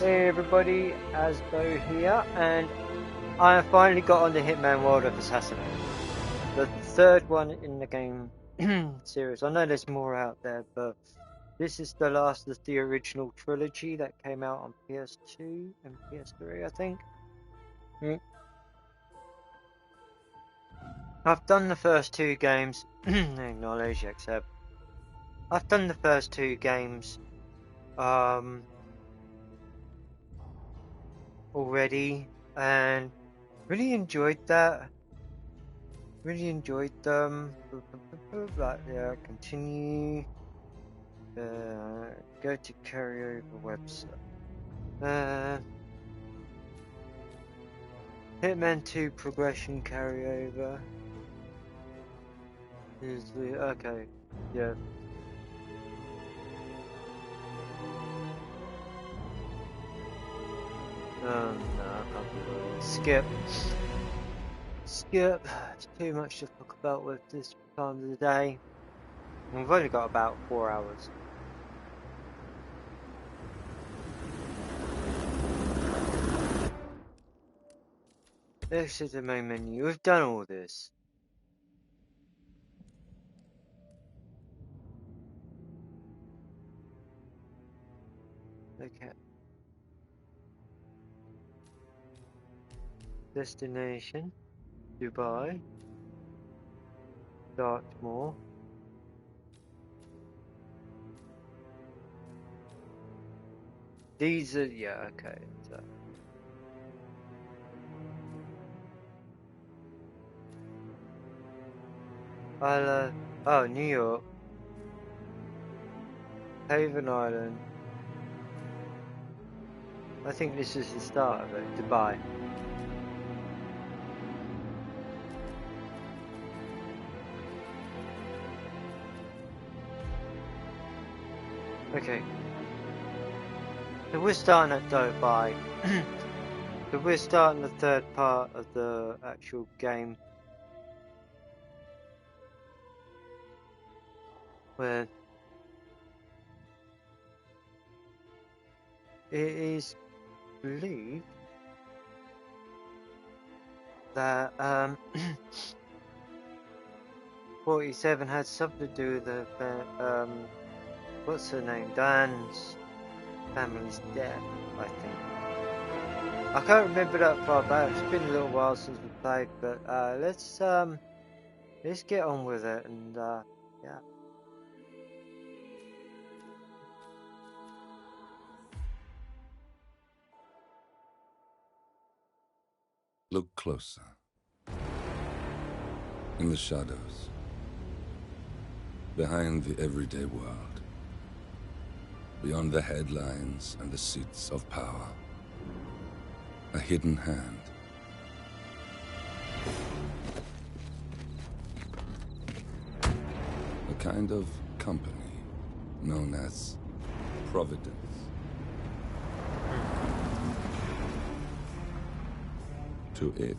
Hey everybody, Asbo here, and I have finally got on the Hitman World of Assassin, the third one in the game series. I know there's more out there, but this is the last of the original trilogy that came out on PS2 and PS3, I think. Mm. I've done the first two games, acknowledge, accept. I've done the first two games already, and really enjoyed that. Really enjoyed them. Like, yeah, continue. Go to carryover website. Hitman 2 progression carryover. Is the okay? Yeah. No, I can't be bothered. Skip. Skip. It's too much to talk about with this time of the day. We've only got about 4 hours. This is the main menu. We've done all this. Okay. Destination. Dubai. Dartmoor. These are, yeah, okay. So. Oh, New York. Haven Island. I think this is the start of it. Dubai. Okay. So we're starting at Dubai. So we're starting the third part of the actual game. Where it is believed that 47 had something to do with the what's her name? Diane's family's death, I think. I can't remember that far back. It's been a little while since we played, but let's get on with it and yeah. Look closer. In the shadows. Behind the everyday world. Beyond the headlines and the seats of power. A hidden hand. A kind of company known as Providence. To it,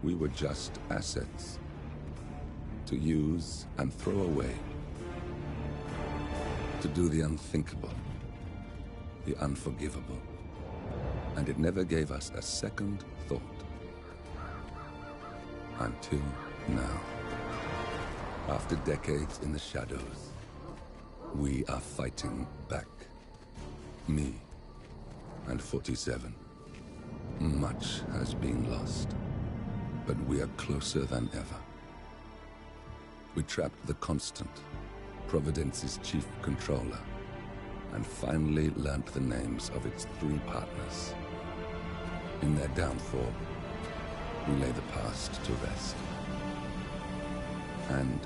we were just assets. To use and throw away. To do the unthinkable. The unforgivable. And it never gave us a second thought. Until now. After decades in the shadows, we are fighting back. Me and 47. Much has been lost, but we are closer than ever. We trapped the Constant, Providence's chief controller, and finally learnt the names of its 3 partners. In their downfall, we lay the past to rest. And,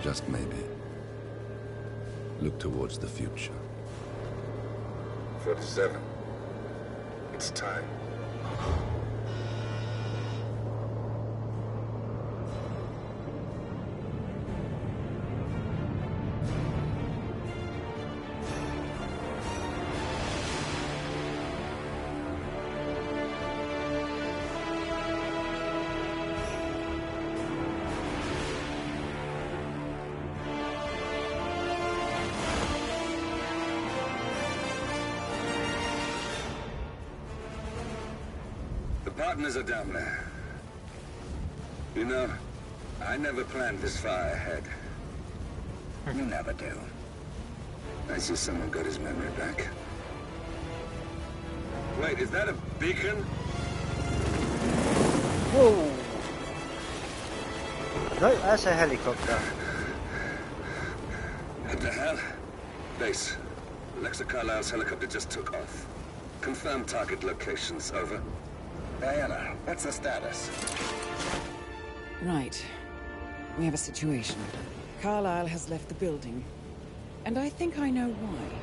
just maybe, look towards the future. 47. It's time. partners are down there. You know, I never planned this far ahead. You never do. I see someone got his memory back. Wait, is that a beacon? Whoa! No, that's a helicopter. What the hell? Base. Alexa Carlisle's helicopter just took off. Confirm target locations, over. Diana, what's the status? Right. We have a situation. Carlisle has left the building. And I think I know why.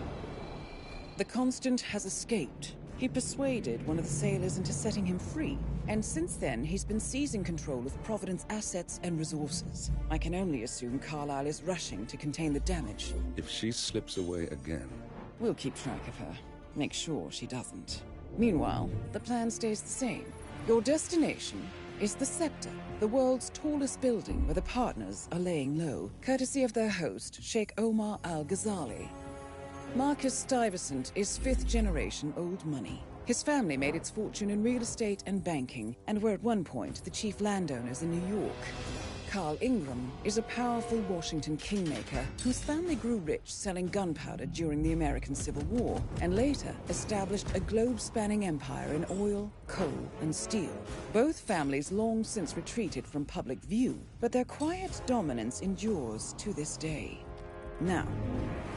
The Constant has escaped. He persuaded one of the sailors into setting him free. And since then, he's been seizing control of Providence assets and resources. I can only assume Carlisle is rushing to contain the damage. If she slips away again... We'll keep track of her. Make sure she doesn't. Meanwhile, the plan stays the same. Your destination is the Scepter, the world's tallest building where the partners are laying low, courtesy of their host, Sheikh Omar Al-Ghazali. Marcus Stuyvesant is fifth-generation old money. His family made its fortune in real estate and banking, and were at one point the chief landowners in New York. Carl Ingram is a powerful Washington kingmaker whose family grew rich selling gunpowder during the American Civil War, and later established a globe-spanning empire in oil, coal, and steel. Both families long since retreated from public view, but their quiet dominance endures to this day. Now,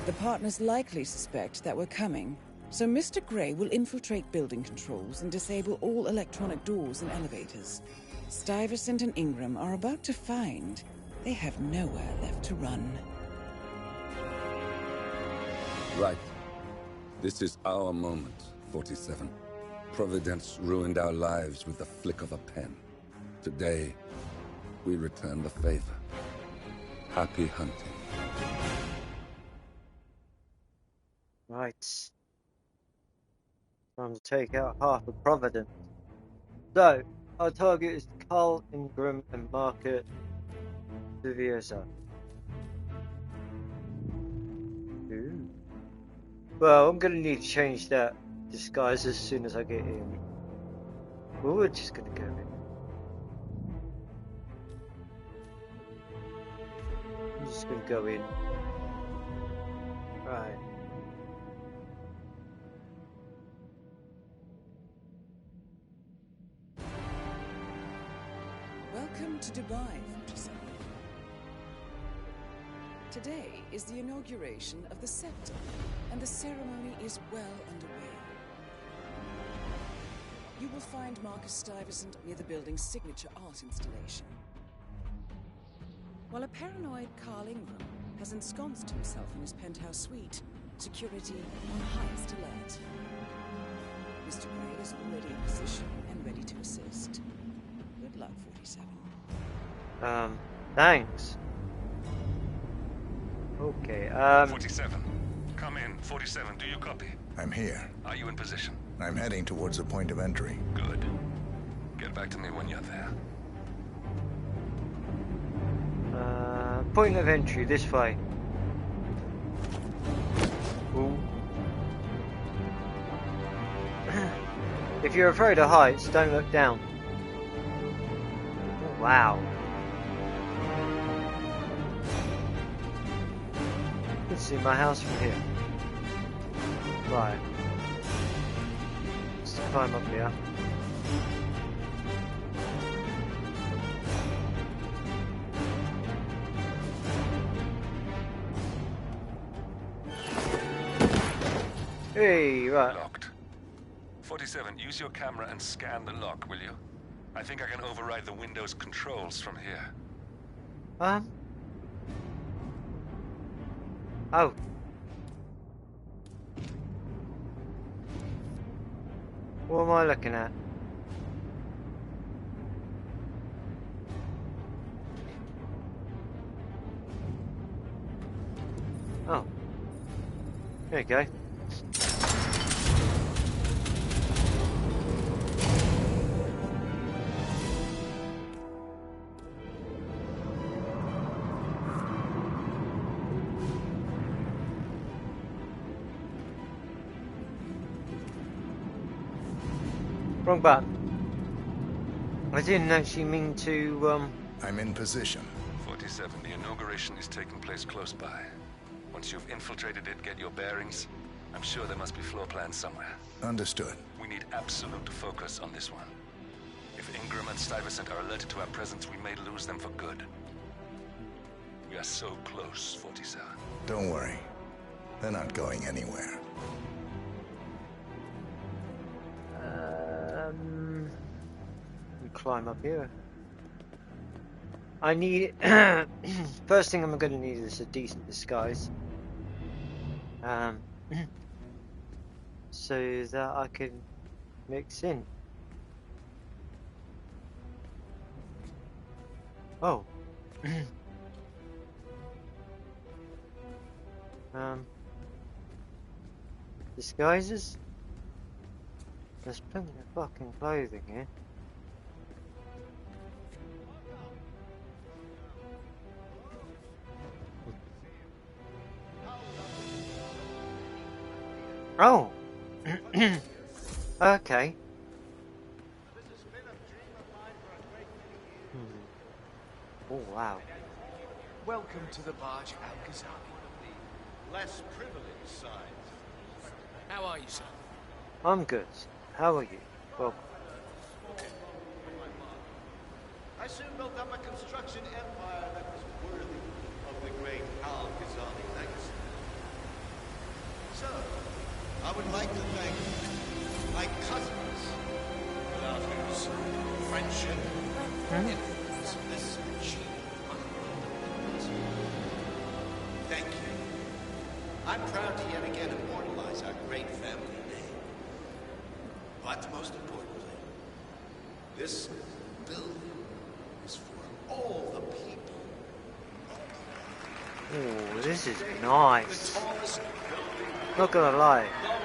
the partners likely suspect that we're coming, so Mr. Grey will infiltrate building controls and disable all electronic doors and elevators. Stuyvesant and Ingram are about to find they have nowhere left to run. Right. This is our moment, 47. Providence ruined our lives with the flick of a pen. Today, we return the favor. Happy hunting. Right. Time to take out half of Providence. So, our target is Carl Ingram and Market Duviosa. Ooh. Well, I'm gonna need to change that disguise as soon as I get in. Well, we're just gonna go in. I'm just gonna go in. Right. Welcome to Dubai, 47. Today is the inauguration of the Scepter, and the ceremony is well underway. You will find Marcus Stuyvesant near the building's signature art installation, while a paranoid Carl Ingram has ensconced himself in his penthouse suite, security on highest alert. Mr. Grey is already in position and ready to assist. Good luck, 47. Thanks. Okay, 47. Come in. 47, do you copy? I'm here. Are you in position? I'm heading towards the point of entry. Good. Get back to me when you're there. point of entry, this way. Ooh. If you're afraid of heights, don't look down. Oh, wow. You can see my house from here. Right. Let's climb up here. Hey, right. Locked. 47, use your camera and scan the lock, will you? I think I can override the Windows controls from here. Oh. What am I looking at? Oh. There you go. Wrong button. I didn't actually mean to, I'm in position. 47, the inauguration is taking place close by. Once you've infiltrated it, get your bearings. I'm sure there must be floor plans somewhere. Understood. We need absolute focus on this one. If Ingram and Stuyvesant are alerted to our presence, we may lose them for good. We are so close, 47. Don't worry. They're not going anywhere. we climb up here. I need, first thing I'm gonna need is a decent disguise. So that I can mix in. Oh. Disguises? There's plenty of fucking clothing here. Oh! Okay. Oh, wow. Welcome to the barge Al-Ghazali. Less privileged side. How are you, sir? I'm good. How are you? Welcome. I soon built up a construction empire that was worthy of the great Al-Ghazali legacy. So, I would like to thank my cousins, without whose friendship influence this achievement. Thank you. I'm proud to yet again immortalize our great family name. But most importantly, this building is for all the people. Oh, this is nice. The tallest building Not gonna lie. in the world.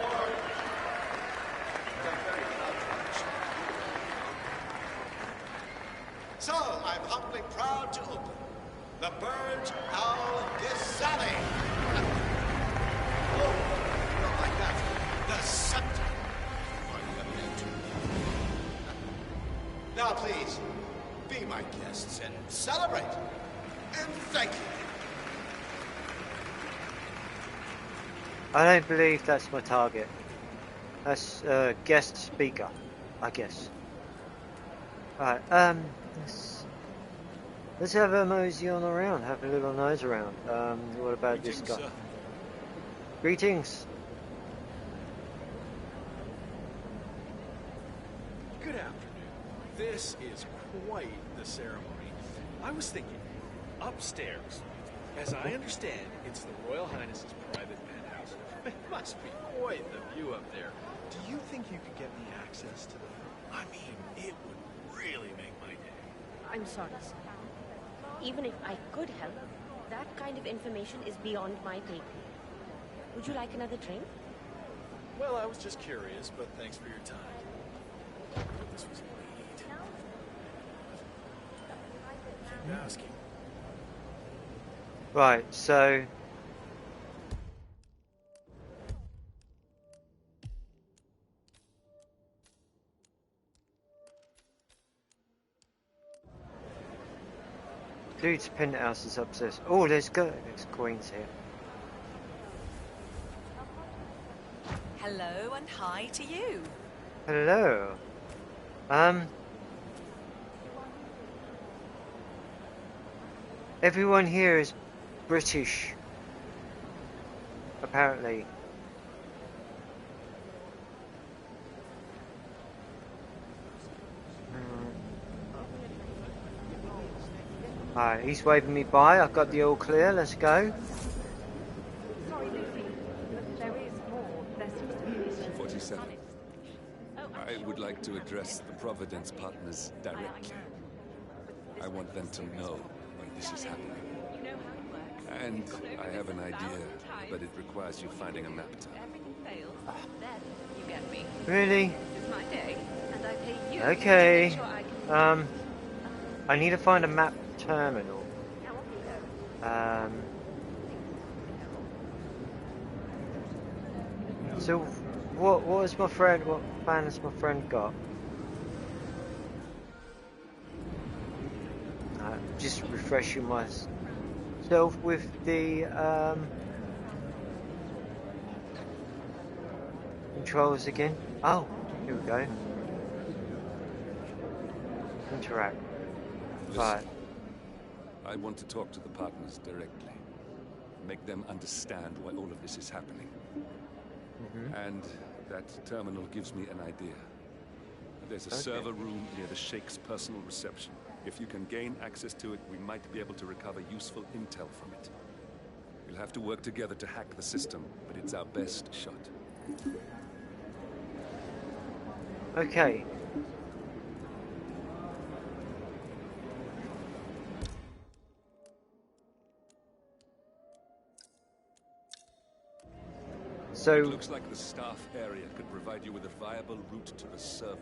So, I'm humbly proud to open the Burj Al-Ghazali. Oh, not like that. The scepter. Are you ever named too? Now, please, be my guests and celebrate. And thank you. I don't believe that's my target. That's guest speaker, I guess. Right, let's have a mosey on around, have a little nose around. What about this guy? Sir. Greetings. Good afternoon. This is quite the ceremony. I was thinking, upstairs. As I understand, it's the Royal Highness's private penthouse. It must be quite the view up there. Do you think you could get me access to the... I mean, it would really make my day. I'm sorry, sir. Even if I could help, that kind of information is beyond my pay grade. Would you like another drink? Well, I was just curious, but thanks for your time. This was a lead. Keep asking. Right, so... Dude's penthouse is upstairs. Oh, there's coins here. Hello and hi to you. Hello. Everyone here is British. Apparently. Alright, he's waving me by. I've got the all clear. Let's go. Sorry, Lucy, but there is more. There seems to be an issue. 47. Oh, I would like to address the Providence partners directly. I want them to know when this is happening. You know how it works. And I have an idea, but it requires you finding a map to. Everything fails, then you get me. Really? This is my day, and I pay you Okay. to make sure I can... I need to find a map terminal. So, what is my friend? What plan has my friend got? just refreshing myself with the controls again. Oh, here we go. Interact. Listen, Right. I want to talk to the partners directly. Make them understand why all of this is happening. And that terminal gives me an idea. There's a server room near the Sheikh's personal reception. If you can gain access to it, we might be able to recover useful intel from it. We'll have to work together to hack the system, but it's our best shot. Okay. So It looks like the staff area could provide you with a viable route to the server.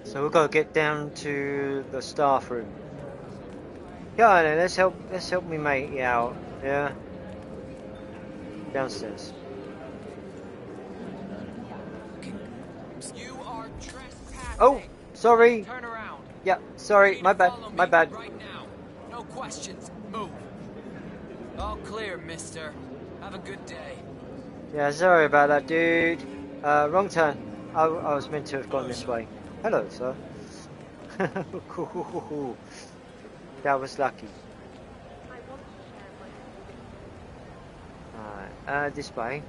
So we've got to get down to the staff room. Yeah, then let's help me mate out. Yeah. Downstairs. You are trespassing. Oh, sorry. Turn around. Yeah, sorry. My bad. Follow My me bad. Right now. No questions. Move. All clear, mister. Have a good day. Yeah, sorry about that, dude. Wrong turn. I was meant to have gone this way. Hello, sir. Cool. That was lucky. Alright, this way.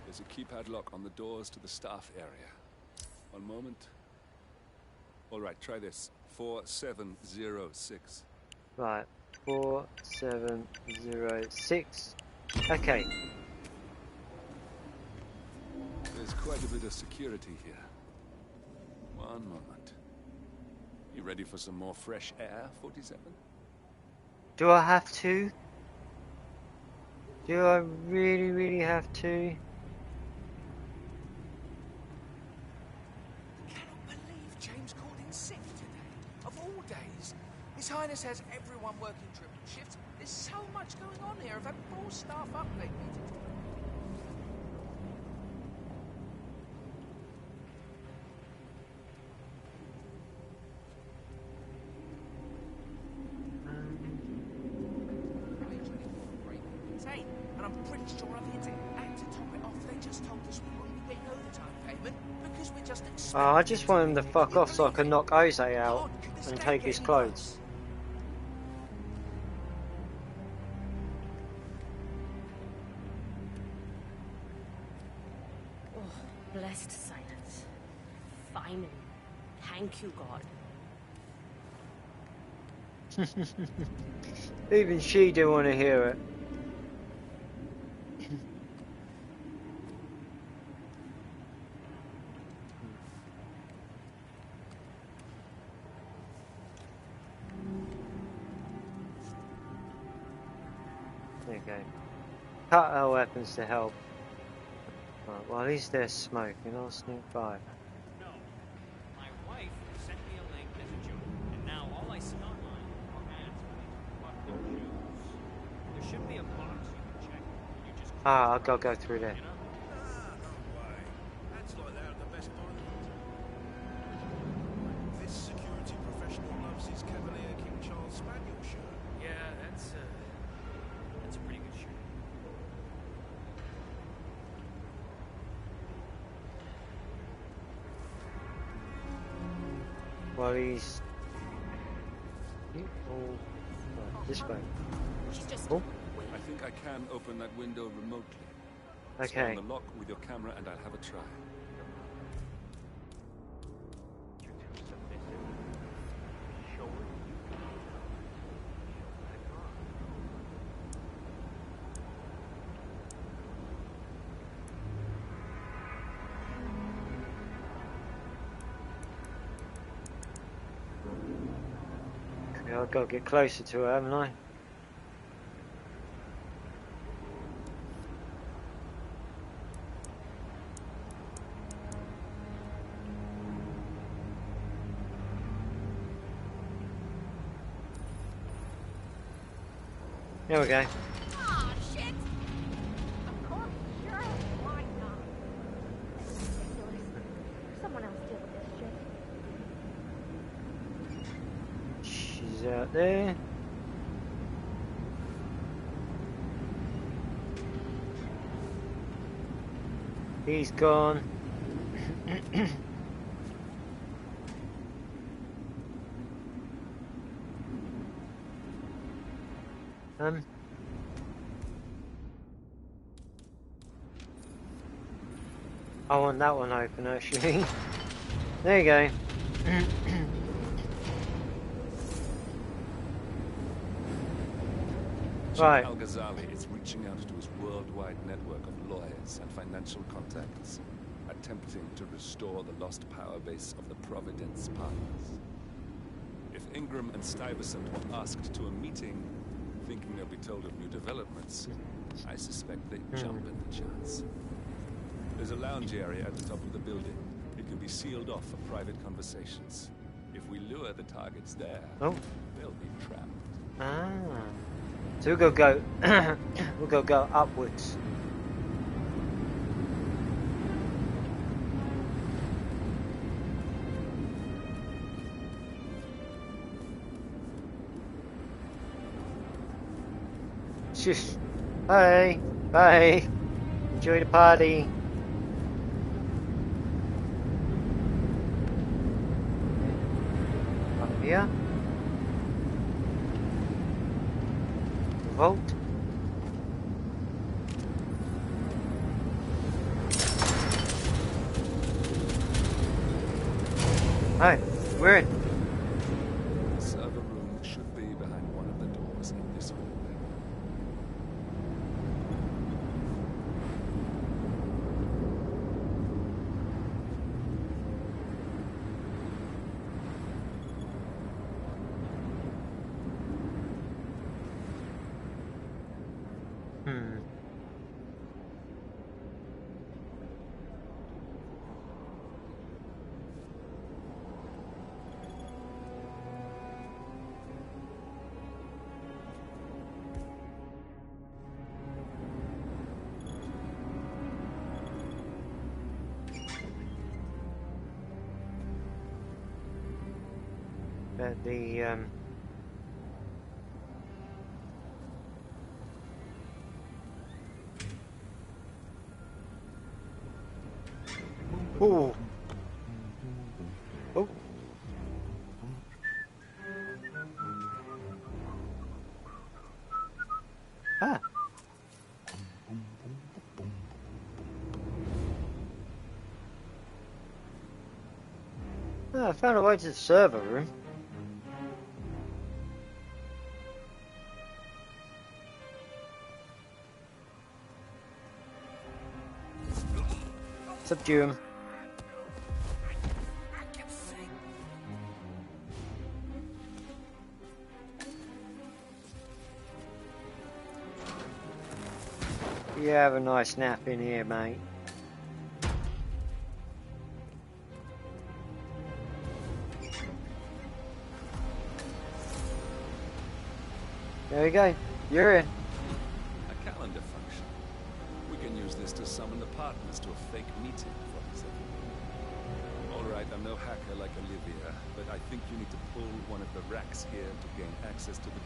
There's a keypad lock on the doors to the staff area. One moment. All right, try this. 4706. Right, 4706. Okay. There's quite a bit of security here. One moment. You ready for some more fresh air, 47? Do I have to? Do I really have to? James called in sick today. Of all days. His Highness has everyone working triple shifts. There's so much going on here. I've had 4 staff up lately. Say, and I'm pretty sure I've hit it. And to top it off, they just told us we wouldn't be getting overtime payment because we're just Oh, I just want him to fuck off so I can knock Jose out and take his clothes. Oh, blessed silence. Finally. Thank you, God. Even she didn't want to hear it. There you go. Cut our weapons to help. Right, well, at least they're smoking. I'll sneak by. No. My wife sent me a link as a joke, and now all I see online are ads for these fucking shoes. There should be a box you can check. You just Ah, I've got to go through there. No way. That's like they're the best part. This security professional loves his Cavalier King Charles Spaniel shirt. Yeah, that's a pretty good shirt. Well, he's... Oh, this way. Oh, I think I can open that window remotely. okay. Scan the lock with your camera and I'll have a try. Yeah, I've got to get closer to her, haven't I? There we go. Ah, shit! Of course, sure. Why not? It's ridiculous. Someone else deal with this shit. She's out there. He's gone. I want that one open actually. There you go. Right. Al-Ghazali is reaching out to his worldwide network of lawyers and financial contacts, attempting to restore the lost power base of the Providence Partners. If Ingram and Stuyvesant were asked to a meeting, thinking they'll be told of new developments, I suspect they'd jump at the chance. There's a lounge area at the top of the building. It can be sealed off for private conversations. If we lure the targets there, they'll be trapped. Ah. So we'll go we'll go upwards. Just bye. Bye. Enjoy the party. Up here. Vault. Hi, we're in. The server room should be behind one of the doors in this hallway. The oh. Oh. Ah. Oh, I found a way to the server room. Subdue him. You have a nice nap in here, mate. There you go. You're in. A calendar function. We can use this to summon the partners to a fake meeting. Alright, I'm no hacker like Olivia, but I think you need to pull one of the racks here to gain access to the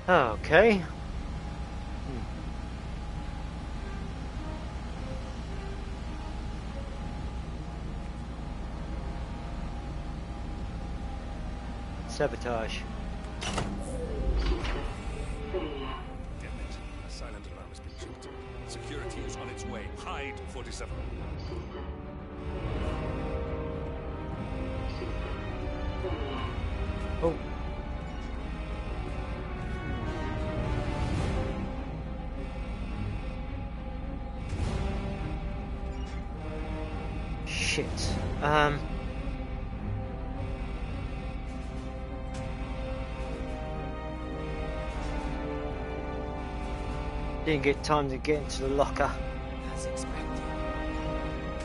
terminal. Okay. Sabotage. Damn it. A silent alarm has been tripped. Security is on its way. Hide, 47. Oh. Shit. Didn't get time to get into the locker. As expected.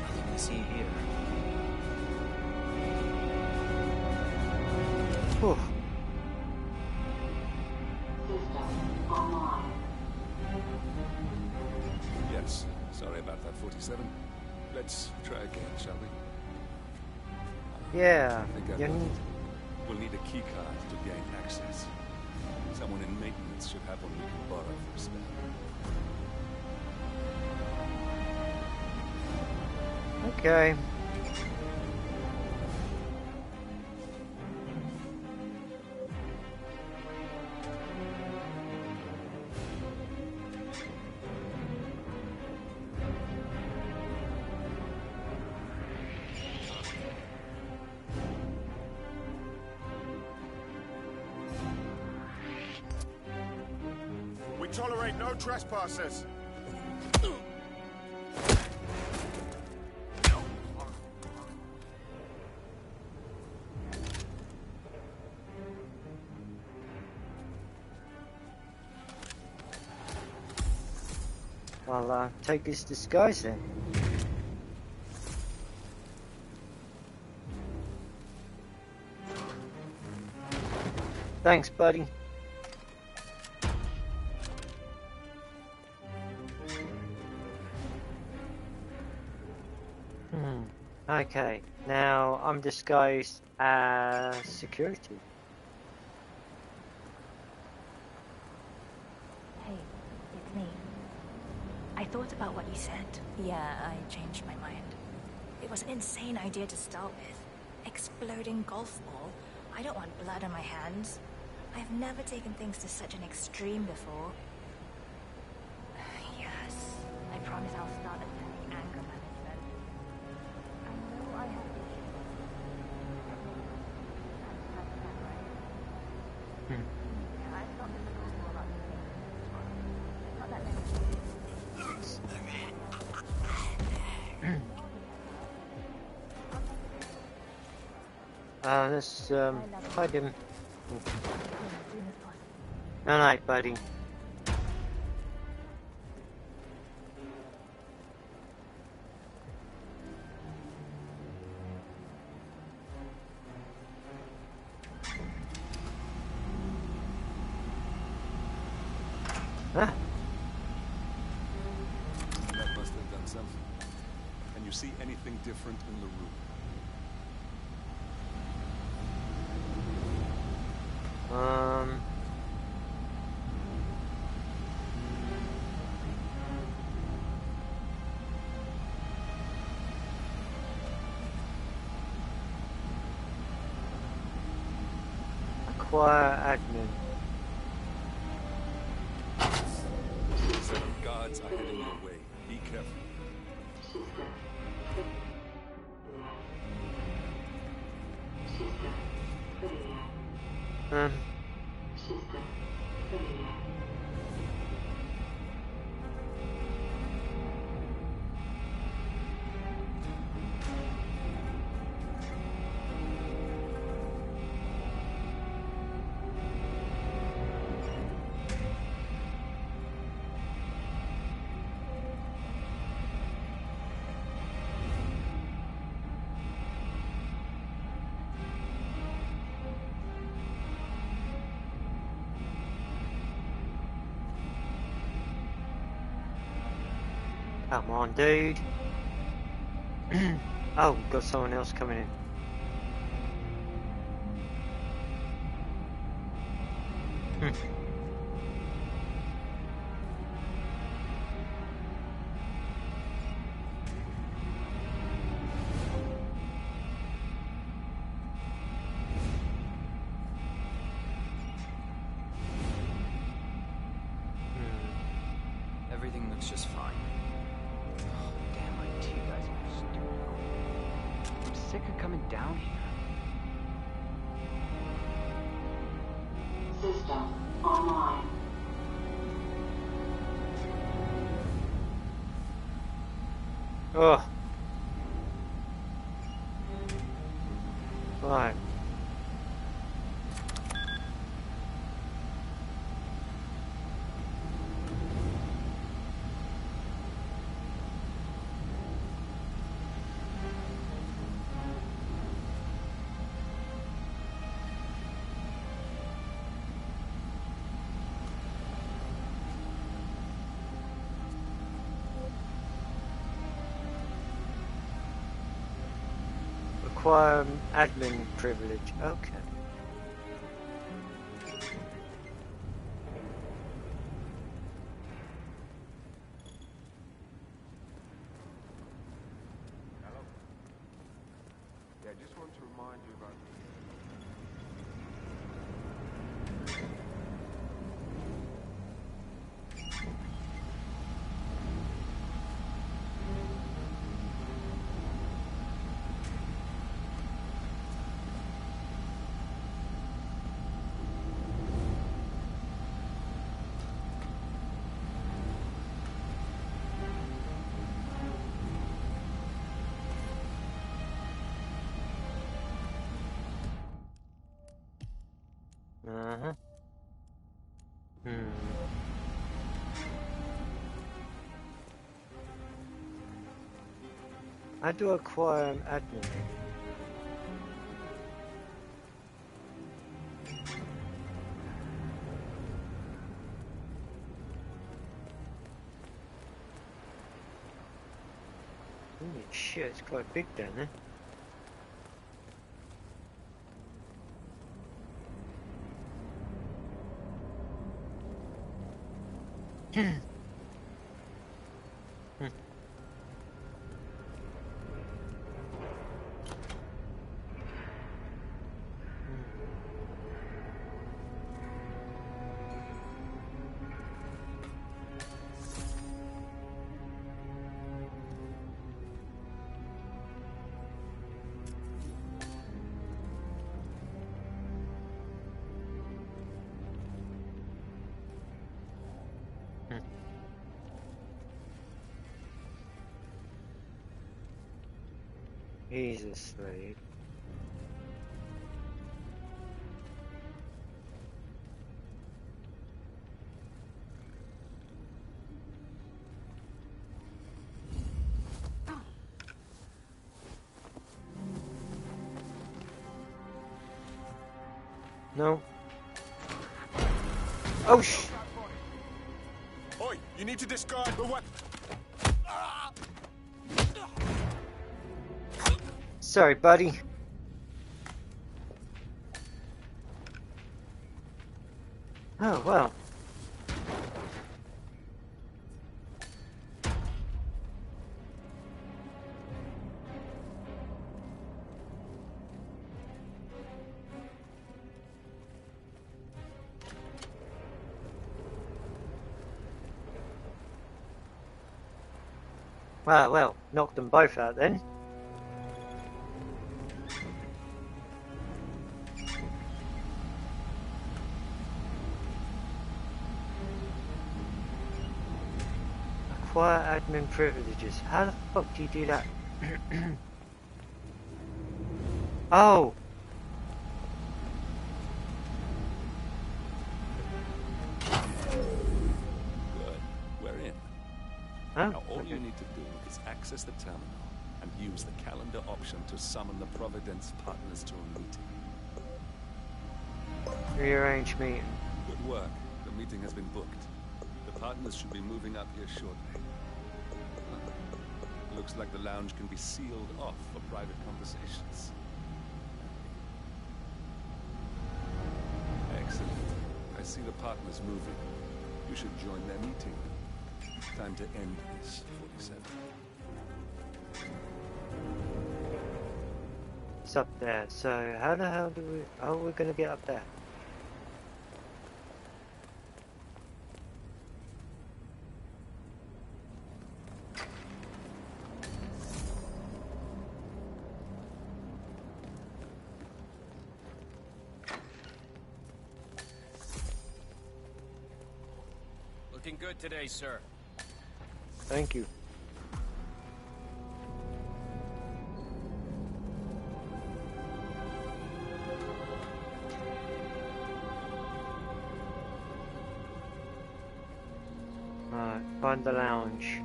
Nothing to see here. Whew. System Sorry about that, 47. Let's try again, shall we? Yeah. I think I got it. We'll need a key card to gain access. Someone in maintenance should have one we can borrow for a spell. Okay. We tolerate no trespassers. I'll take his disguise then. Thanks, buddy. Okay, now I'm disguised as security. Hey, it's me. I thought about what you said. Yeah, I changed my mind. It was an insane idea to start with. Exploding golf ball. I don't want blood on my hands. I've never taken things to such an extreme before. Yes, I promise I'll start attending anger management. I know I have issues. Yeah, I've not been comfortable about these things. Not that many. Let's hide him. Alright, buddy. Ah. That must have done something. Can you see anything different in the room? Acquire admin. 7 guards are heading your way. Be careful. Come on, dude. Oh, we've got someone else coming in. Everything looks just fine. Oh, damn, IT guys are stupid. I'm sick of coming down here. System online. Oh. Right. acquire admin privilege. Okay. Yeah, I just want to remind you about... Uh-huh. How do I acquire an admin? Holy shit, it's quite big down there. He's asleep. No. Oh sh! Oi, you need to discard the weapon. Sorry, buddy. Oh, well. Well, knocked them both out then. Acquire admin privileges. How the fuck do you do that? Oh! Good. We're in. Huh? Now all Okay. you need to do is access the terminal and use the calendar option to summon the Providence partners to a meeting. Rearrange meeting. Good work. The meeting has been booked. The partners should be moving up here shortly. Looks like the lounge can be sealed off for private conversations. Excellent. I see the partners moving. You should join their meeting. Time to end this, 47. It's up there. So how the hell do we... Oh, we're gonna get up there. Looking good today, sir. Thank you. Alright, find the lounge.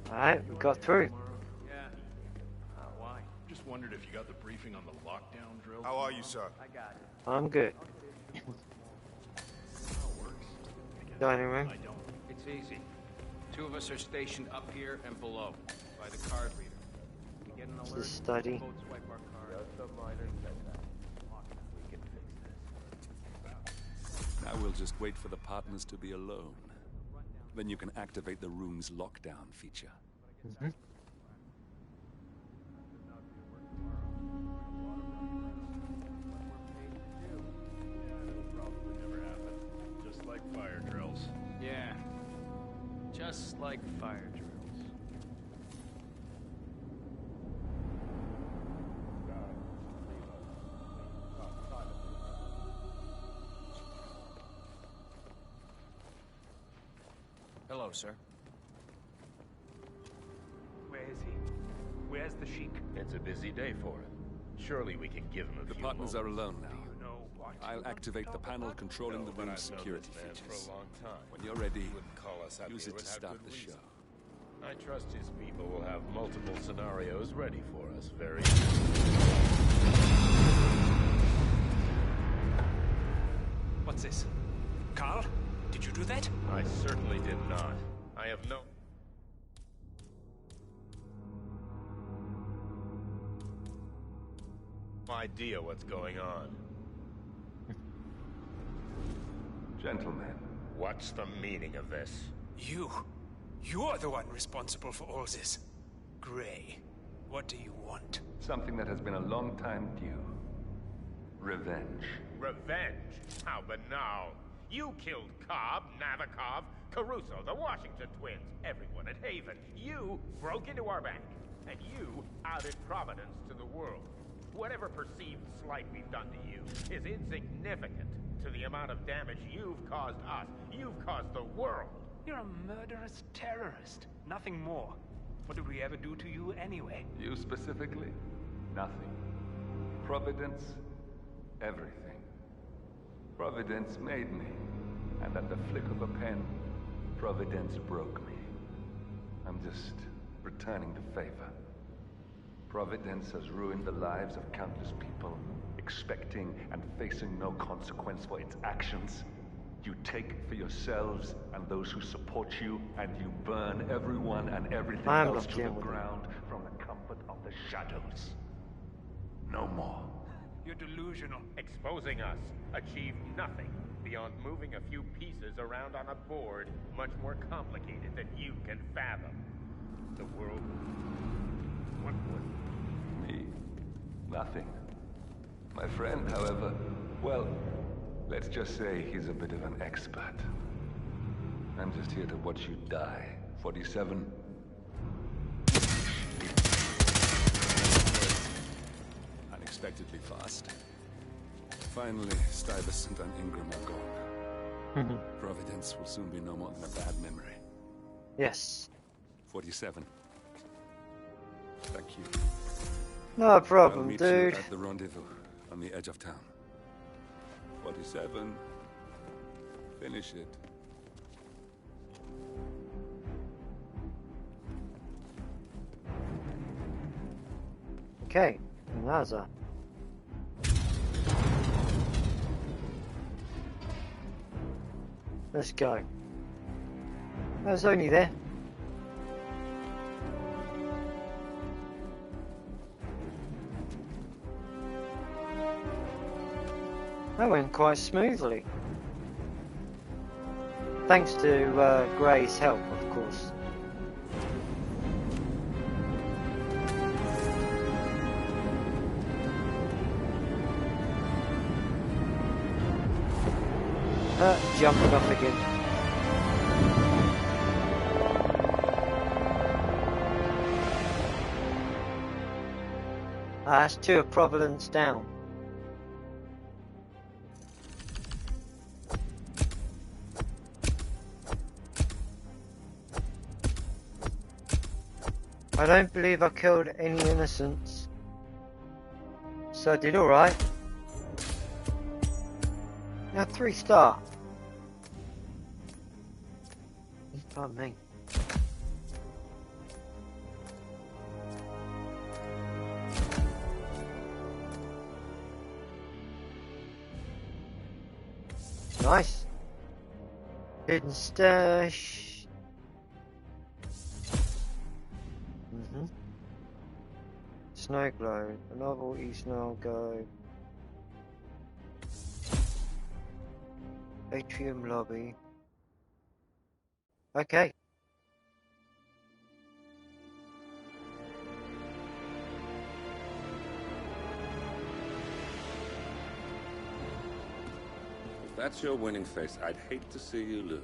Alright, we got through. Yeah. Why? Just wondered if you got the briefing on the lockdown drill. How are you, sir? I got it. I'm good. How it works? Dining room. I don't. It's easy. Two of us are stationed up here and below, by the card reader. We get an It's alert, the study. both swipe our card. Just a minor setback. We can fix this. Now we'll just wait for the partners to be alone. Then you can activate the room's lockdown feature. Mm-hmm. Just like fire drills. Yeah. Just like fire drills. Hello, sir. Where is he? Where's the Sheik? It's a busy day for him. Surely we can give him a The few partners are moments. alone now. Do you know what? I'll activate the panel controlling the No, but room's I've known security this man features. for a long time. When you're ready, He wouldn't call us up use here it to without start good the reason. show. I trust his people will have multiple scenarios ready for us very What's this? Carl? Did you do that? I certainly did not. I have no... idea what's going on. Gentlemen. What's the meaning of this? You're the one responsible for all this. Gray, what do you want? Something that has been a long time due. Revenge. Revenge? How banal. You killed Cobb, Navikov, Caruso, the Washington twins, everyone at Haven. You broke into our bank, and you outed Providence to the world. Whatever perceived slight we've done to you is insignificant to the amount of damage you've caused us. You've caused the world. You're a murderous terrorist. Nothing more. What did we ever do to you anyway? You specifically? Nothing. Providence? Everything. Providence made me, and at the flick of a pen, Providence broke me. I'm just returning the favor. Providence has ruined the lives of countless people, expecting and facing no consequence for its actions. You take for yourselves and those who support you, and you burn everyone and everything else to the ground from the comfort of the shadows. No more. You're delusional. Exposing us achieved nothing beyond moving a few pieces around on a board much more complicated than you can fathom. The world... What was it? Me? Nothing. My friend, however, well, let's just say he's a bit of an expert. I'm just here to watch you die. 47. Unexpectedly fast. Finally, Stuyvesant and Ingram are gone. Providence will soon be no more than a bad memory. Yes. 47. Thank you. No problem, I'll meet dude. you at the rendezvous on the edge of town. 47. Finish it. Okay, another. Let's go. I was only there. That went quite smoothly. Thanks to Gray's help, of course. Jumping off again. That's two of Providence down. I don't believe I killed any innocents, so I did alright. Now 3-star. Pardon me. Nice. Hidden stash. Snow Globe. A novel East Nile Go. Atrium Lobby. Okay. If that's your winning face, I'd hate to see you lose.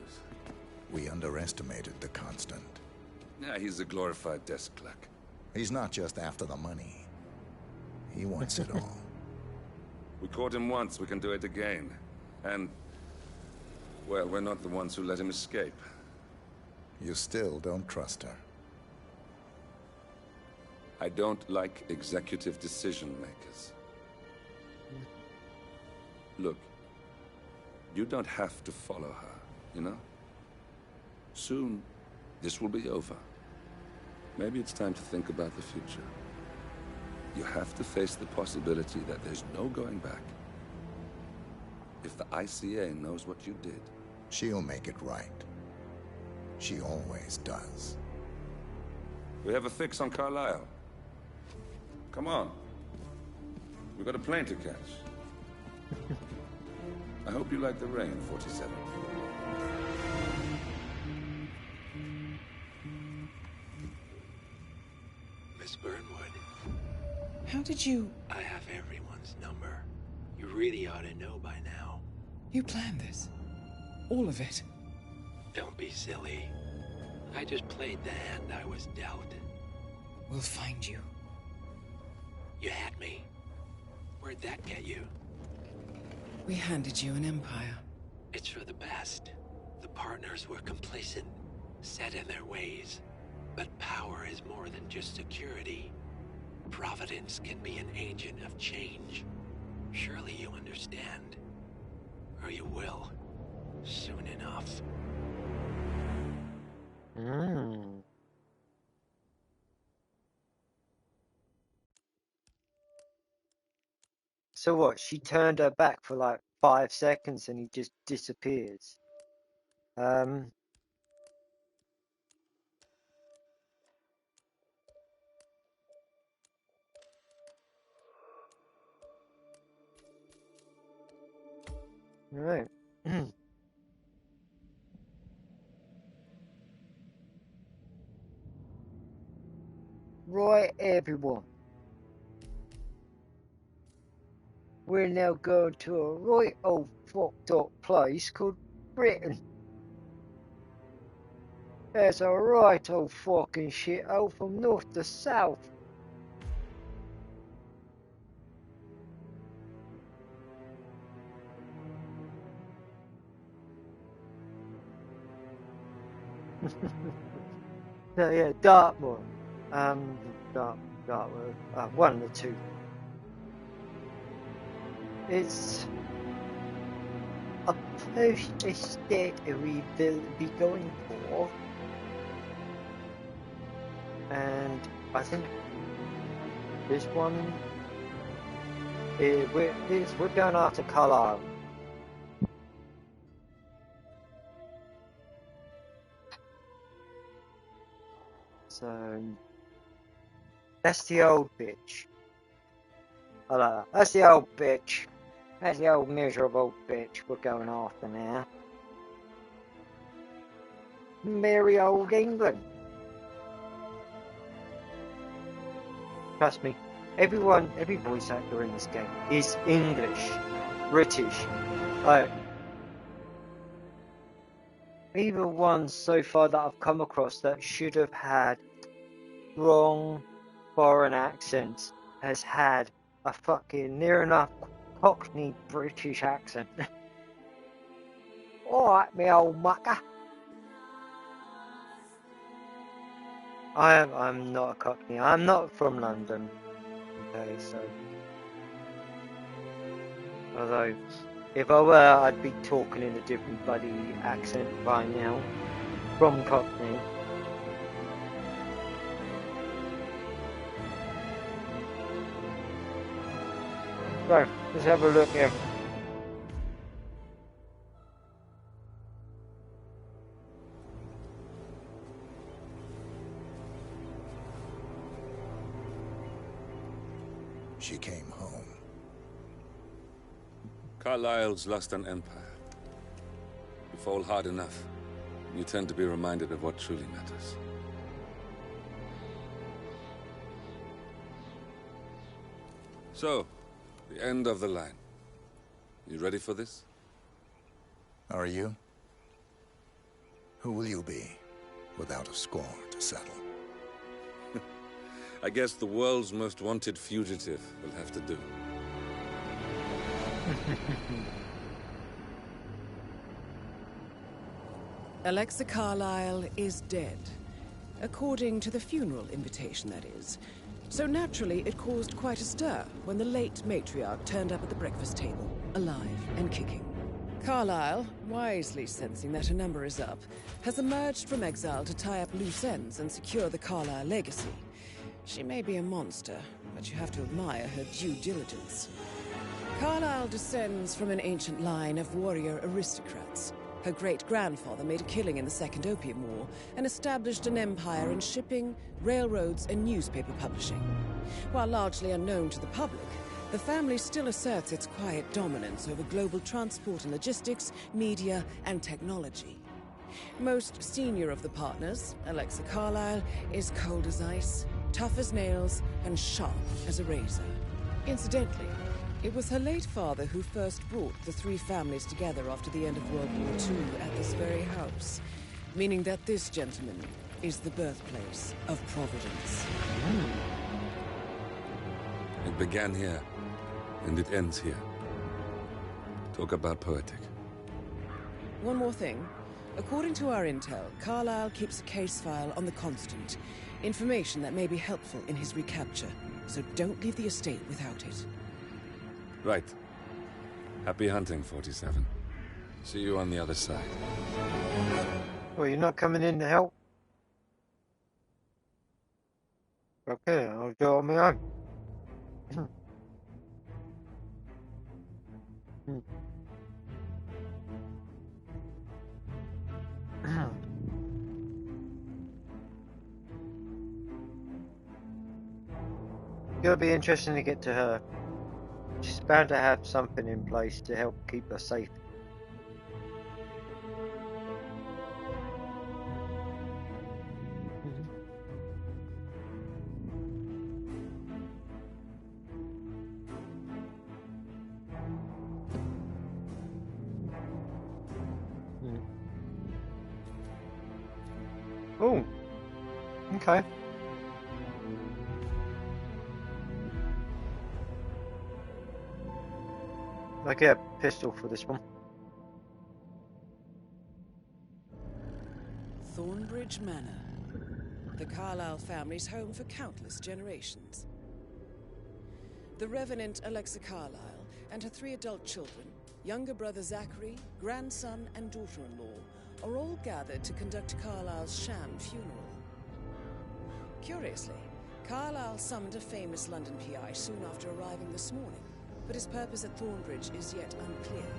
We underestimated the Constant. Yeah, he's a glorified desk clerk. He's not just after the money. He wants it all. We caught him once, we can do it again. And, well, we're not the ones who let him escape. You still don't trust her. I don't like executive decision makers. Look, you don't have to follow her, you know? Soon, this will be over. Maybe it's time to think about the future. You have to face the possibility that there's no going back. If the ICA knows what you did... She'll make it right. She always does. We have a fix on Carlisle. Come on. We've got a plane to catch. I hope you like the rain, 47. Miss Burnwood. How did you... I have everyone's number. You really ought to know by now. You planned this? All of it? Don't be silly. I just played the hand I was dealt. We'll find you. You had me. Where'd that get you? We handed you an empire. It's for the best. The partners were complacent, set in their ways. But power is more than just security. Providence can be an agent of change. Surely you understand. Or you will. Soon enough. So what? She turned her back for like 5 seconds and he just disappears. Right. Right, everyone. We're now going to a right old fucked up place called Britain. There's a right old fucking shithole from north to south. So yeah, Dartmoor. Dartmoor. One of the two. It's a post-estate we will be going for, and I think this one we're going after Carlisle. So that's the old bitch. I like that. That's the old bitch. That's the old miserable bitch we're going after now. Merry old England. Trust me, every voice actor in this game is English, British. Even ones so far that I've come across that should have had strong foreign accents has had a fucking near enough Cockney British accent. Alright, me old mucker. I'm not a Cockney. I'm not from London. Okay, so although if I were, I'd be talking in a different bloody accent by now from Cockney. So let's have a look here. she came home. Carlyle's lost an empire. You fall hard enough, you tend to be reminded of what truly matters. So, the end of the line. You ready for this? Are you? Who will you be, without a score to settle? I guess the world's most wanted fugitive will have to do. Alexa Carlyle is dead. According to the funeral invitation, that is. So naturally, it caused quite a stir when the late matriarch turned up at the breakfast table, alive and kicking. Carlyle, wisely sensing that her number is up, has emerged from exile to tie up loose ends and secure the Carlyle legacy. She may be a monster, but you have to admire her due diligence. Carlyle descends from an ancient line of warrior aristocrats. Her great-grandfather made a killing in the Second Opium War and established an empire in shipping, railroads, and newspaper publishing. While largely unknown to the public, the family still asserts its quiet dominance over global transport and logistics, media, and technology. Most senior of the partners, Alexa Carlyle, is cold as ice, tough as nails, and sharp as a razor. Incidentally, it was her late father who first brought the three families together after the end of World War II at this very house, meaning that this gentleman is the birthplace of Providence. It began here, and it ends here. Talk about poetic. One more thing. According to our intel, Carlyle keeps a case file on the Constant. Information that may be helpful in his recapture, so don't leave the estate without it. Right. Happy hunting, 47. See you on the other side. Well, you're not coming in to help? Okay, I'll do it on my own. It'll be interesting to get to her. She's bound to have something in place to help keep her safe. Oh, okay. I get a pistol for this one. Thornbridge Manor. The Carlyle family's home for countless generations. The Revenant Alexa Carlyle and her 3 adult children, younger brother Zachary, grandson, and daughter-in-law, are all gathered to conduct Carlyle's sham funeral. Curiously, Carlyle summoned a famous London PI soon after arriving this morning, but his purpose at Thornbridge is yet unclear.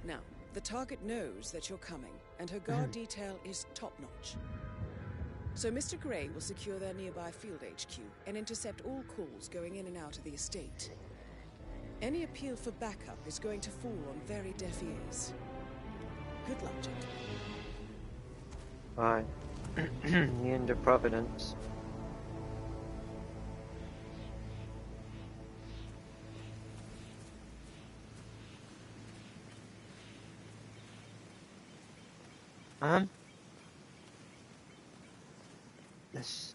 Now, the target knows that you're coming, and her guard detail is top-notch. So Mr. Gray will secure their nearby field HQ and intercept all calls going in and out of the estate. Any appeal for backup is going to fall on very deaf ears. Good luck, gentlemen. Alright. The end of Providence. This.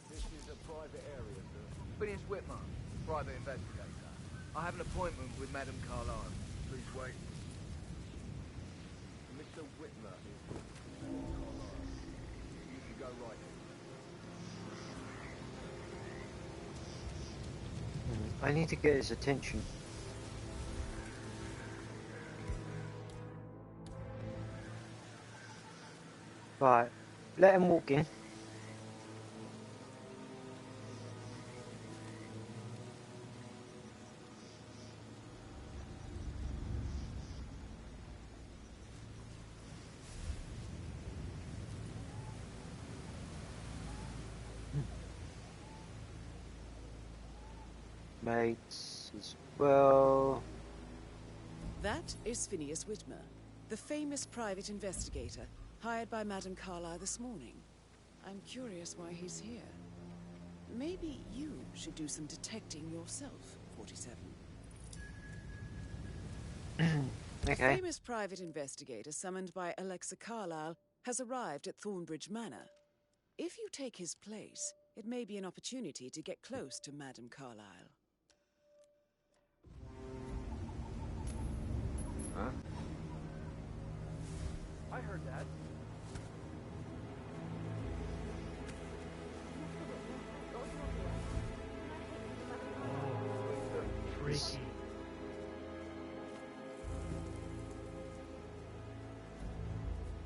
This is a private area, sir. Phineas Whitmer, private investigator. I have an appointment with Madame Carlyle. Please wait. Mr. Whitmer is Carlyle. You can go right in. I need to get his attention. Right, let him walk in. mates as well. That is Phineas Whitmer, the famous private investigator hired by Madame Carlyle this morning. I'm curious why he's here. Maybe you should do some detecting yourself, 47. Okay. A famous private investigator summoned by Alexa Carlyle has arrived at Thornbridge Manor. If you take his place, it may be an opportunity to get close to Madame Carlyle. Huh? I heard that. Freaky.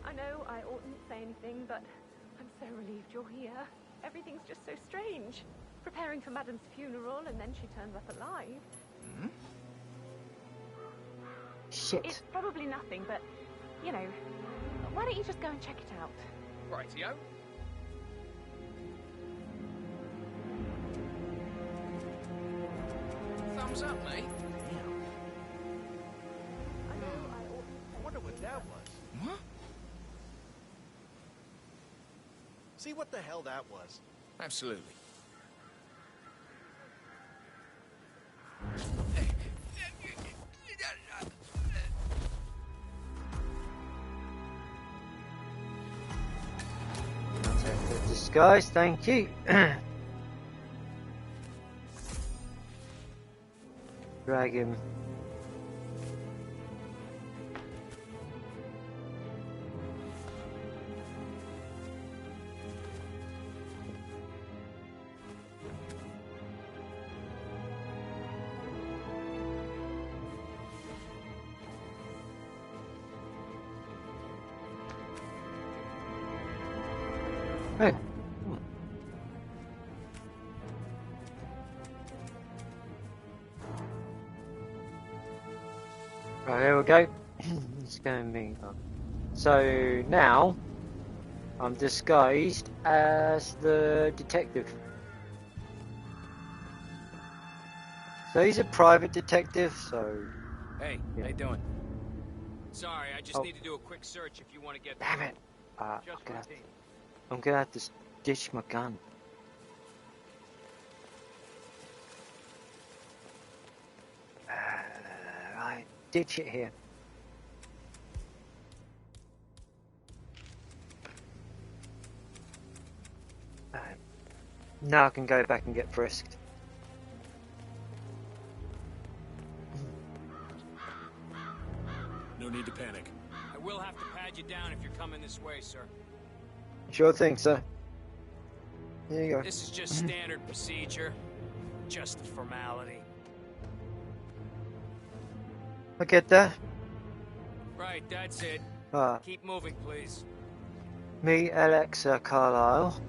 I know I oughtn't say anything, but I'm so relieved you're here. Everything's just so strange. Preparing for Madame's funeral, and then she turns up alive. Hmm? Shit. It's probably nothing, but, you know, why don't you just go and check it out? Rightio. Thumbs up, mate. I know I oughtn't say I wonder what that was. What? See what the hell that was. Absolutely. Disguise, thank you. Drag him. Hey. Right, here we go. It's going to be on. So now I'm disguised as the detective. So he's a private detective, so... Hey, yeah. how you doing? Sorry, I just Oh. need to do a quick search if you want to get... Damn it! Just routine. I'm gonna have to ditch my gun. Right, ditch it here. Now I can go back and get frisked. No need to panic. I will have to pad you down if you're coming this way, sir. Sure thing, sir. Here you go. This is just standard procedure. Just a formality. I get that. Right, that's it. Keep moving, please. Meet Alexa Carlyle.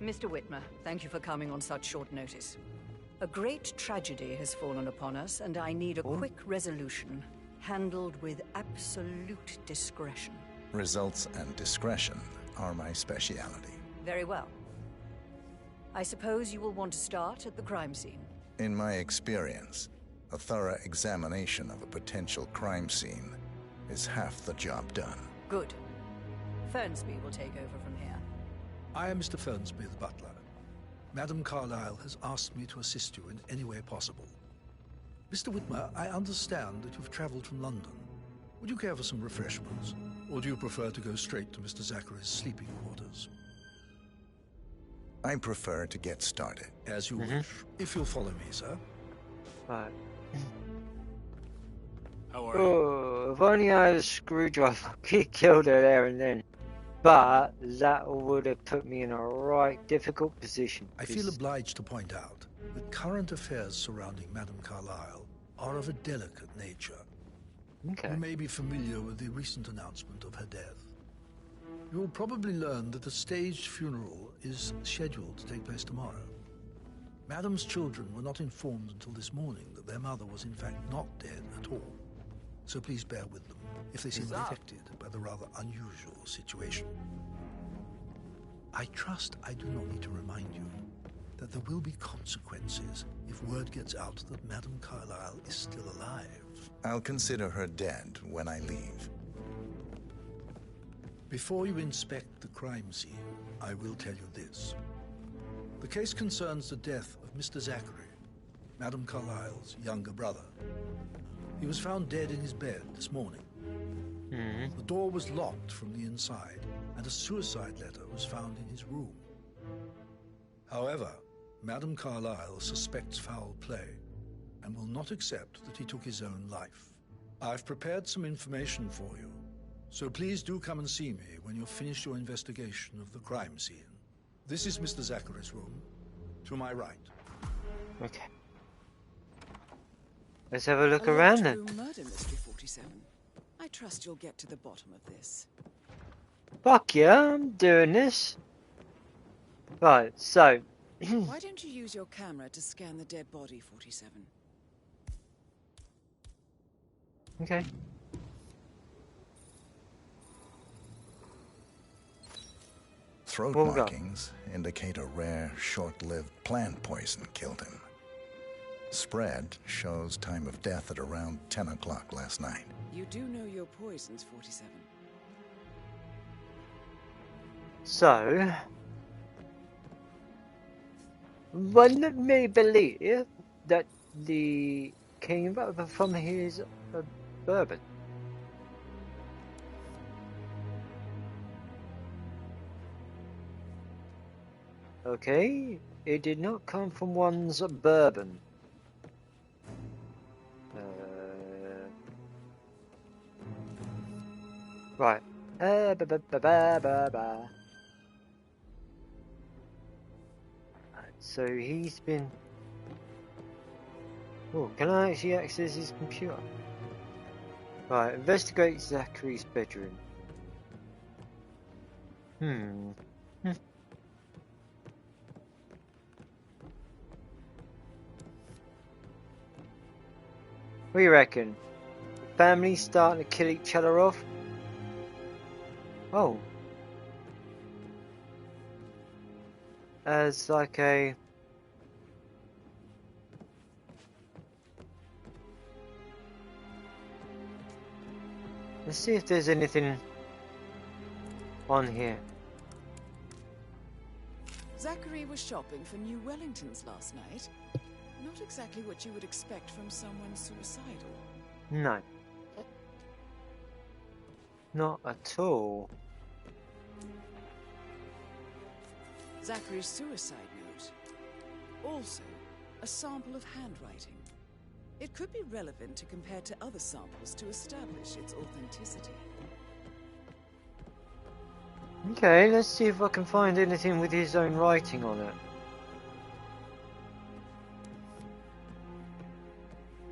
Mr. Whitmer, thank you for coming on such short notice. A great tragedy has fallen upon us, and I need a quick resolution, handled with absolute discretion. Results and discretion are my speciality. Very well. I suppose you will want to start at the crime scene. In my experience, a thorough examination of a potential crime scene is half the job done. Good. Fernsby will take over from here. I am Mr. Fernsby, the butler. Madame Carlyle has asked me to assist you in any way possible. Mr. Whitmer, I understand that you've traveled from London. Would you care for some refreshments? Or do you prefer to go straight to Mr. Zachary's sleeping quarters? I prefer to get started. As you wish. If you'll follow me, sir. Right. How are you? Oh, if only I had a screwdriver, he killed her there and then. But that would have put me in a right difficult position. I feel obliged to point out that current affairs surrounding Madame Carlyle are of a delicate nature. Okay. You may be familiar with the recent announcement of her death. You will probably learn that a staged funeral is scheduled to take place tomorrow. Madame's children were not informed until this morning that their mother was in fact not dead at all. So please bear with them if they seem affected by the rather unusual situation. I trust I do not need to remind you that there will be consequences if word gets out that Madame Carlyle is still alive. I'll consider her dead when I leave. Before you inspect the crime scene, I will tell you this. The case concerns the death of Mr. Zachary, Madame Carlyle's younger brother. He was found dead in his bed this morning. The door was locked from the inside, and a suicide letter was found in his room. However, Madame Carlyle suspects foul play and will not accept that he took his own life. I've prepared some information for you, so please do come and see me when you've finished your investigation of the crime scene. This is Mr. Zachary's room, to my right. Okay. Let's have a look around then. Murder mystery 47. I trust you'll get to the bottom of this. Fuck yeah, I'm doing this. Right, so. Why don't you use your camera to scan the dead body, 47? Okay. Throat markings indicate a rare, short-lived plant poison killed him. Spread shows time of death at around 10 o'clock last night. You do know your poisons, 47. So, one may believe that the came from his bourbon. Okay, it did not come from one's bourbon. Right. So he's been. Oh, can I actually access his computer? Right, investigate Zachary's bedroom. What do you reckon? Families starting to kill each other off? Oh. As like a... Let's see if there's anything on here. Zachary was shopping for new Wellingtons last night. Not exactly what you would expect from someone suicidal. No. Not at all. Zachary's suicide note. Also, a sample of handwriting. It could be relevant to compare to other samples to establish its authenticity. Okay, let's see if I can find anything with his own writing on it.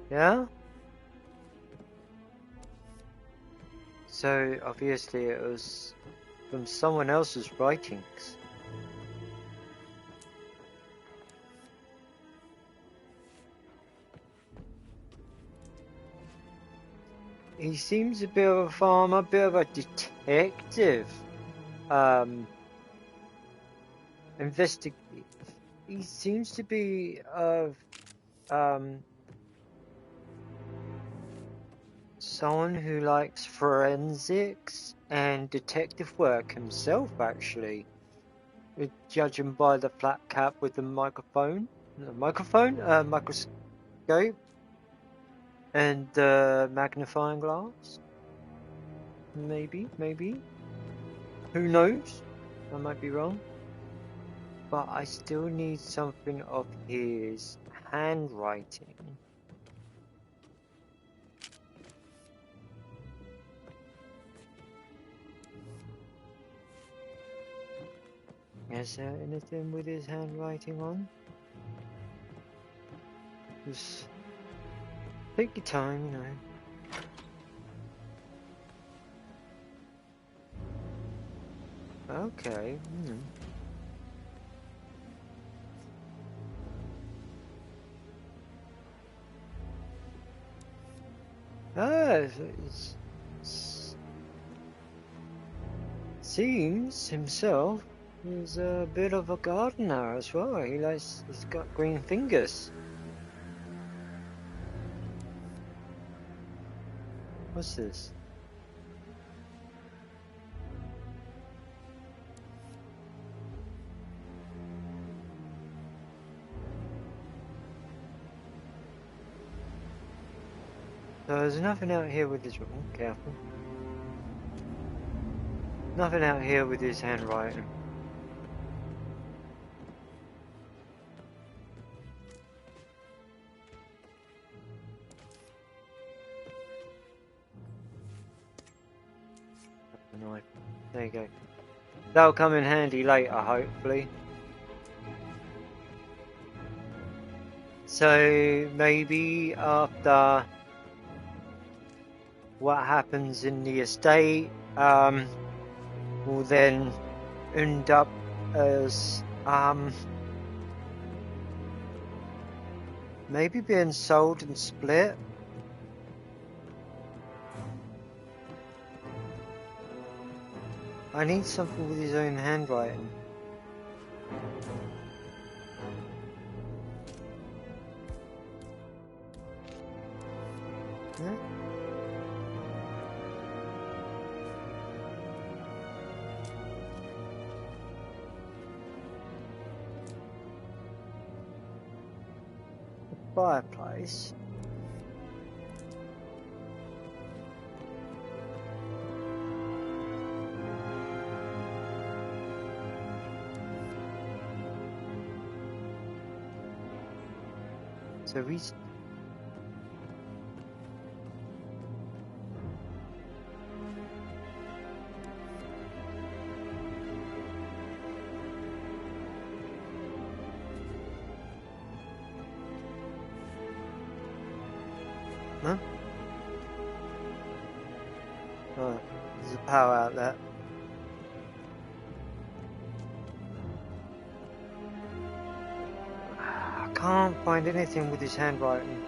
Yeah? So, obviously it was from someone else's writings. He seems a bit of a farmer, a bit of a detective. Investigative. He seems to be of someone who likes forensics and detective work himself, actually. Judging by the flat cap with the microphone, microscope, and the magnifying glass. Maybe. Who knows? I might be wrong. But I still need something of his handwriting. Is there anything with his handwriting on? Just take your time, you know. Okay. Seems himself He's a bit of a gardener as well. He's got green fingers. What's this? So there's nothing out here with this. Oh, careful. Nothing out here with his handwriting. There you go. That'll come in handy later, hopefully. So maybe after what happens in the estate, will then end up as maybe being sold and split. I need something with his own handwriting. Yeah. Fireplace. So he's huh? Oh, there's a power outlet. I can't find anything with his handwriting.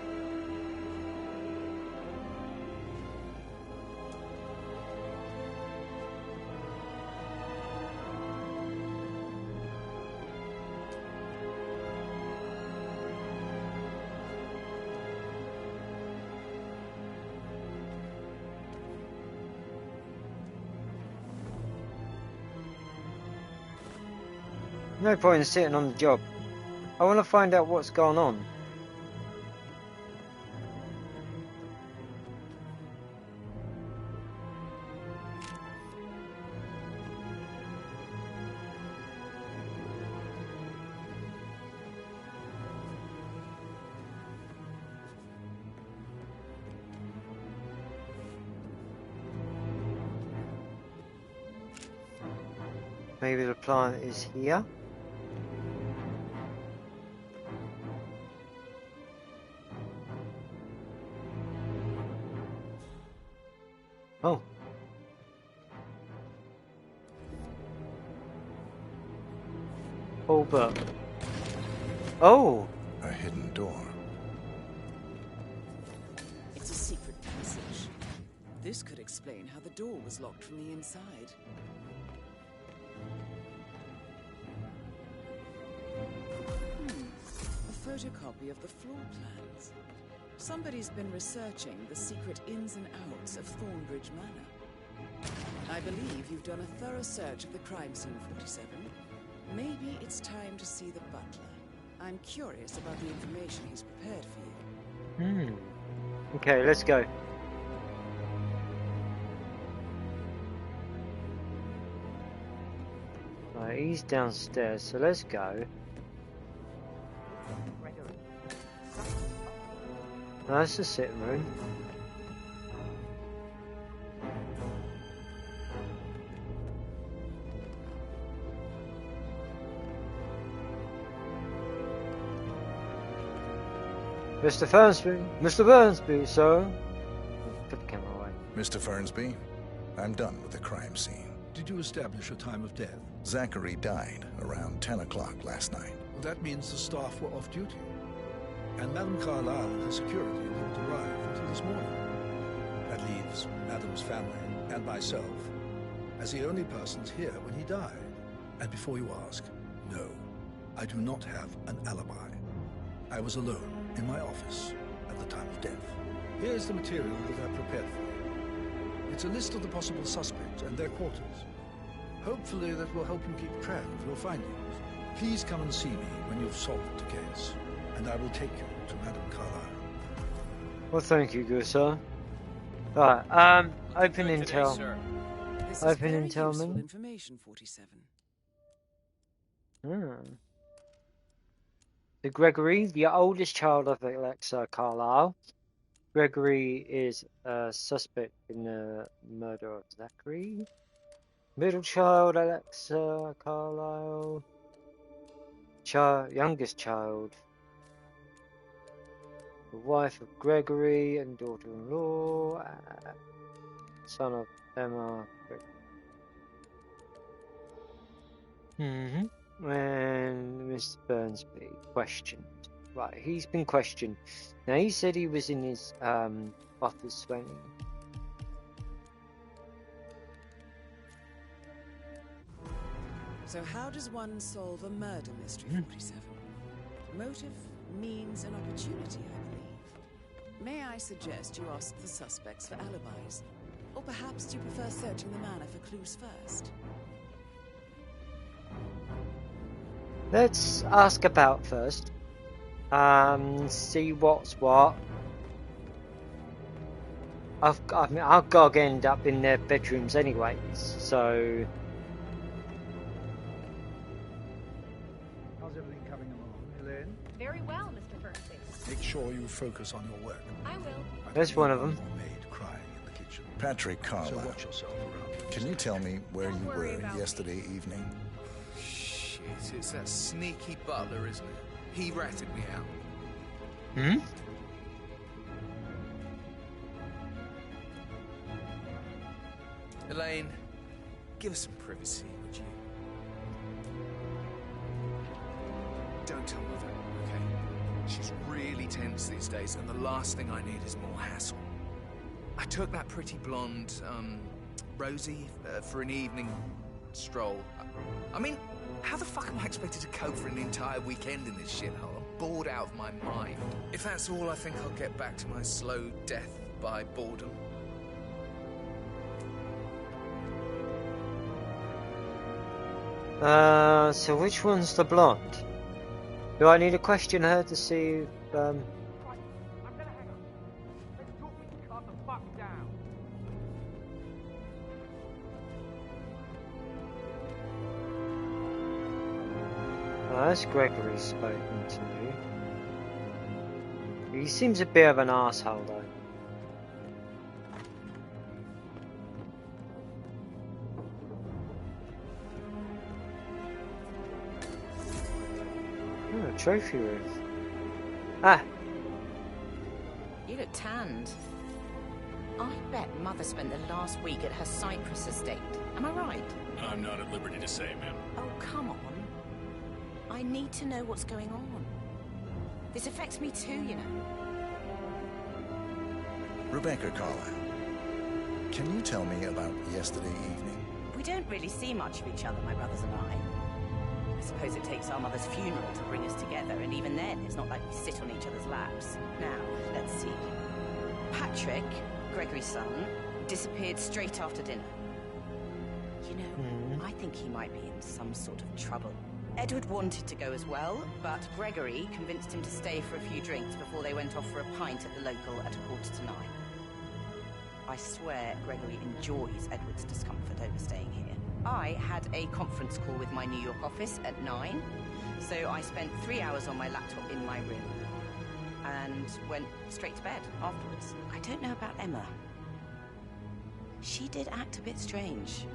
No point in sitting on the job. I want to find out what's going on. Maybe the plant is here. Oh. Oh, but. Oh! A hidden door. It's a secret passage. This could explain how the door was locked from the inside. A photocopy of the floor plans. Somebody's been researching the secret ins and outs of Thornbridge Manor. I believe you've done a thorough search of the crime scene, 47. Maybe it's time to see the butler. I'm curious about the information he's prepared for you. Okay, let's go. Right, he's downstairs, so let's go. That's the sitting room. Mr. Fernsby, Mr. Fernsby, sir. Put the camera away. Mr. Fernsby, I'm done with the crime scene. Did you establish a time of death? Zachary died around 10 o'clock last night. Well, that means the staff were off duty. And Madame Carlyle and her security didn't arrive until this morning. That leaves Madame's family and myself as the only persons here when he died. And before you ask, no, I do not have an alibi. I was alone in my office at the time of death. Here's the material that I've prepared for you. It's a list of the possible suspects and their quarters. Hopefully that will help you keep track of your findings. Please come and see me when you've solved the case, and I will take you to Madame Carlyle. Well, thank you, good sir. Right, open intel. This is Open very intel, useful man. information, 47. The Gregory, the oldest child of Alexa Carlyle. Gregory is a suspect in the murder of Zachary. Middle child, Alexa Carlyle. Youngest child. The wife of Gregory and daughter-in-law. Son of Emma. And Mr. Burnsby questioned. Right, he's been questioned. Now, he said he was in his office when So how does one solve a murder mystery, 47? Motive, means, and opportunity, I believe. May I suggest you ask the suspects for alibis? Or perhaps do you prefer searching the manor for clues first? Let's ask about first. See what's what. I've got to end up in their bedrooms anyways, so. How's everything coming along, Elaine? Very well, Mr. Bernstein. Make sure you focus on your work. I will. There's one of them. Maid crying in the kitchen. Patrick Carlyle. So watch yourself around. Can you tell me where you were yesterday evening? Shit, it's that sneaky butler, isn't it? He ratted me out. Elaine, give us some privacy, would you? Don't tell Mother, okay? She's really tense these days, and the last thing I need is more hassle. I took that pretty blonde, Rosie, for an evening stroll. I mean, how the fuck am I expected to cope for an entire weekend in this shithole? I'm bored out of my mind. If that's all, I think I'll get back to my slow death by boredom. So which one's the blonde? Do I need to question her to see if, that's Gregory spoken to me. He seems a bit of an asshole though. Oh, trophy room. Ah. You look tanned. I bet Mother spent the last week at her Cyprus estate. Am I right? I'm not at liberty to say, ma'am. Oh, come on. I need to know what's going on. This affects me too, you know. Rebecca Carlyle, can you tell me about yesterday evening? We don't really see much of each other, my brothers and I. I suppose it takes our mother's funeral to bring us together, and even then, it's not like we sit on each other's laps. Now, let's see. Patrick, Gregory's son, disappeared straight after dinner. You know, I think he might be in some sort of trouble. Edward wanted to go as well, but Gregory convinced him to stay for a few drinks before they went off for a pint at the local at 9:15. I swear Gregory enjoys Edward's discomfort over staying here. I had a conference call with my New York office at 9, so I spent 3 hours on my laptop in my room and went straight to bed afterwards. I don't know about Emma. She did act a bit strange.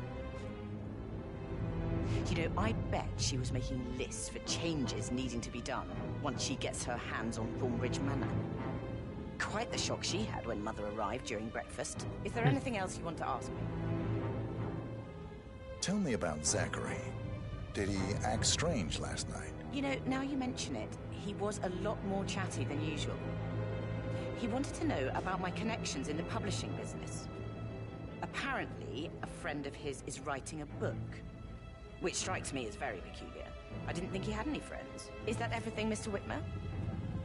You know, I bet she was making lists for changes needing to be done once she gets her hands on Thornbridge Manor. Quite the shock she had when Mother arrived during breakfast. Is there anything else you want to ask me? Tell me about Zachary. Did he act strange last night? You know, now you mention it, he was a lot more chatty than usual. He wanted to know about my connections in the publishing business. Apparently, a friend of his is writing a book. Which strikes me as very peculiar. I didn't think he had any friends. Is that everything, Mr. Whitmer?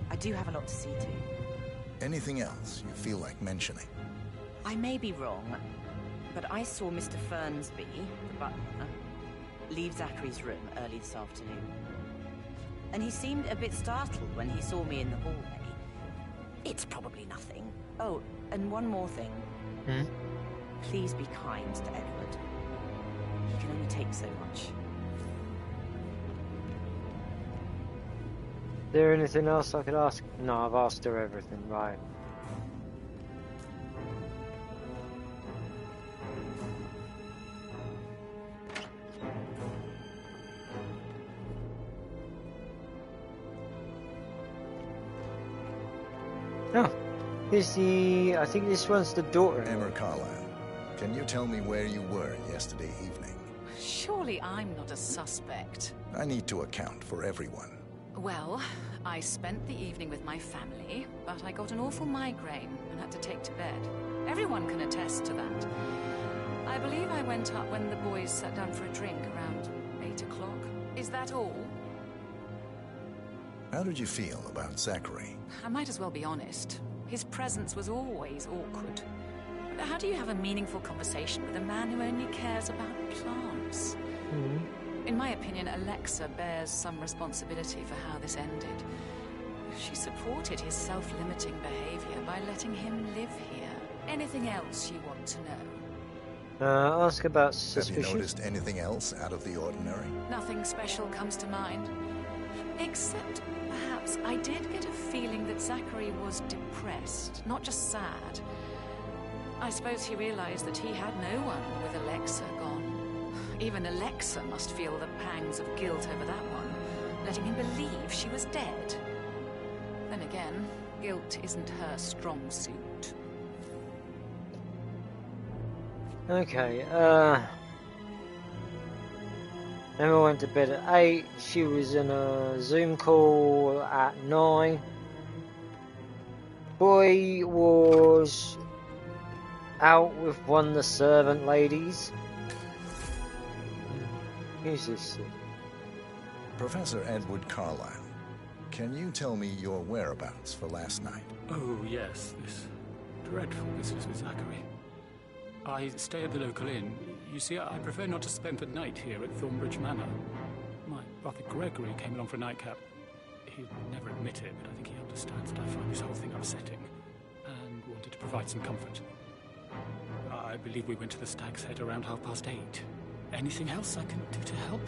I do have a lot to see to. Anything else you feel like mentioning? I may be wrong, but I saw Mr. Fernsby, the butler, leave Zachary's room early this afternoon. And he seemed a bit startled when he saw me in the hallway. It's probably nothing. Oh, and one more thing. Please be kind to Edward. He can only take so much. Is there anything else I could ask? No, I've asked her everything, right. Oh, here's the... I think this one's the daughter. Emma Carlisle, can you tell me where you were yesterday evening? Surely I'm not a suspect. I need to account for everyone. Well, I spent the evening with my family, but I got an awful migraine and had to take to bed. Everyone can attest to that. I believe I went up when the boys sat down for a drink around 8 o'clock. Is that all? How did you feel about Zachary? I might as well be honest. His presence was always awkward. How do you have a meaningful conversation with a man who only cares about plants? In my opinion, Alexa bears some responsibility for how this ended. She supported his self-limiting behavior by letting him live here. Anything else you want to know? Ask about suspicion. Have you noticed anything else out of the ordinary? Nothing special comes to mind. Except, perhaps, I did get a feeling that Zachary was depressed, not just sad. I suppose he realized that he had no one with Alexa gone. Even Alexa must feel the pangs of guilt over that one, letting him believe she was dead. Then again, guilt isn't her strong suit. Okay, Emma went to bed at 8. She was in a Zoom call at 9. Boy was out with one of the servant ladies. Who's this? Professor Edward Carlisle, can you tell me your whereabouts for last night? Oh, yes, this dreadful business with Zachary. I stay at the local inn. You see, I prefer not to spend the night here at Thornbridge Manor. My brother Gregory came along for a nightcap. He would never admit it, but I think he understands that I find this whole thing upsetting and wanted to provide some comfort. I believe we went to the Stag's Head around 8:30. Anything else I can do to help?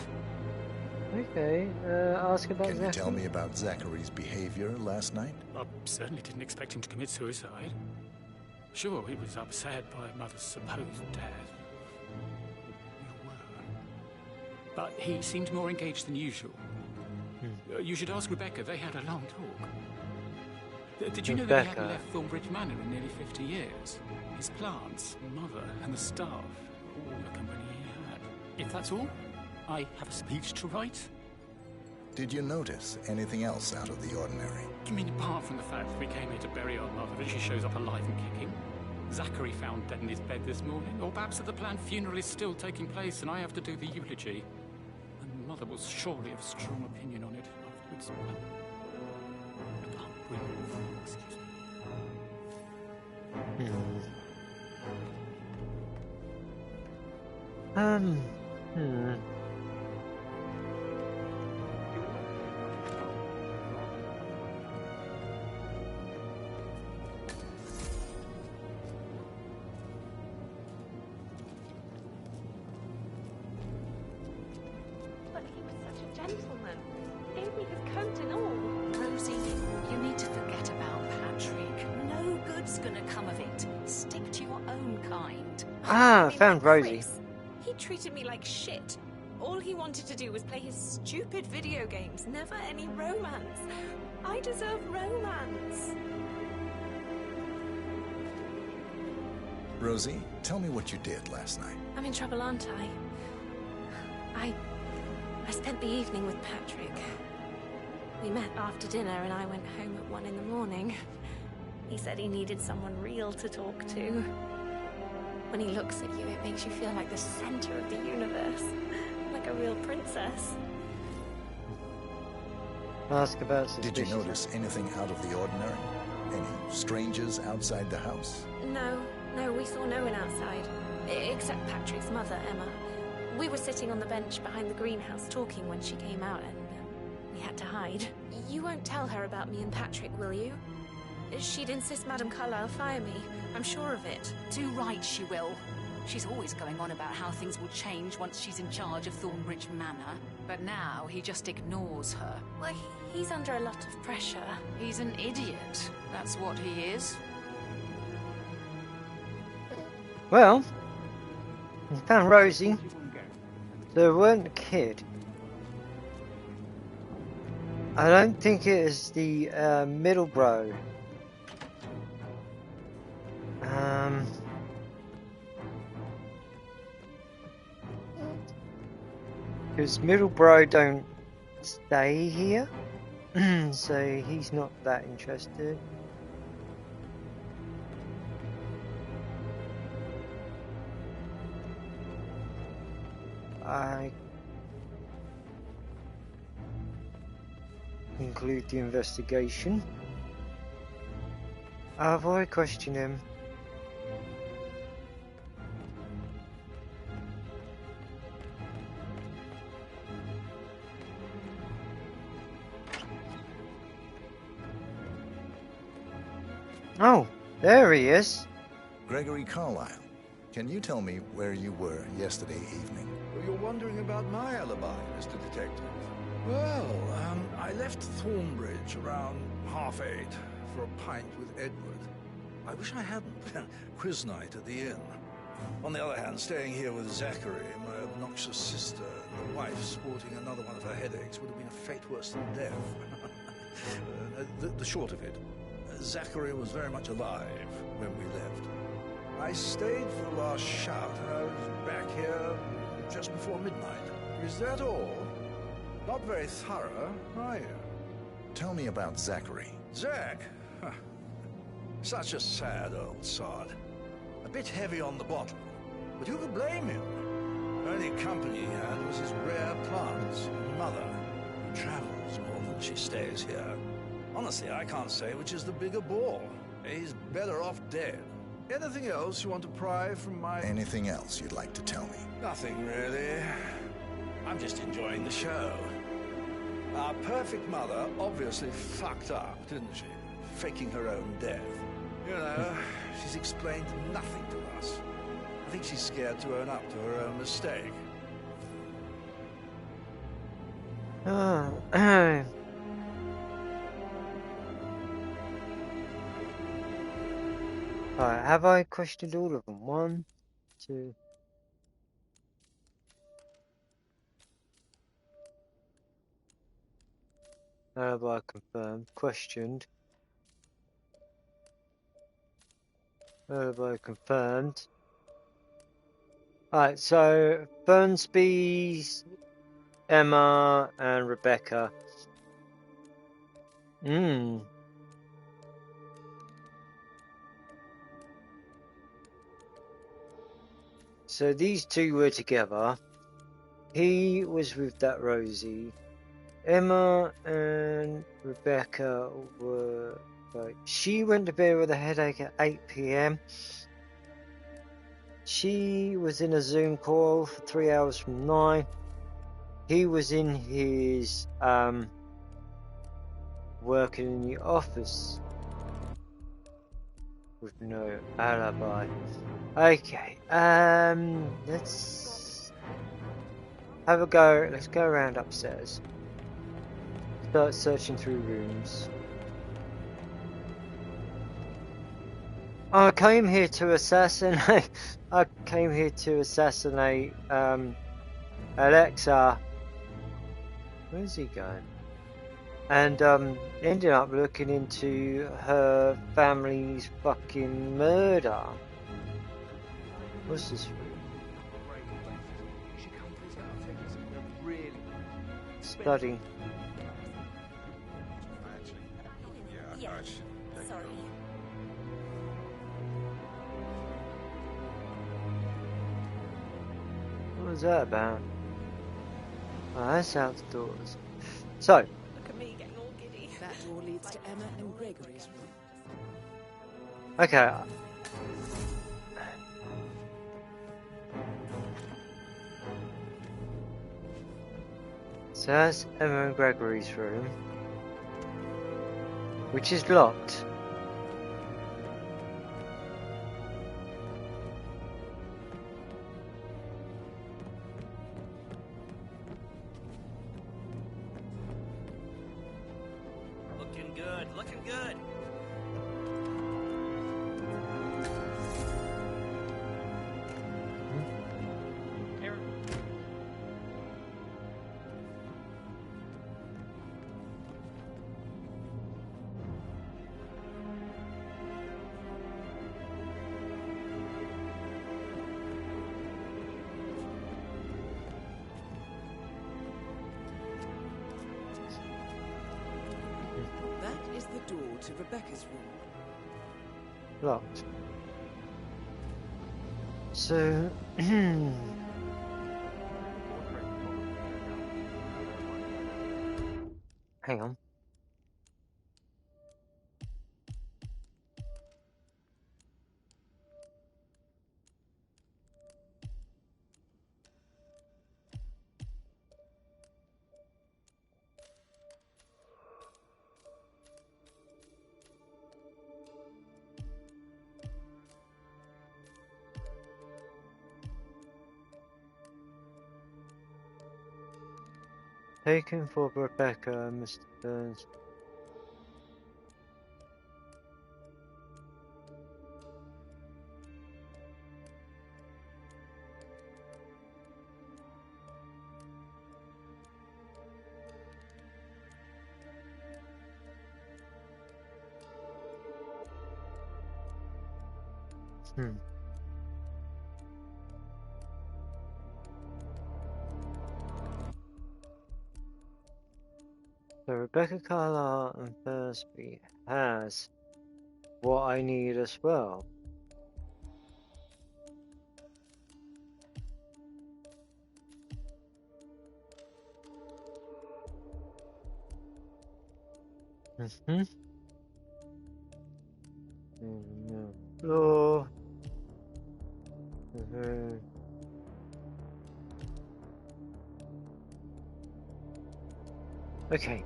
Okay, ask about Can you tell me about Zachary's behavior last night? I certainly didn't expect him to commit suicide. Sure, he was upset by Mother's supposed death. You were. But he seemed more engaged than usual. You should ask Rebecca. They had a long talk. Did you know that he hadn't left Thornbridge Manor in nearly 50 years? His plants, Mother, and the staff, all the company he had. If that's all, I have a speech to write. Did you notice anything else out of the ordinary? You mean apart from the fact that we came here to bury our mother and she shows up alive and kicking? Zachary found dead in his bed this morning? Or perhaps that the planned funeral is still taking place and I have to do the eulogy? And Mother will surely have a strong opinion on it afterwards. I can't breathe. Excuse me. But he was such a gentleman. Gave me his coat and all. Rosie, you need to forget about Patrick. No good's gonna come of it. Stick to your own kind. Ah, found Rosie. Chris, he treated me like shit. All he wanted to do was play his stupid video games, never any romance. I deserve romance. Rosie, tell me what you did last night. I'm in trouble, aren't I? I spent the evening with Patrick. We met after dinner and I went home at 1 in the morning. He said he needed someone real to talk to. When he looks at you, it makes you feel like the center of the universe. like a real princess. Ask about suspicious. Did you notice anything out of the ordinary? Any strangers outside the house? No, we saw no one outside. Except Patrick's mother, Emma. We were sitting on the bench behind the greenhouse talking when she came out and we had to hide. You won't tell her about me and Patrick, will you? She'd insist Madame Carlyle fire me. I'm sure of it. Too right she will. She's always going on about how things will change once she's in charge of Thornbridge Manor. But now he just ignores her. Well, he's under a lot of pressure. He's an idiot. That's what he is. Well, we found Rosie. There weren't a kid. I don't think it is the middle bro. Because middle bro don't stay here, so he's not that interested. I conclude the investigation. Have I questioned him? Oh, there he is. Gregory Carlyle. Can you tell me where you were yesterday evening? Well, you're wondering about my alibi, Mr. Detective. Well, I left Thornbridge around 8:30 for a pint with Edward. I wish I hadn't. Quiz night at the inn. On the other hand, staying here with Zachary, my obnoxious sister, and the wife sporting another one of her headaches would have been a fate worse than death. The short of it, Zachary was very much alive when we left. I stayed for the last shout, and I was back here just before midnight. Is that all? Not very thorough, are you? Tell me about Zachary. Zach? Huh. Such a sad old sod. A bit heavy on the bottle, but who could blame him? Only company he had was his rare plants and mother, who travels more than she stays here. Honestly, I can't say which is the bigger bore. He's better off dead. Anything else you want to pry from my... Anything else you'd like to tell me? Nothing, really. I'm just enjoying the show. Our perfect mother obviously fucked up, didn't she? Faking her own death. You know, she's explained nothing to us. I think she's scared to own up to her own mistake. Alright, have I questioned all of them? 1, 2. Have I confirmed? Questioned. Have I confirmed? Alright, so Fernsby's, Emma, and Rebecca. So these two were together. He was with that Rosie. Emma and Rebecca were... Right. She went to bed with a headache at 8 PM. She was in a Zoom call for 3 hours from 9. He was in his working in the office with no alibi. Okay, let's have a go. Let's go around upstairs. Start searching through rooms. I came here to assassinate. I came here to assassinate Alexa. Where's he going? And ended up looking into her family's fucking murder. What's this room? Study. Yeah, sorry. What was that about? Oh, that's outdoors. So. Look at me getting all giddy. That door leads to Emma and Gregory's room. Okay. So that's Emma and Gregory's room, which is locked. Looking good, looking good. That is the door to Rebecca's room. Locked. So. Hang on. Taken for Rebecca, Mr. Burns. So Rebecca, Carla, and Thursby has what I need as well. Floor. Okay.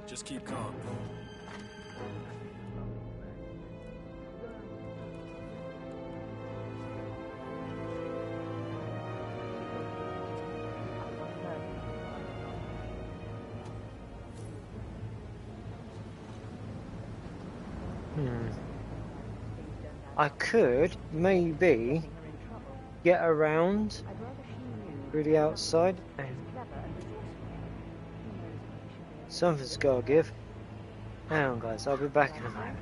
Just keep calm. I could maybe get around through the outside. Something's gotta give. Hang on, guys, I'll be back in a moment.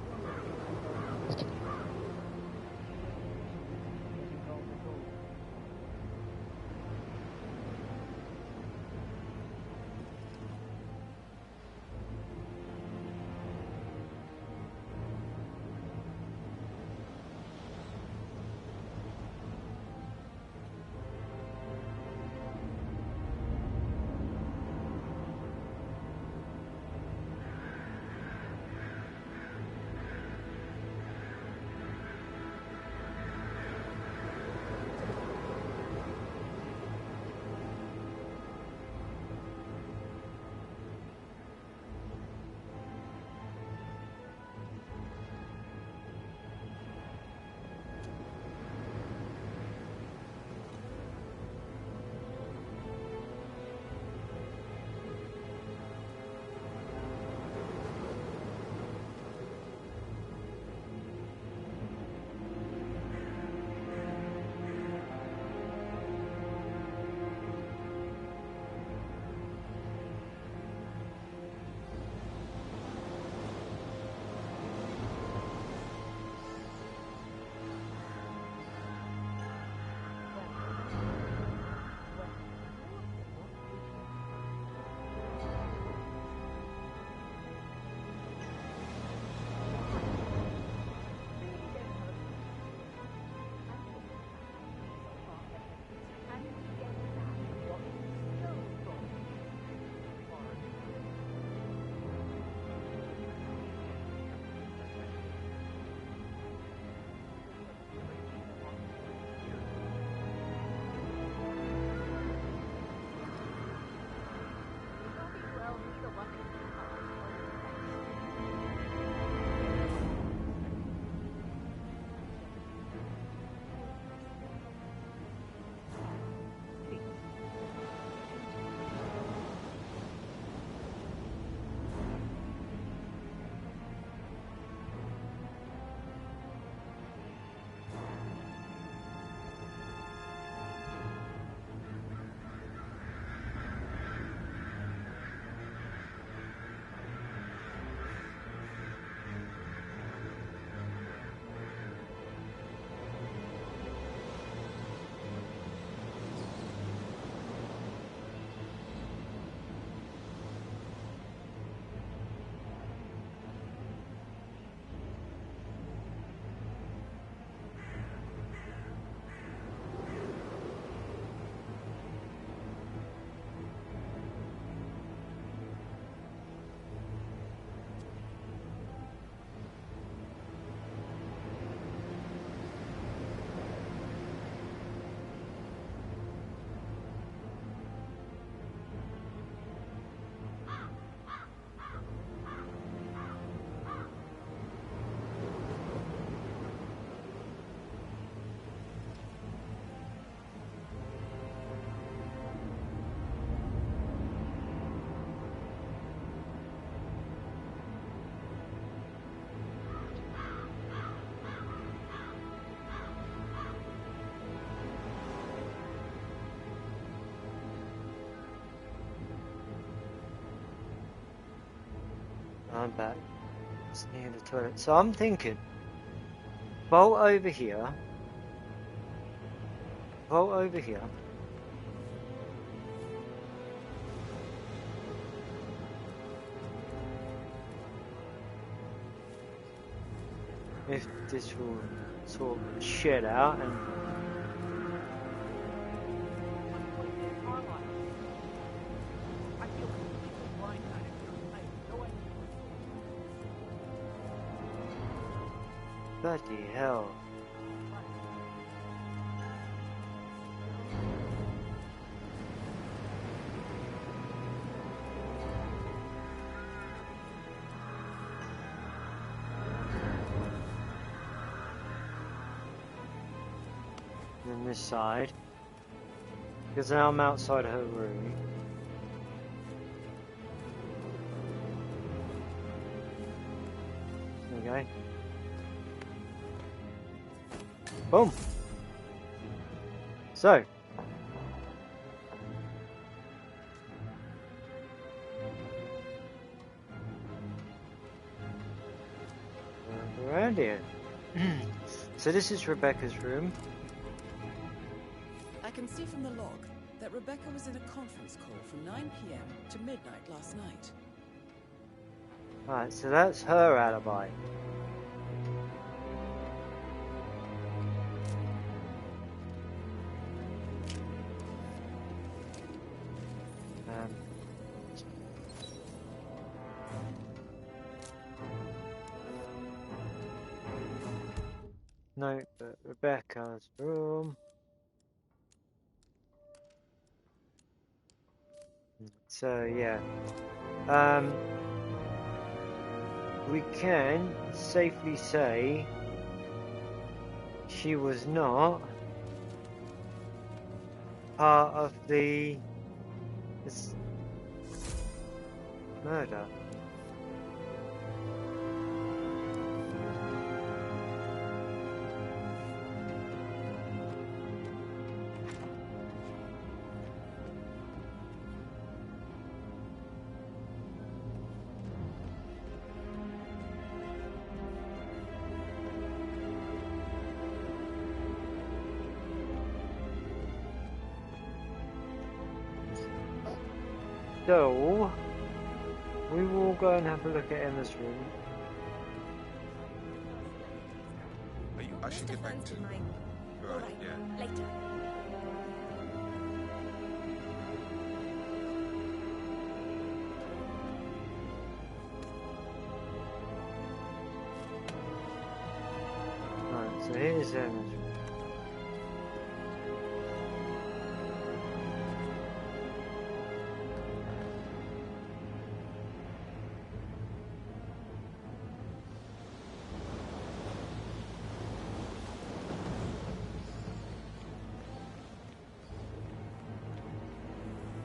I'm back. It's near the toilet. So I'm thinking, bolt over here. Bolt over here. If this will sort of shed out and bloody hell. And this side. Because now I'm outside her room. There you go. Boom. So. Around here. So this is Rebecca's room. I can see from the log that Rebecca was in a conference call from 9 p.m. to midnight last night. Right, so that's her alibi. No, but Rebecca's room. So yeah, we can safely say she was not part of this murder. So, we will go and have a look at Emma's room. I should get back to... Right, yeah. Later. Right, so here's Emma's room.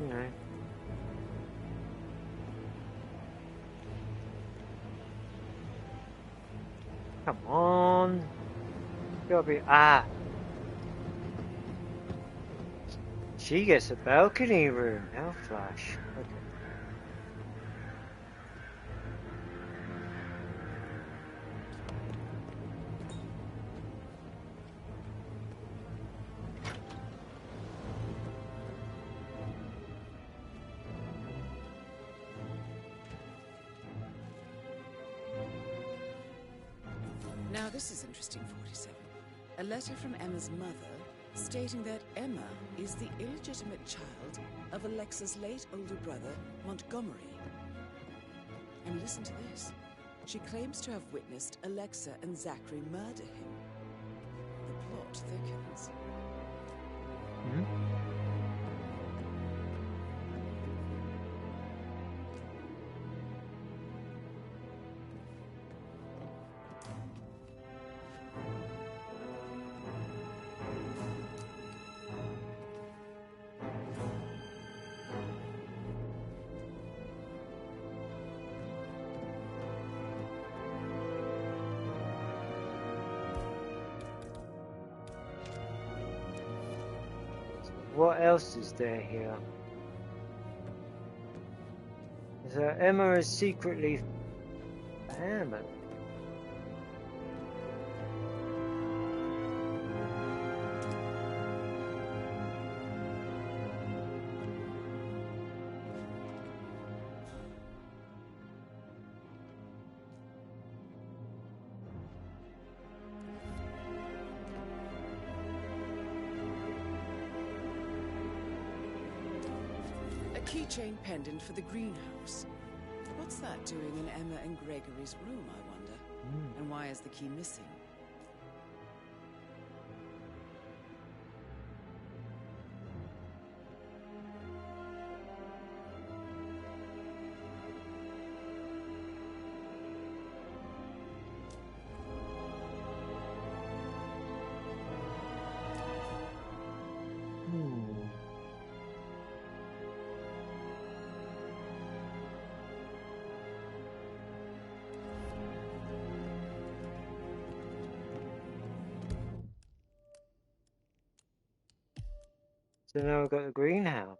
You know. Come on. Gotta be She gets a balcony room. Now flash. Okay. Now this is interesting, 47. A letter from Emma's mother stating that Emma is the illegitimate child of Alexa's late older brother, Montgomery. And listen to this. She claims to have witnessed Alexa and Zachary murder him. The plot thickens. What else is there here? So Emma is secretly ammo. A keychain pendant for the greenhouse. What's that doing in Emma and Gregory's room, I wonder? And why is the key missing? So now we've got the greenhouse.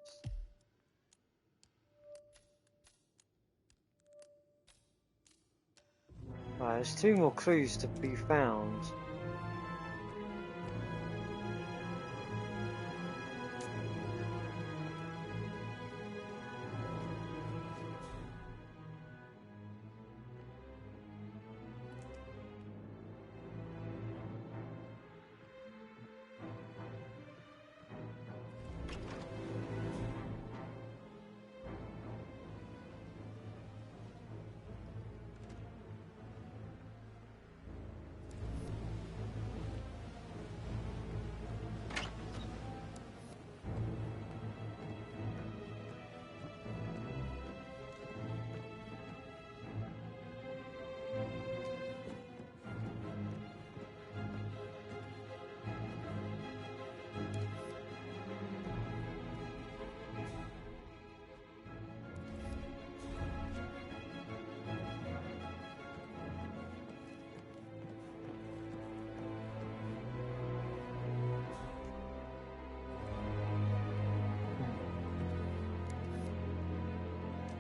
Right, there's 2 more clues to be found.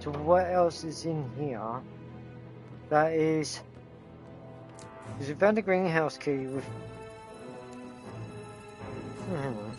So what else is in here? That is... Because we found a greenhouse key with... Oh, hang on.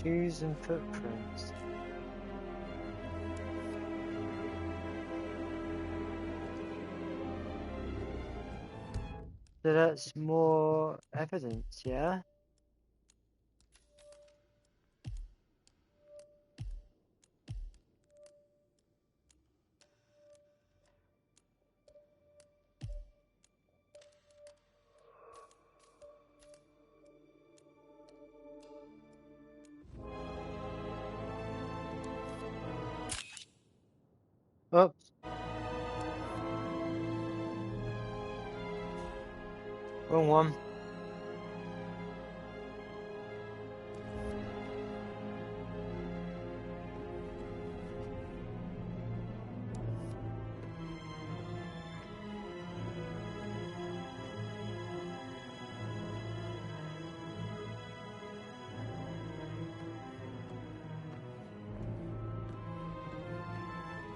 Shoes and footprints. So that's more evidence, yeah? Oops. Wrong one.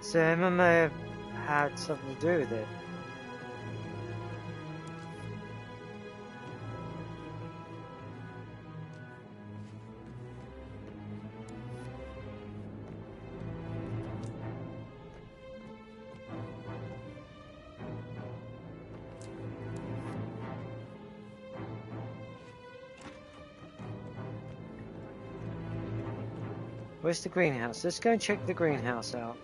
So Emma may have had something to do with it. Where's the greenhouse? Let's go and check the greenhouse out.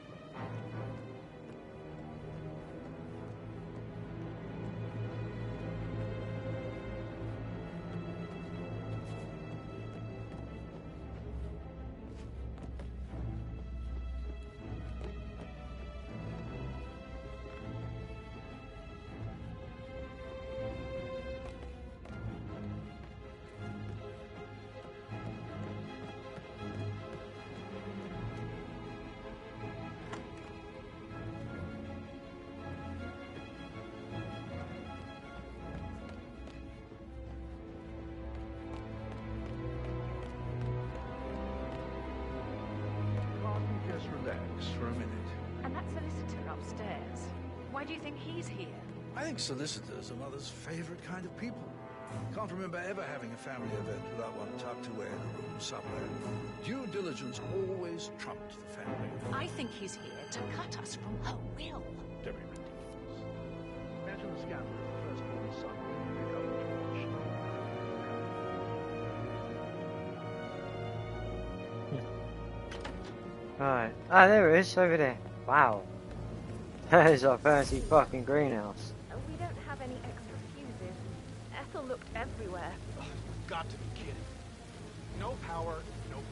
relax for a minute. And that solicitor upstairs, why do you think he's here? I think solicitors are Mother's favorite kind of people. Can't remember ever having a family event without one tucked away in a room somewhere. Due diligence always trumped the family. I think he's here to cut us from her will. Very ridiculous. Imagine the scandal of the firstborn son become torch. Right. Ah, there it is, over there. Wow. That is a fancy fucking greenhouse. We don't have any extra fuses. Ethel looked everywhere. Oh, you've got to be kidding. No power, no point.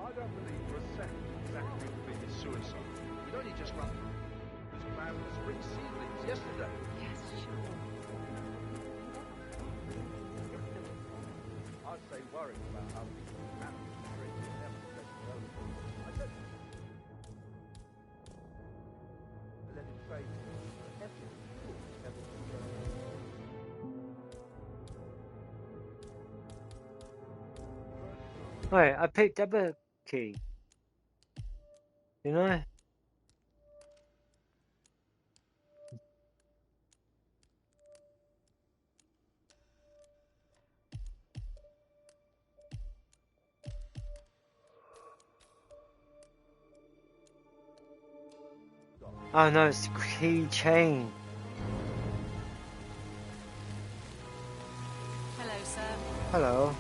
I don't believe for a second Zachary committed suicide. He'd only just run his plan with spring seedlings yesterday. Yes, sure. I'd say worried about how people manage to break the never let it go. I said let it trade for heavy fuel never to go. Wait, I picked up a key. You know? Oh no, it's the keychain. Hello, sir. Hello.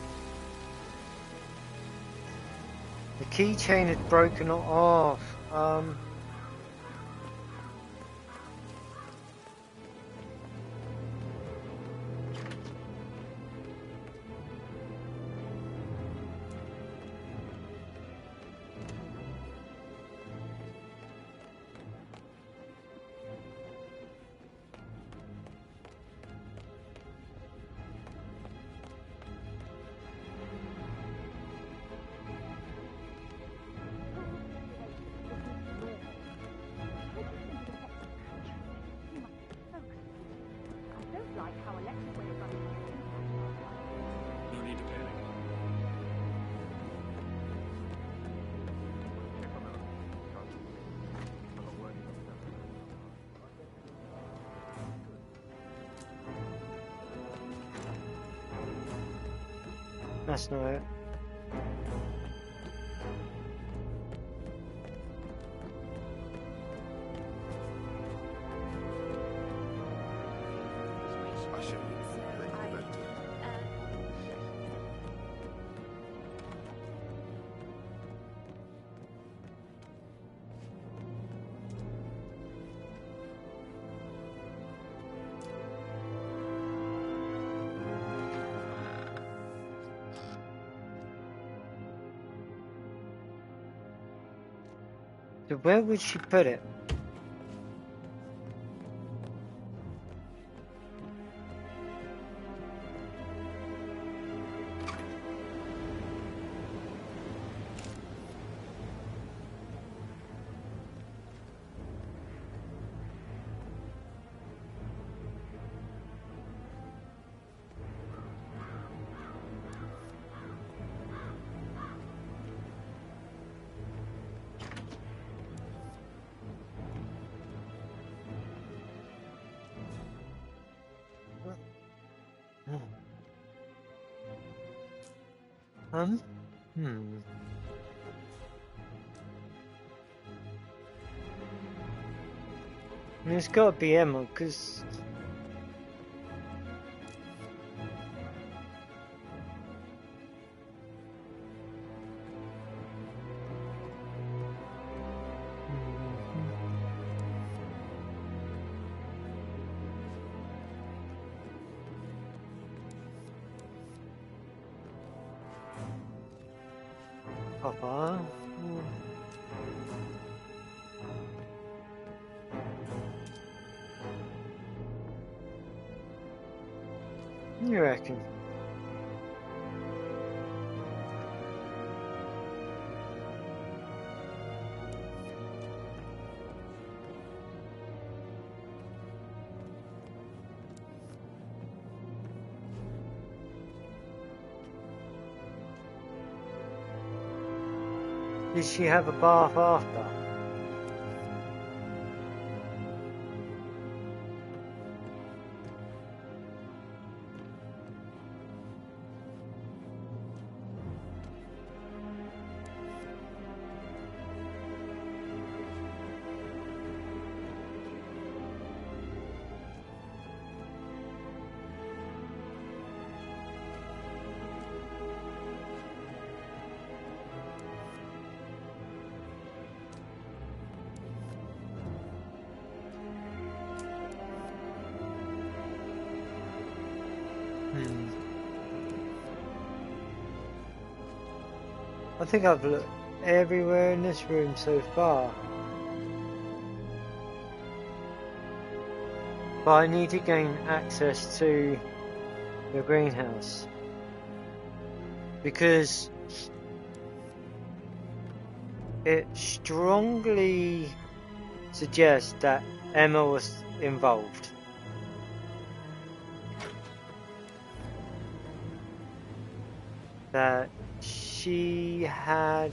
The keychain had broken off. No need to panic. That's not it. I should think about it. So where would she put it? It's gotta be Emma, because... copper. You reckon? Did she have a bath after? I think I've looked everywhere in this room so far. But I need to gain access to the greenhouse. Because it strongly suggests that Emma was involved. That she had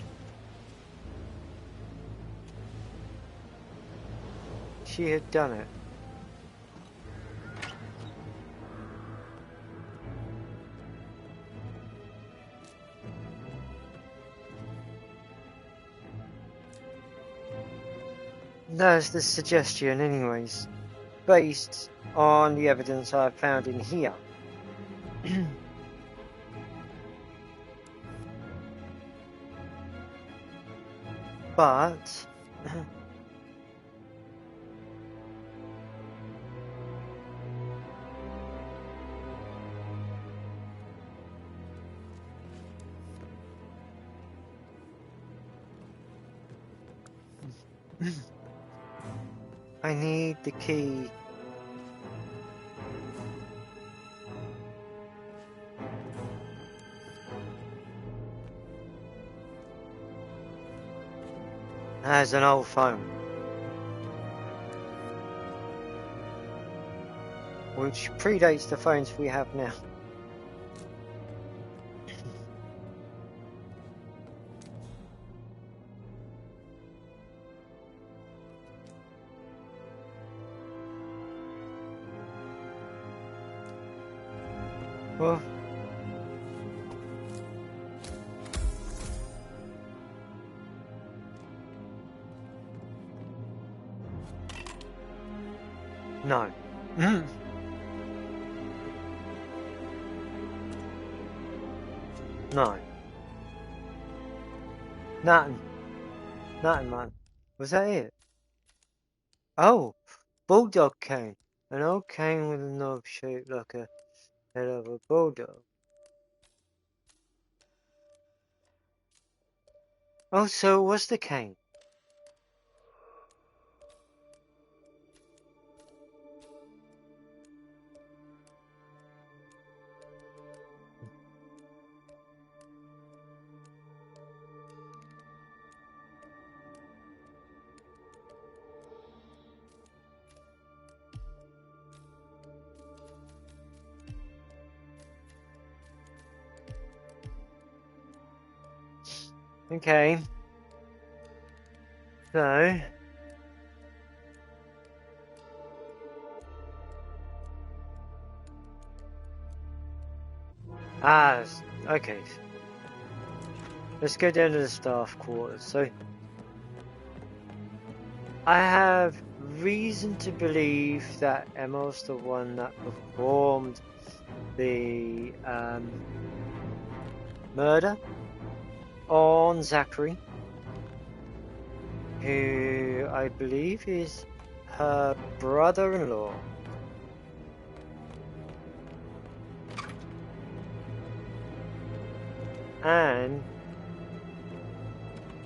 done it. That's the suggestion anyways, based on the evidence I've found in here. But I need the key. As an old phone, which predates the phones we have now. Well, no. No. Nothing. Nothing, man. Was that it? Oh, bulldog cane. An old cane with a knob shaped like a head of a bulldog. Oh, so it was the cane. Okay. So. Okay. Let's go down to the staff quarters. So, I have reason to believe that Emma's the one that performed the murder on Zachary, who I believe is her brother-in-law. And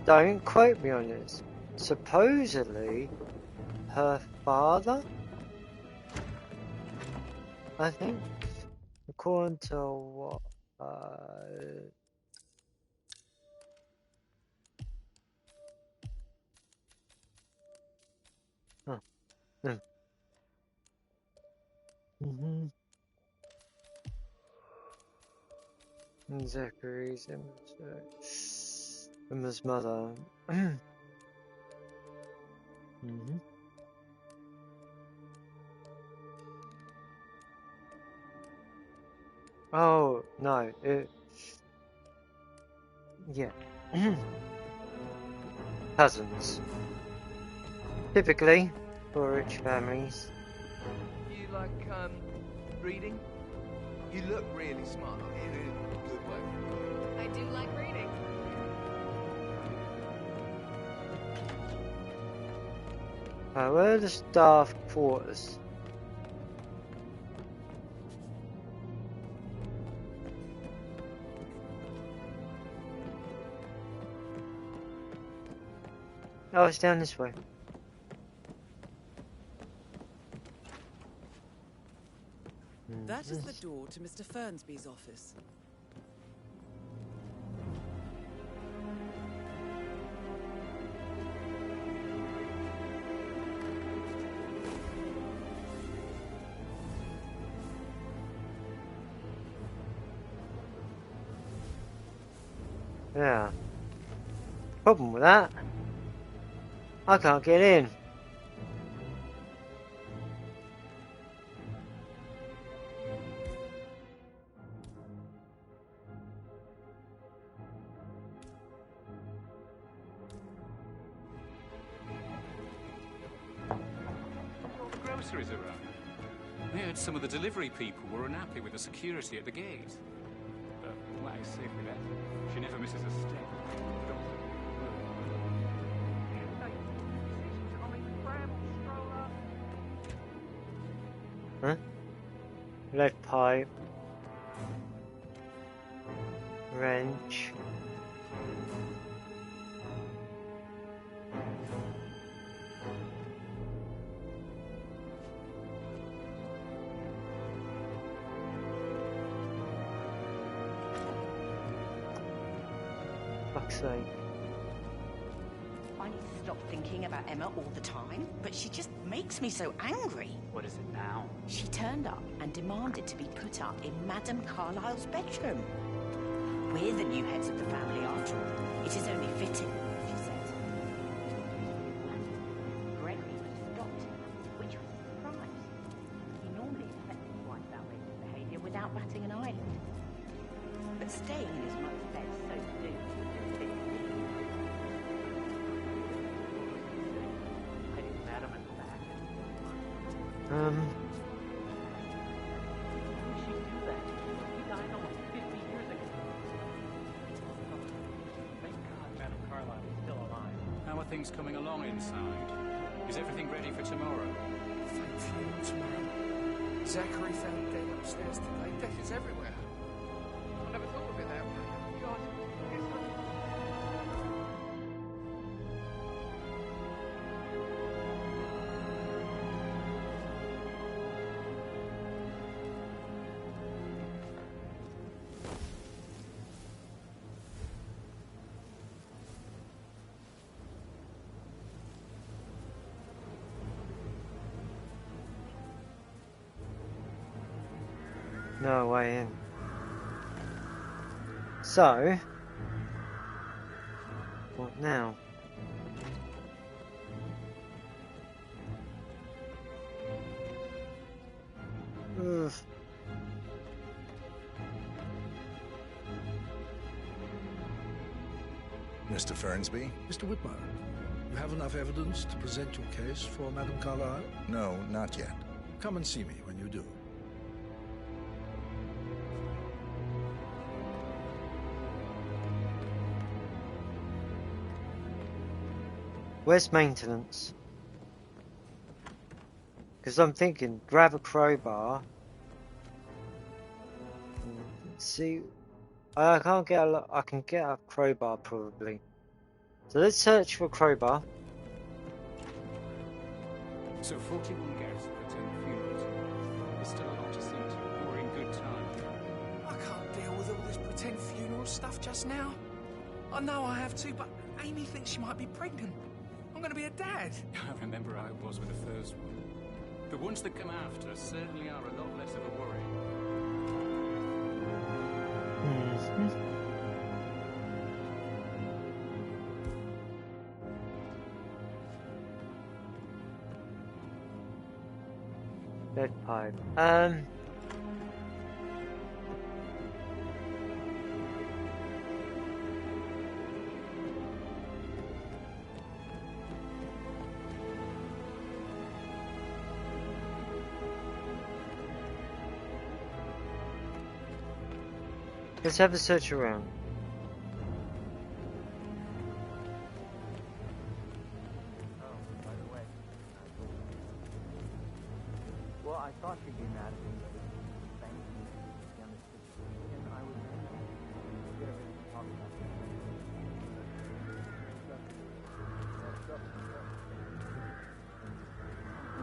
don't quote me on this. Supposedly, her father, I think, according to what, huh. Mm-hmm. Zachary's Emma's mother. Mm-hmm. Oh, no, yeah. Cousins. Typically, for rich families. You like, reading? You look really smart. In a good way. I do like reading. Where are the staff quarters? Oh, it's down this way. That is the door to Mr. Fernsby's office. Yeah. Problem with that, I can't get in. All the groceries around. I heard some of the delivery people were unhappy with the security at the gate. But Black is safe with that. She never misses a step. Huh? Lead pipe. Wrench. Fuck's sake. I need to stop thinking about Emma all the time, but she just makes me so angry. What is it now? She turned up and demanded to be put up in Madame Carlyle's bedroom. We're the new heads of the family after all. It is only fitting, she said. Gregory stopped him, which was a surprise. He normally accepts his wife's outrageous behaviour without batting an eyelid. But staying in his mother's bed so soon was just a bit ridiculous. I think Madame is back. How did she do that? He died almost 50 years ago. Thank God Madame Carlyle is still alive. How are things coming along inside? Is everything ready for tomorrow? Fake funeral tomorrow. Zachary found dead upstairs today. Death is everywhere. I never thought of it that way. God, No way in. So, what now? Ugh. Mr. Fernsby? Mr. Whitmer, you have enough evidence to present your case for Madame Carlyle? No, not yet. Come and see me when you do. Where's maintenance? Because I'm thinking, grab a crowbar. See, I can't get a. I can get a crowbar probably. So let's search for crowbar. So 41 guests attend the funerals. There's still a lot to see to. We're in good time. I can't deal with all this pretend funeral stuff just now. I know I have to, but Amy thinks she might be pregnant. I'm going to be a dad. I remember how it was with the first one. The ones that come after certainly are a lot less of a worry. Bed pipe. Let's have a search around. Well, I thought you'd be mad at me. Thank you. You understood. And I was get everything to talk about.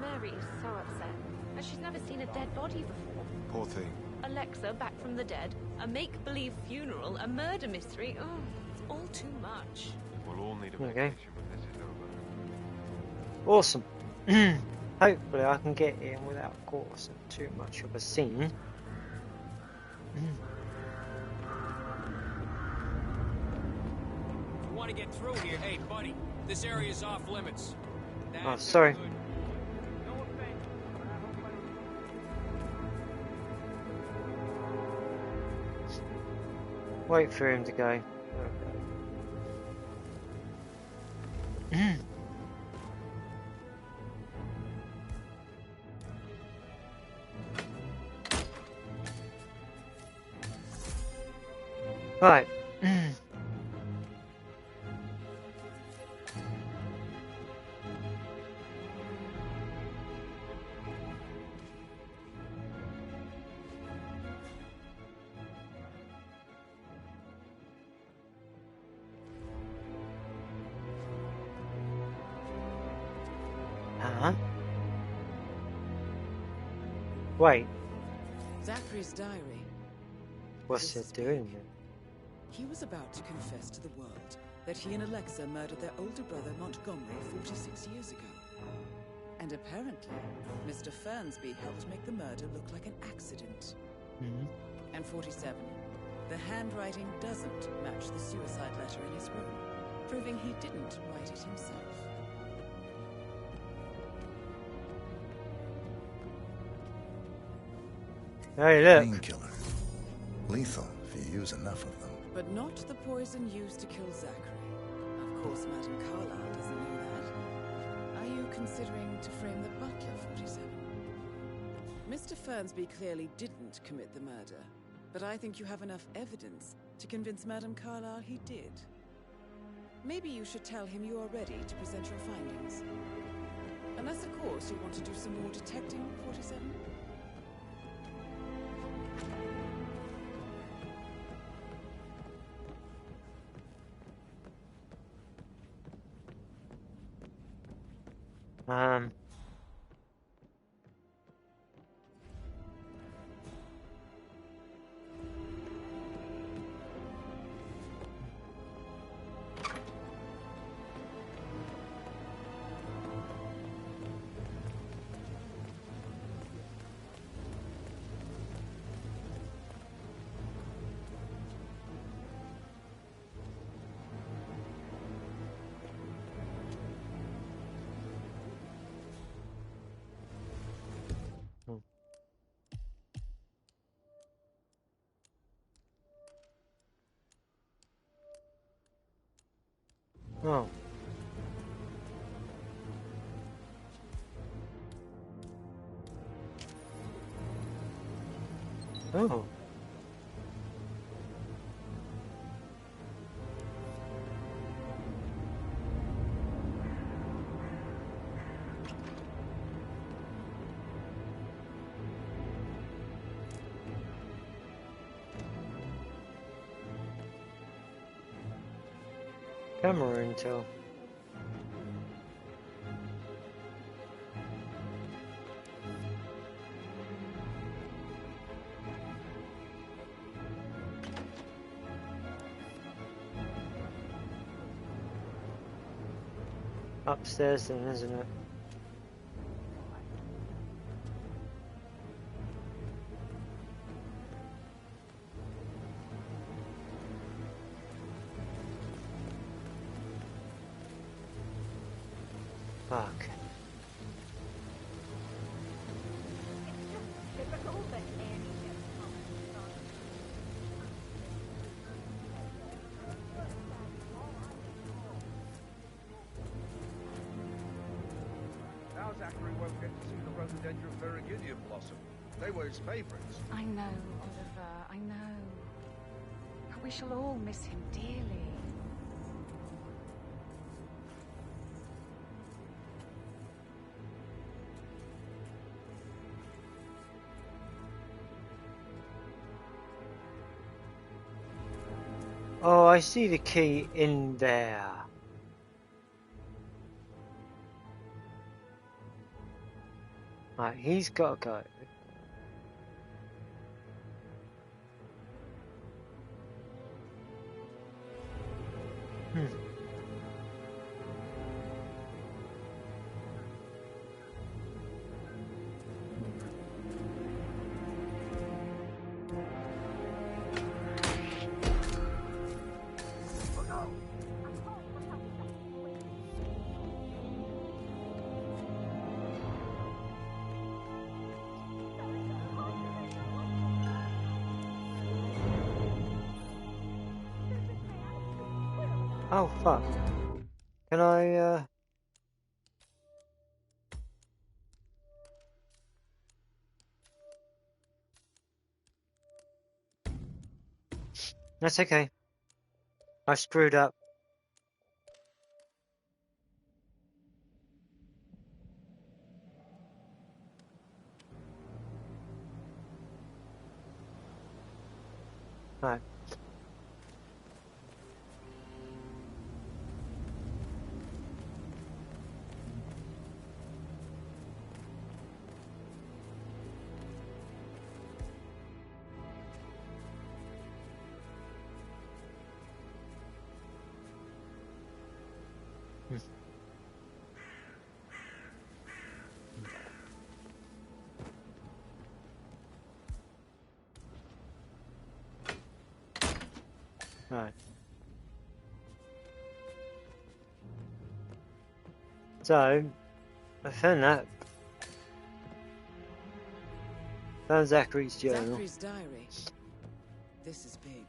Mary is so upset. And she's never seen a dead body before. Poor thing. Alexa back from the dead, a make-believe funeral, a murder mystery. Oh, it's all too much. We'll all need a Okay. vacation when this is over. Awesome. Hopefully I can get in without causing too much of a scene. If you want to get through here, hey, buddy, this area's off limits. Oh, sorry. Wait for him to go. Right. Huh? Wait, Zachary's diary. what's it doing here? He was about to confess to the world that he and Alexa murdered their older brother Montgomery 46 years ago. And apparently, Mr. Fernsby helped make the murder look like an accident. And 47. The handwriting doesn't match the suicide letter in his room, proving he didn't write it himself. Hey, look. Painkiller. Lethal if you use enough of them. But not the poison used to kill Zachary. Of course, Madame Carlyle doesn't know that. Are you considering to frame the butler, 47? Mr. Fernsby clearly didn't commit the murder, but I think you have enough evidence to convince Madame Carlyle he did. Maybe you should tell him you are ready to present your findings. Unless, of course, you want to do some more detecting, 47? Oh. Oh. camera until. Upstairs then, isn't it? Fuck. Now Zachary won't get to see the rhododendron Viridian blossom. They were his favourites. I know, Oliver, I know. We shall all miss him dearly. Oh, I see the key in there. Right, he's got to go. Oh fuck. Can I That's okay. I screwed up. Right. Right. So, I found that. Found Zachary's journal. Zachary's diary. This is big.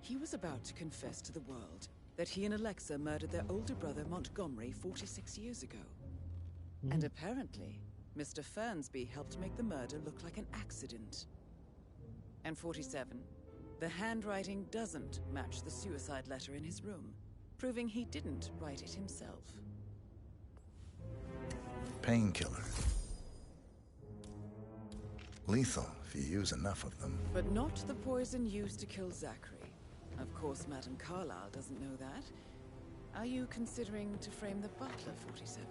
He was about to confess to the world that he and Alexa murdered their older brother Montgomery 46 years ago. And apparently, Mr. Fernsby helped make the murder look like an accident. And 47, the handwriting doesn't match the suicide letter in his room, proving he didn't write it himself. Painkiller. Lethal if you use enough of them. But not the poison used to kill Zachary. Of course, Madame Carlyle doesn't know that. Are you considering to frame the butler, 47?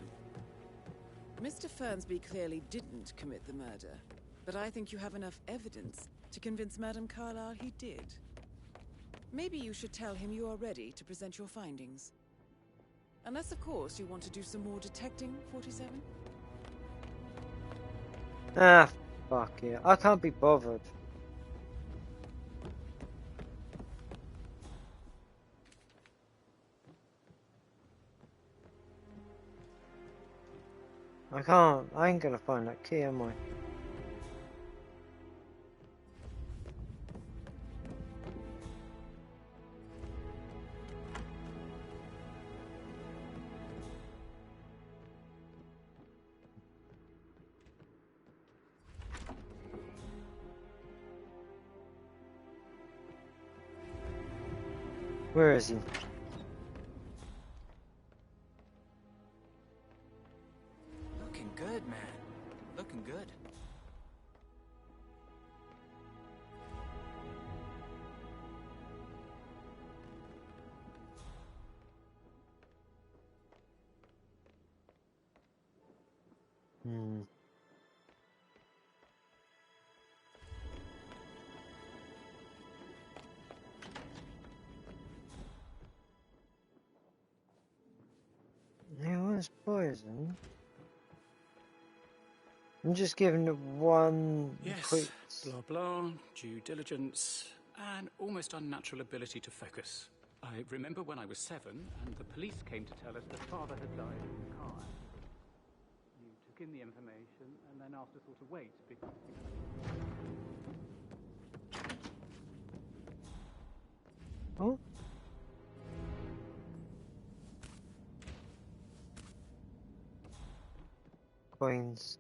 Mr. Fernsby clearly didn't commit the murder, but I think you have enough evidence to convince Madame Carlyle he did. Maybe you should tell him you are ready to present your findings. Unless, of course, you want to do some more detecting, 47? Ah, fuck yeah. I can't be bothered. I ain't gonna find that key, am I? Where is he? Looking good, man. Looking good. was poisoned. I'm just giving it one quick... Blah blah, due diligence, and almost unnatural ability to focus. I remember when I was 7, and the police came to tell us that father had died in the car. You took in the information, and then asked us all to wait because... Oh? Coins.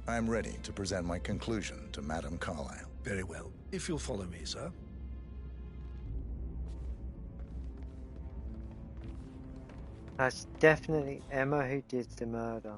I'm ready to present my conclusion to Madame Carlyle. Very well. If you'll follow me, sir. That's definitely Emma who did the murder.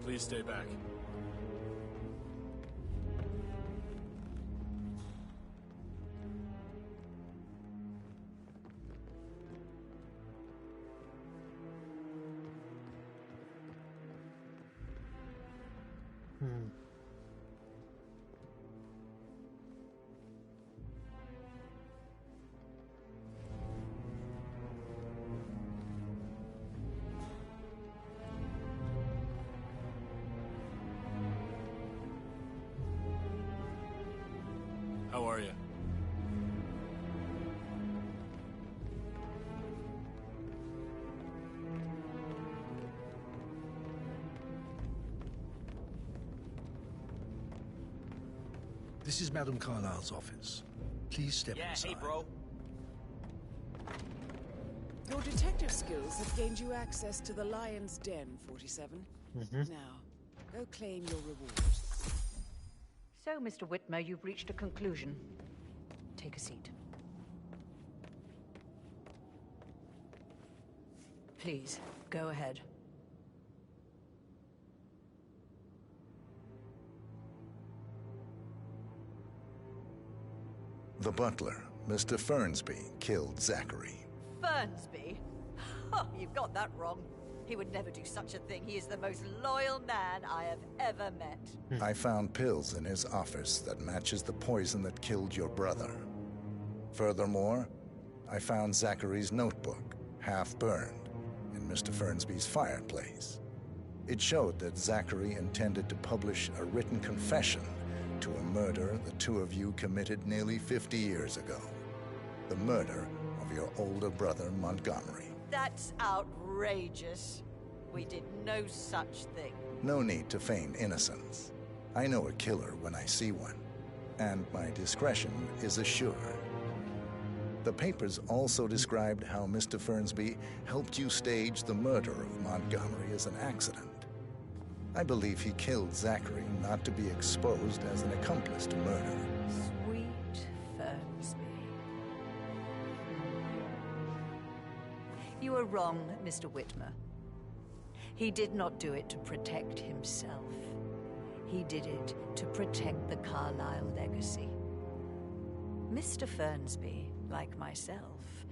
Please stay back. How are you? This is Madame Carlyle's office. Please step inside. Hey, bro. Your detective skills have gained you access to the Lion's Den, 47. Now, go claim your reward. So, Mr. Whitmer, you've reached a conclusion. Take a seat. Please, go ahead. The butler, Mr. Fernsby, killed Zachary. Fernsby? Oh, you've got that wrong. He would never do such a thing. He is the most loyal man I have ever met. I found pills in his office that matches the poison that killed your brother. Furthermore, I found Zachary's notebook, half burned, in Mr. Fernsby's fireplace. It showed that Zachary intended to publish a written confession to a murder the two of you committed nearly 50 years ago. The murder of your older brother, Montgomery. That's outrageous. We did no such thing. No need to feign innocence. I know a killer when I see one, and my discretion is assured. The papers also described how Mr. Fernsby helped you stage the murder of Montgomery as an accident. I believe he killed Zachary not to be exposed as an accomplice to murder. Sweet Fernsby. You are wrong, Mr. Whitmer. He did not do it to protect himself. He did it to protect the Carlyle legacy. Mr. Fernsby, like myself,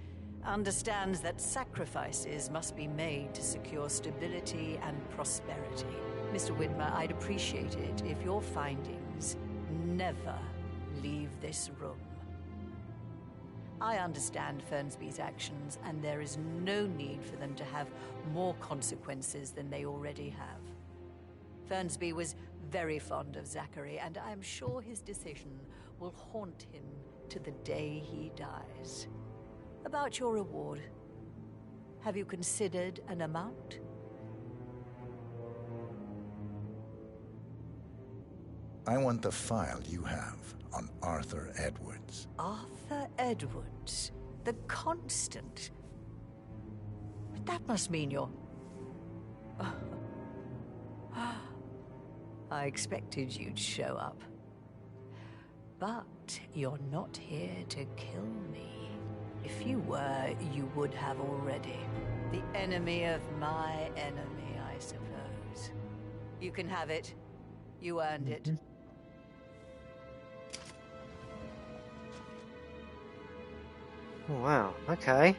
understands that sacrifices must be made to secure stability and prosperity. Mr. Whitmer, I'd appreciate it if your findings never leave this room. I understand Fernsby's actions, and there is no need for them to have more consequences than they already have. Fernsby was very fond of Zachary, and I'm sure his decision will haunt him to the day he dies. About your reward, have you considered an amount? I want the file you have on Arthur Edwards. Arthur Edwards, the Constant. But that must mean you're... I expected you'd show up. But you're not here to kill me. If you were, you would have already. The enemy of my enemy, I suppose. You can have it. You earned it. Oh, wow, okay.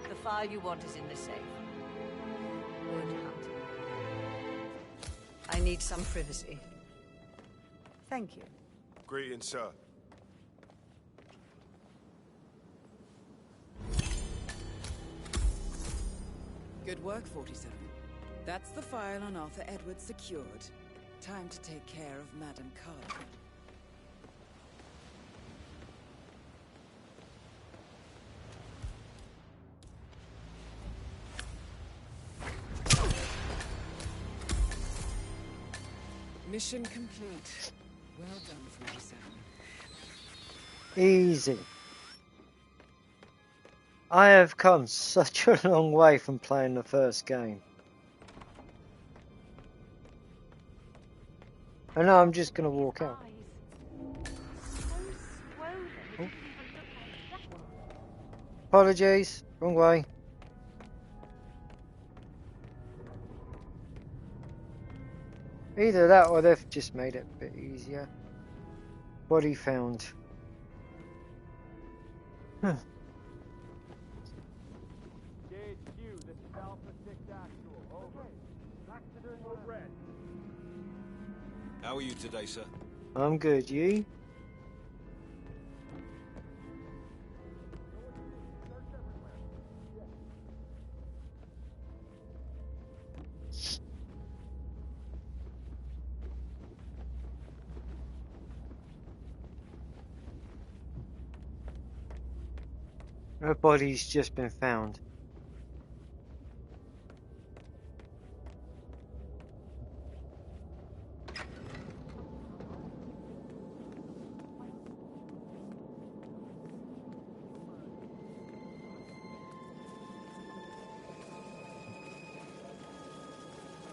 The file you want is in the safe. Good hunt. I need some privacy. Thank you. Greetings, sir. Good work, 47. That's the file on Arthur Edwards secured. Time to take care of Madame Carlyle. Mission complete. Well done, 47. Easy. I have come such a long way from playing the first game. And now I'm just going to walk out. Oh. Apologies, wrong way. Either that or they've just made it a bit easier. Body found. Huh. Gauge Q, this is Alpha 6 Actual. Over. Back to doing what red. How are you today, sir? I'm good, you? Her body's just been found.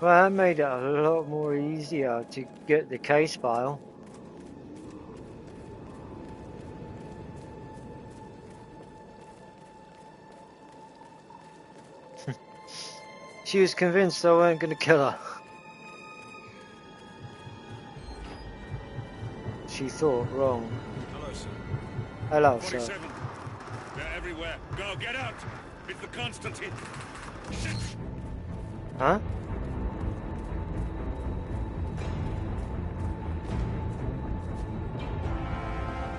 Well, that made it a lot more easier to get the case file. She was convinced I weren't going to kill her. She thought wrong. Hello, sir. Hello, sir. 47. They're everywhere. Go, get out! It's the Constantine. Shit! Huh?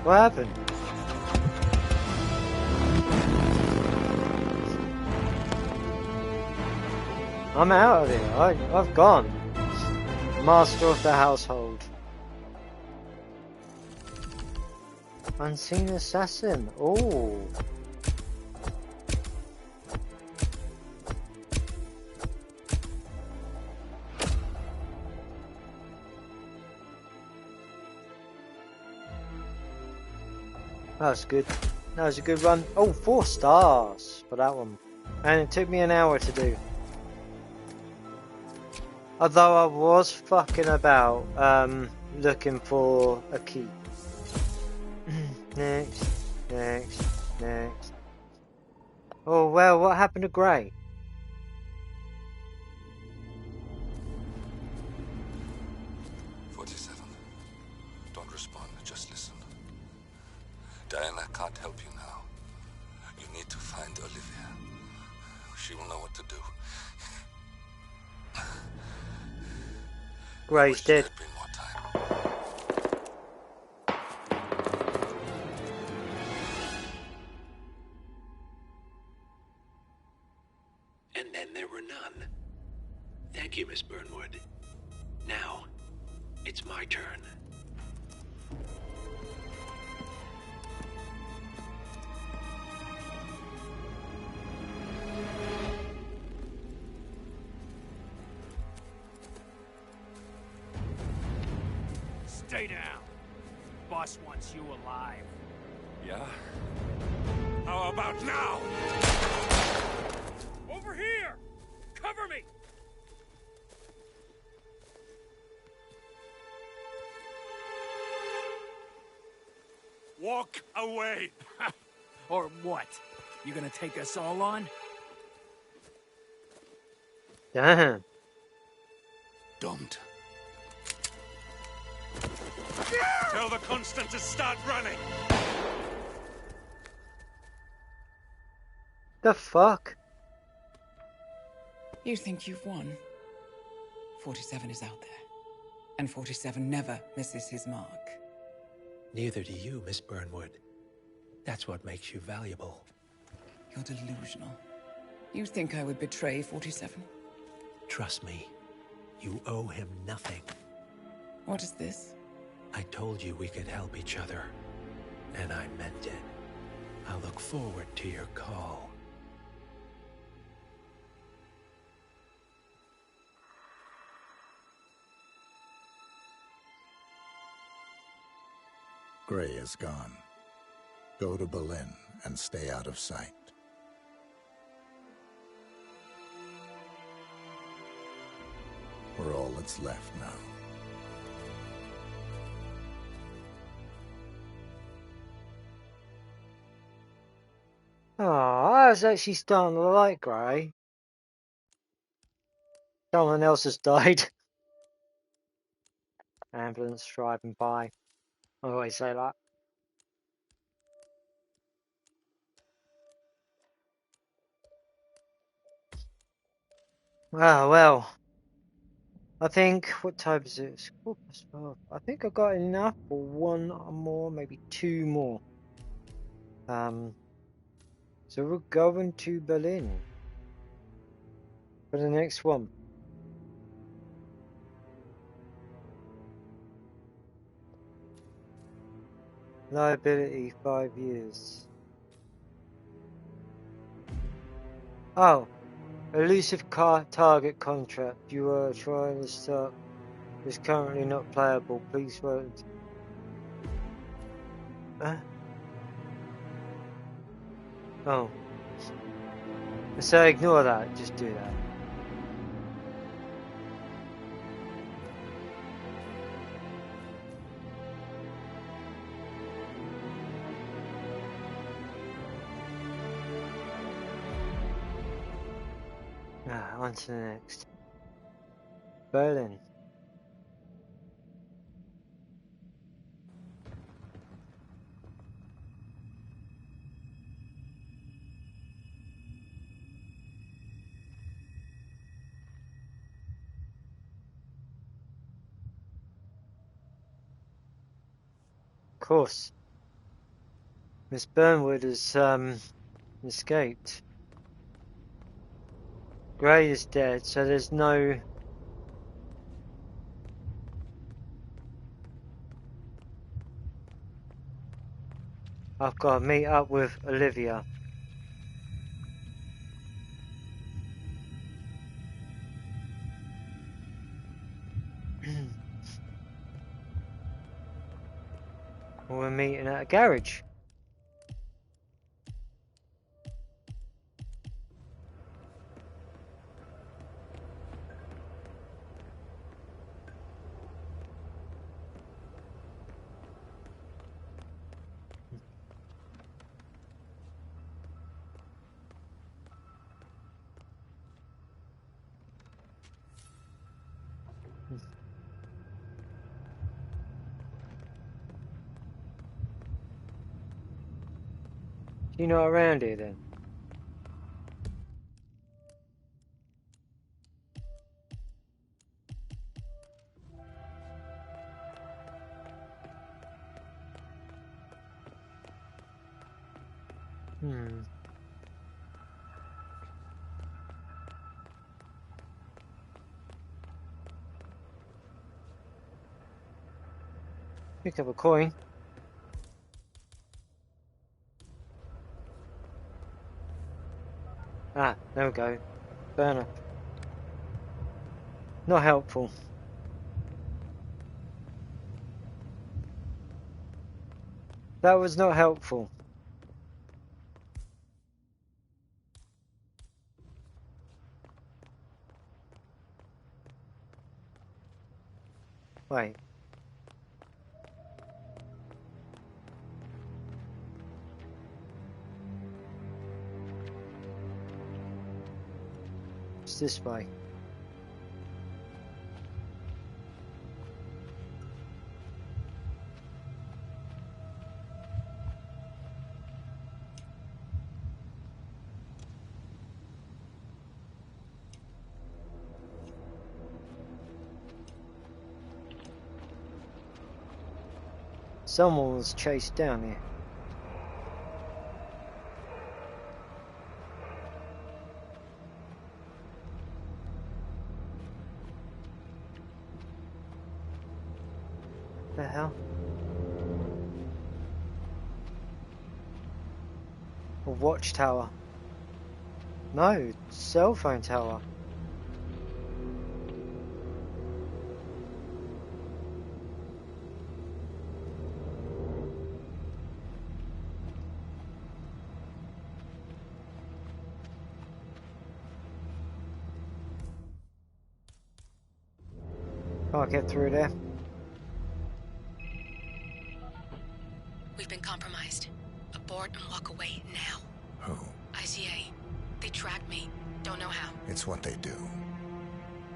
What happened? I'm out of here. I've gone. Master of the household. Unseen assassin. Oh. That's good. That was a good run. Oh, 4 stars for that one. And it took me an hour to do. Although I was fucking about, looking for a key. Next. Oh, well, what happened to Gray? Don't respond, just listen. Diana can't help you now. You need to find Olivia. She will know what to do. Gray's dead. And then there were none. Thank you, Miss Burnwood. Now, it's my turn. Stay down. Boss wants you alive. Yeah? How about now? Over here! Cover me! Walk away! Or what? You gonna take us all on? Damn. Don't. Tell the Constant to start running! The fuck? You think you've won? 47 is out there. And 47 never misses his mark. Neither do you, Miss Burnwood. That's what makes you valuable. You're delusional. You think I would betray 47? Trust me, you owe him nothing. What is this? I told you we could help each other, and I meant it. I'll look forward to your call. Gray is gone. Go to Berlin and stay out of sight. We're all that's left now. Oh, I was actually starting to like Gray. Someone else has died. Ambulance driving by. I always say that. Ah, well. I think, what time is it? It's 12:15. I think I got enough for one more, maybe two more. So we're going to Berlin for the next one. Liability 5 years. Oh, elusive target contract. You are trying to start. Is currently not playable. Please wait. Oh. So ignore that. Just do that. On to the next. Berlin. Of course. Miss Burnwood has escaped. Gray is dead, so there's no... I've got to meet up with Olivia. We're meeting at a garage. You're not around here then? Pick up a coin. Ah, there we go. Burner. Not helpful. That was not helpful. Wait. it's this way. Someone was chased down here. The hell? A watchtower. No, cell phone tower. Can't get through there. We've been compromised. Abort and walk away now. Who? ICA. They tracked me. Don't know how. It's what they do.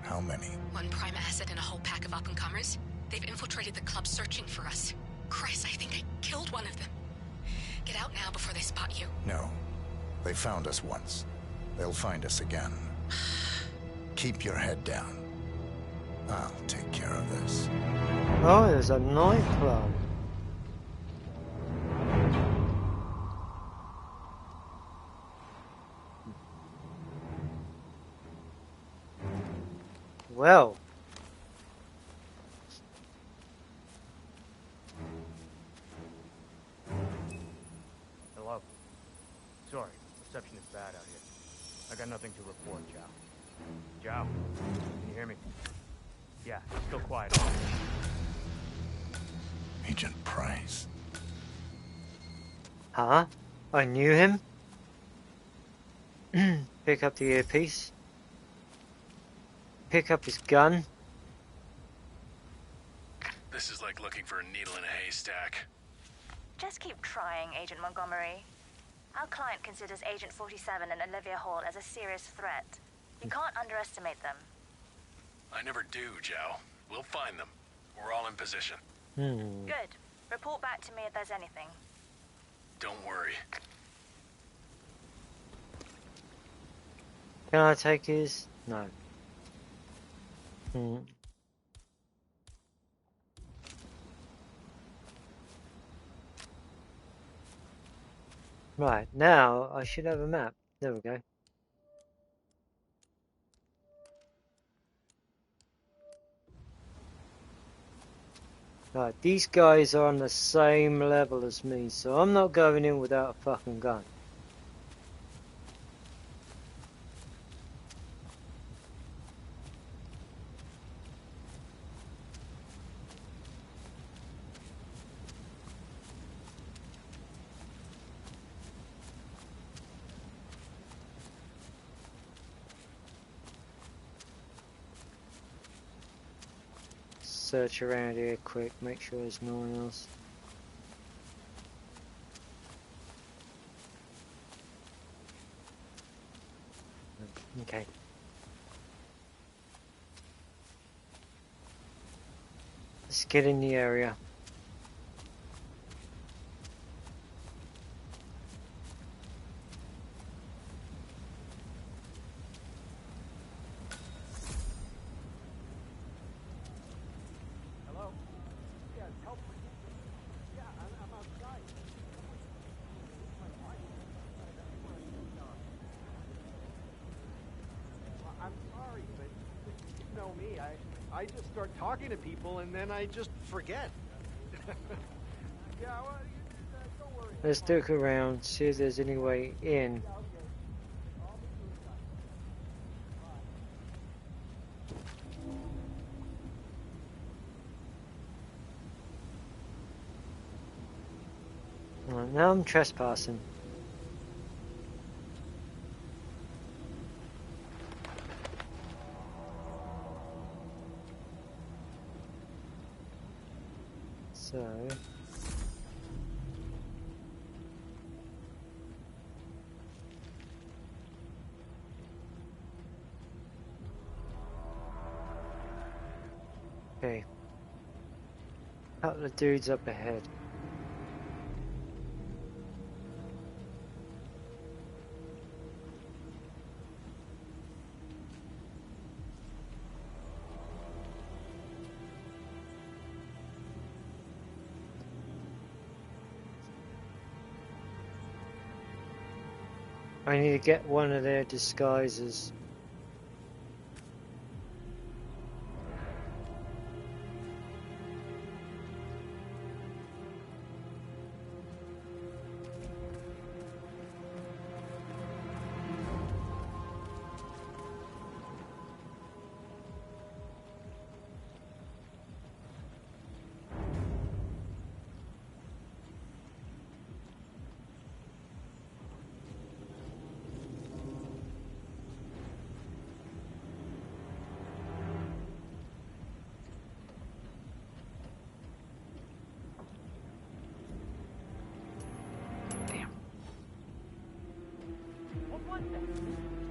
How many? One prime asset and a whole pack of up-and-comers. They've infiltrated the club searching for us. Christ, I think I killed one of them. Get out now before they spot you. No. They found us once. They'll find us again. Keep your head down. I'll take care of this. Oh, there's a nightclub. Well. Hello. Sorry, reception is bad out here. I got nothing to report, Chow. Chow, can you hear me? Yeah, still quiet. Agent Price. Huh? I knew him? Pick up the earpiece. Pick up his gun. This is like looking for a needle in a haystack. Just keep trying, Agent Montgomery. Our client considers Agent 47 and Olivia Hall as a serious threat. You can't underestimate them. I never do, Joe. We'll find them. We're all in position. Good. Report back to me if there's anything. Don't worry. Can I take his? No. Right, now I should have a map. There we go. Right, these guys are on the same level as me, so I'm not going in without a fucking gun. Search around here quick, make sure there's no one else. Okay. Let's get in the area. I just start talking to people and then I just forget. Yeah, well, don't worry. Let's look around, see if there's any way in. Right, now I'm trespassing. So Okay. Couple of dudes up ahead. I need to get one of their disguises.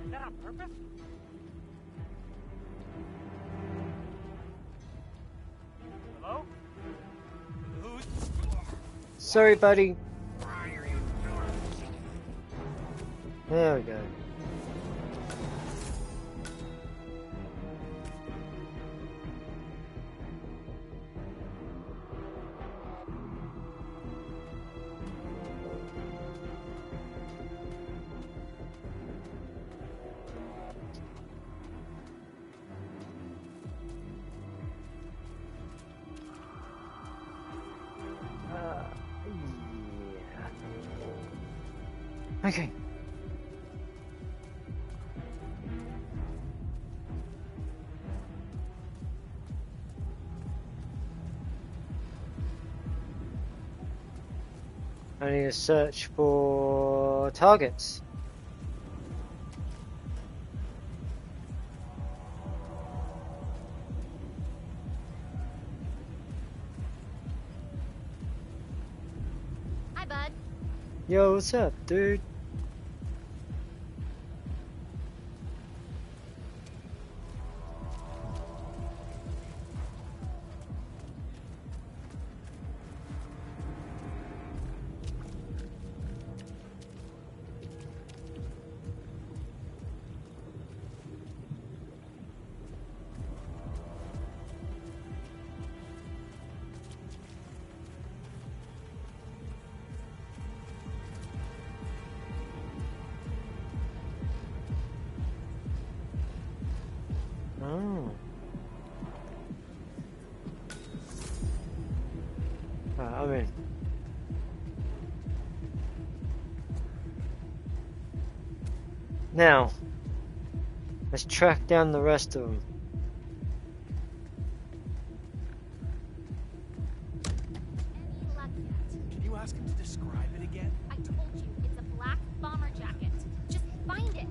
Is that on purpose? Hello? Who's... Sorry, buddy. There we go. Okay. I need to search for targets. Hi, bud. Yo, what's up, dude? Oh. I'm in. Now, let's track down the rest of them. Can you ask him to describe it again? I told you, it's a black bomber jacket. Just find it.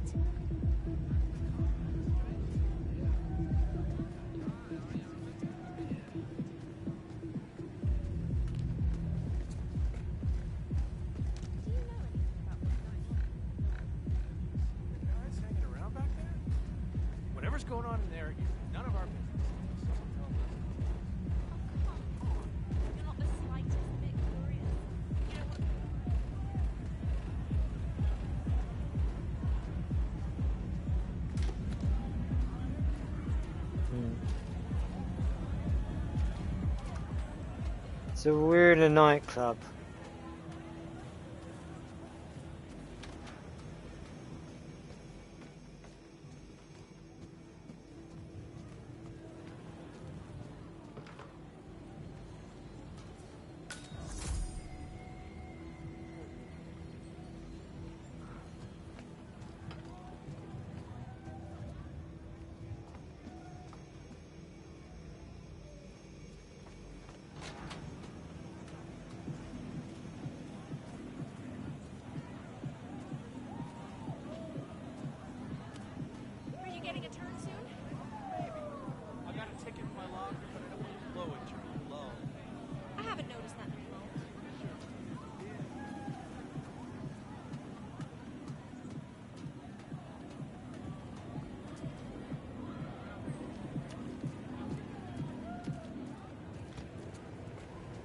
Guys hanging around back there? Whatever's going on in there is none of our business. You're not the slightest bit curious. You know what? So we're in a nightclub.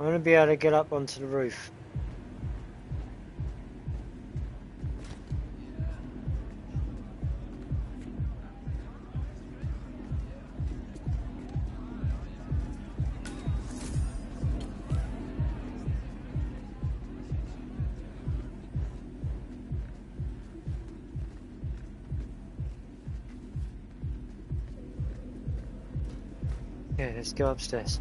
I want to be able to get up onto the roof. Okay, let's go upstairs.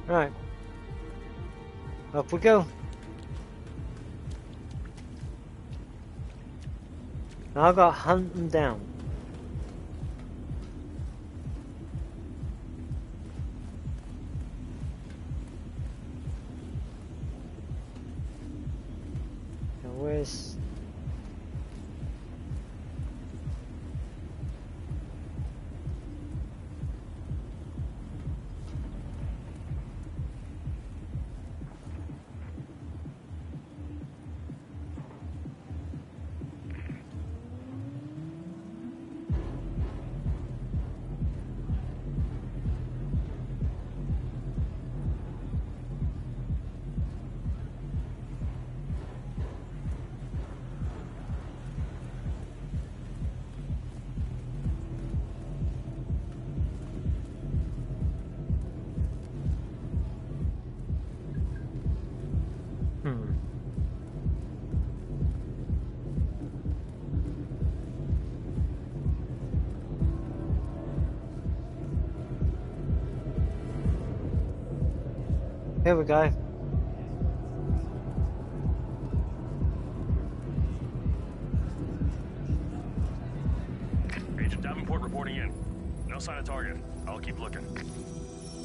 Right. Up we go. Now I've got to hunt them down. Now where's... Here we go. Agent Davenport reporting in. No sign of target. I'll keep looking.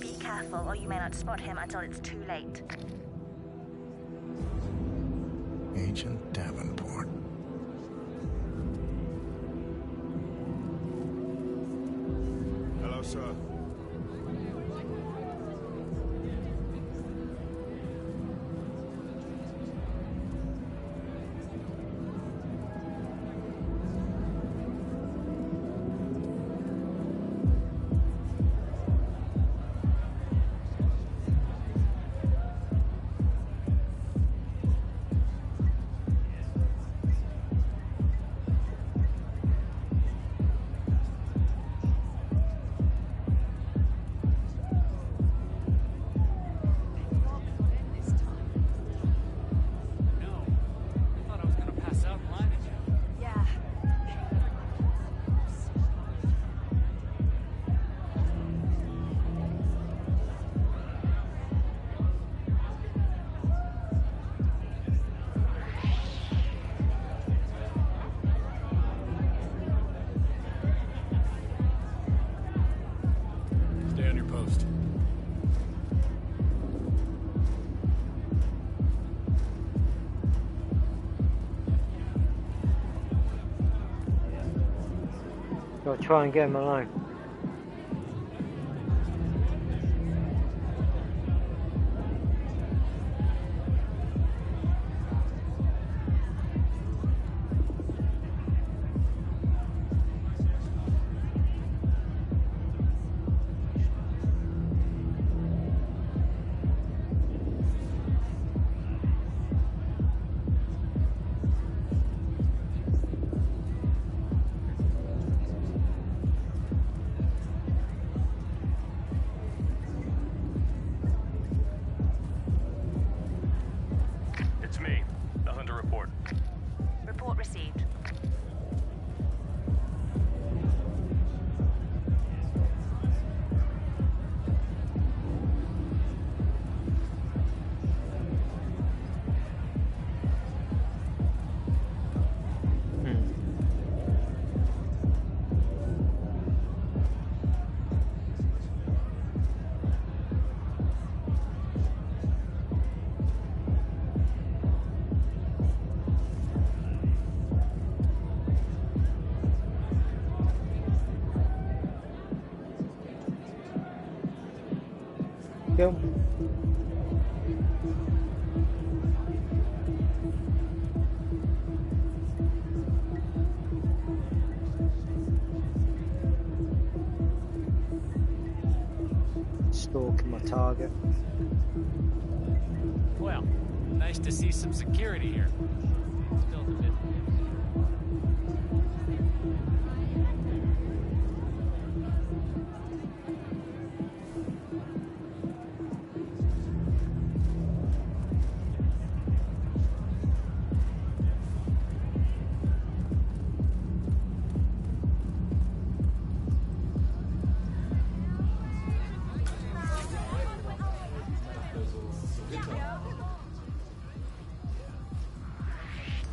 Be careful, or you may not spot him until it's too late. Agent Davenport. Hello, sir. Stay on your post. Gotta try and get him alone. Go. Stalking my target. Well, nice to see some security here. Still a bit.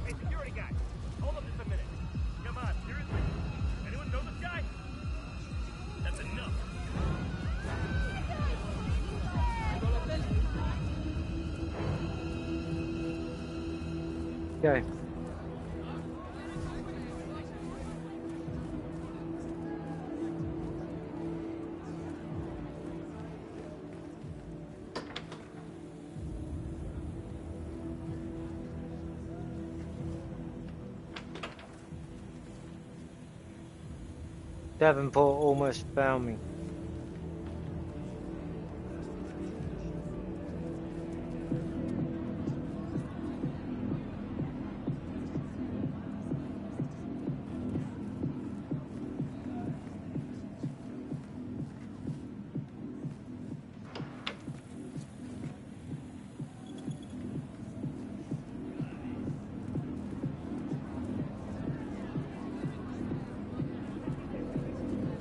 Hey, security guy. Hold up just a minute. Come on, seriously? Anyone know this guy? That's enough. Go. Davenport almost found me.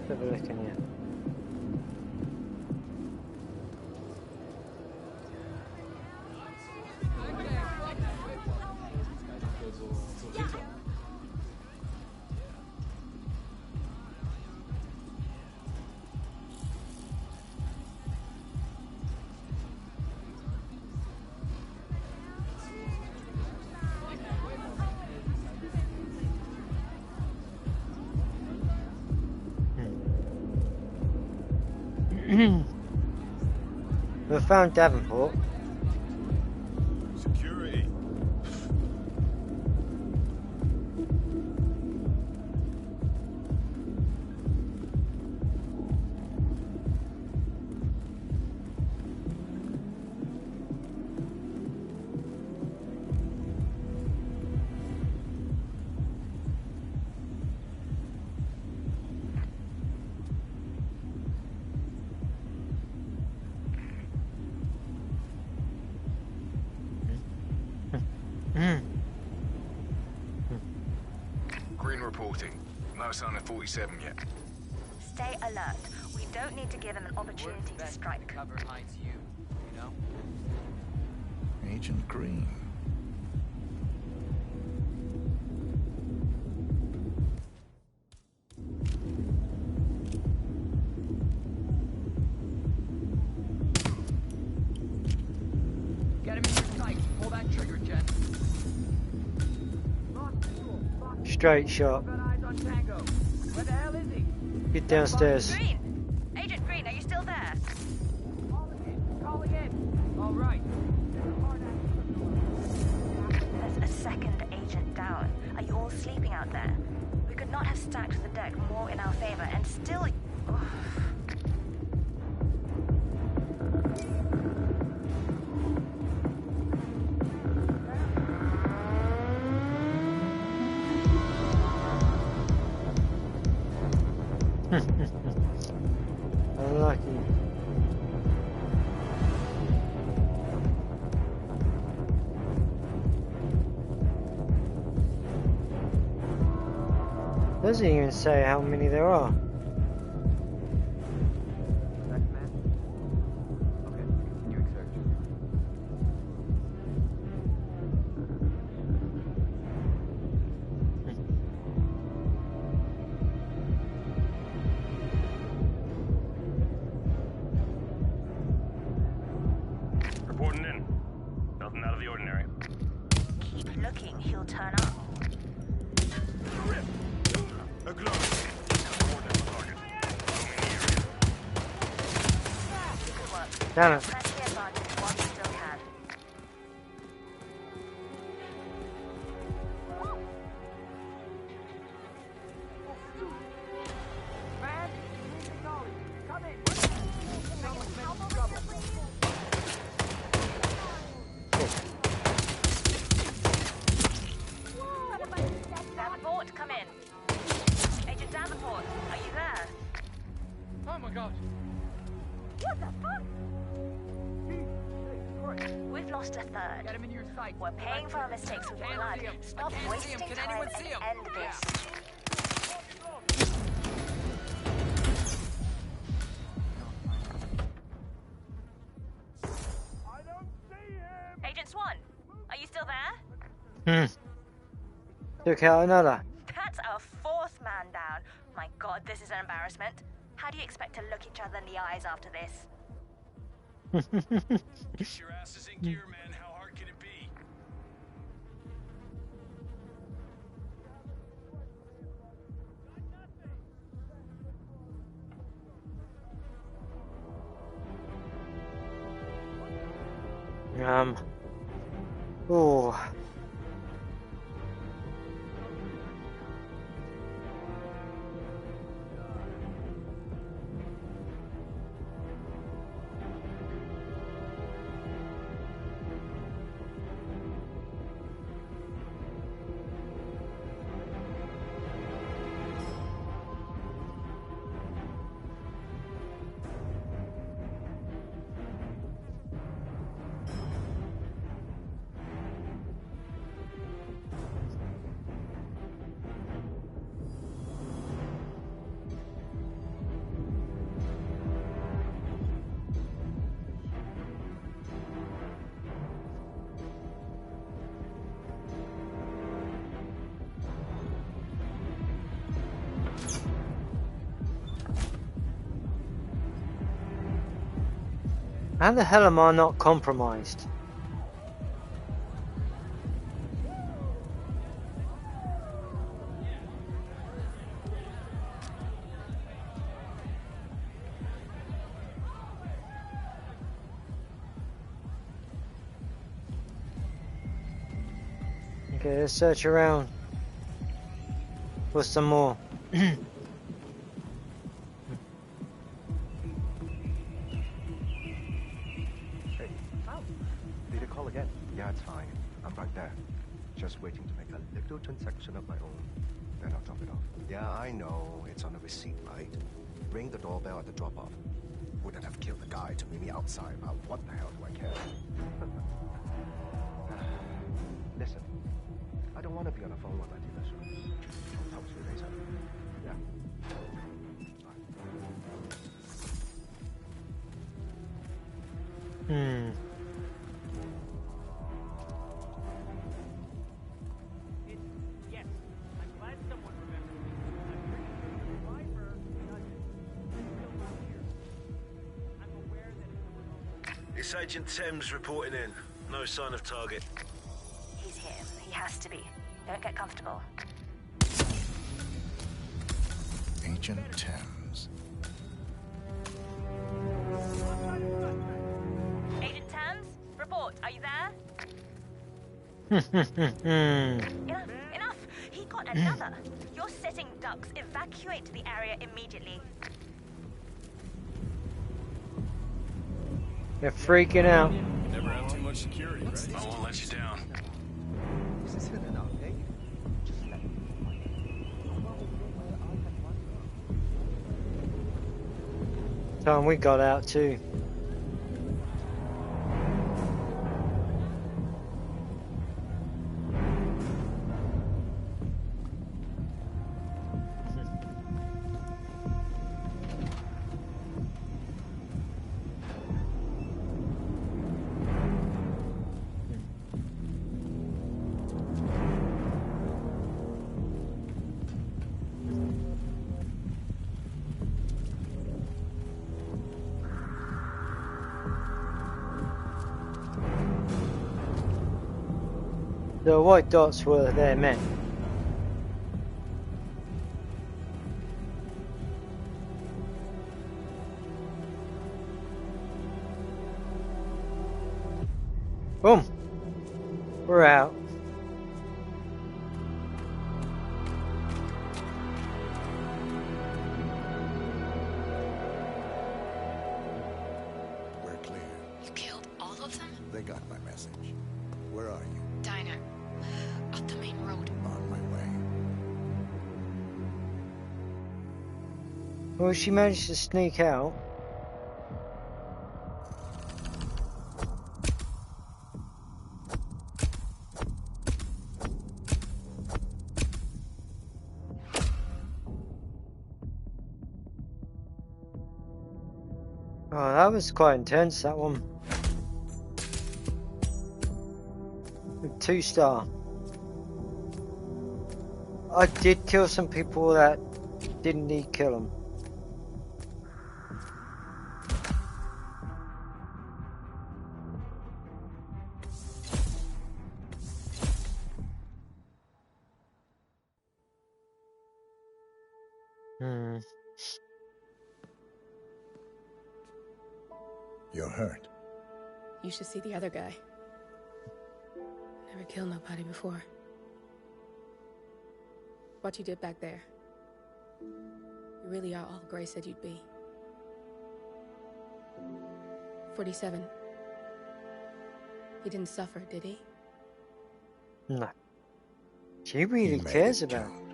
Have a look in here. We found Davenport. Security. Green reporting. No sign of 47 yet. Stay alert. We don't need to give him an opportunity to strike. Cover hides you, you know? Agent Green. Get him in your sights. Pull that trigger, Jen. Straight shot. Eyes on Tango. Where the hell is he? Get downstairs. Green! Agent Green, are you still there? Calling in. All right. There's a second agent down. Are you all sleeping out there? We could not have stacked the deck more in our favor and still... Ugh. Unlucky. Doesn't even say how many there are. Reporting in. Nothing out of the ordinary. Keep looking, he'll turn up. A glove. Damn it. Press the advantage while you still can. Man, he's acknowledged. Come in. Someone's making trouble. Davenport, come in. Agent Davenport, are you there? Oh my god. What the fuck? We've lost a third. Get him in your sight. We're paying for our mistakes with blood. Stop wasting Can time anyone and see him? end this. Agent Swan, are you still there? Took out another. That's our fourth man down. My god, this is an embarrassment. How do you expect to look each other in the eyes after this? Get your asses in gear, man. How hard can it be? Oh. How the hell am I not compromised? Okay, let's search around for some more. Did you call again? Yeah, it's fine. I'm right there. Just waiting to make a little transaction of my own. Then I'll drop it off. Yeah, I know. It's on the receipt, right? Ring the doorbell at the drop-off. Wouldn't have killed the guy to meet me outside, but what the hell do I care? Listen, I don't want to be on the phone when I do this. I'll talk to you later. Yeah. Yes, I'm glad someone remembered me. I'm pretty sure the driver doesn't. He's still not here. I'm aware that It's Agent Thames reporting in. No sign of target. He's here. He has to be. Don't get comfortable. Agent Thames. Agent Thames, report. Are you there? Enough! He got another. You're sitting ducks. Evacuate the area immediately. They're freaking out. Never have too much security, right? I won't let you down. This isn't enough, eh? Just let me find it. Time we got out too. The white dots were their men. Boom. We're out. We're clear. You killed all of them? They got my message. Where are you? Diner. Up the main road. On my way. Well, she managed to sneak out. Oh, that was quite intense, that one. 2-star. I did kill some people that didn't need kill them. You're hurt. You should see the other guy. Never killed nobody before. What you did back there. You really are all Gray said you'd be. 47. He didn't suffer, did he? No. She really cares about him.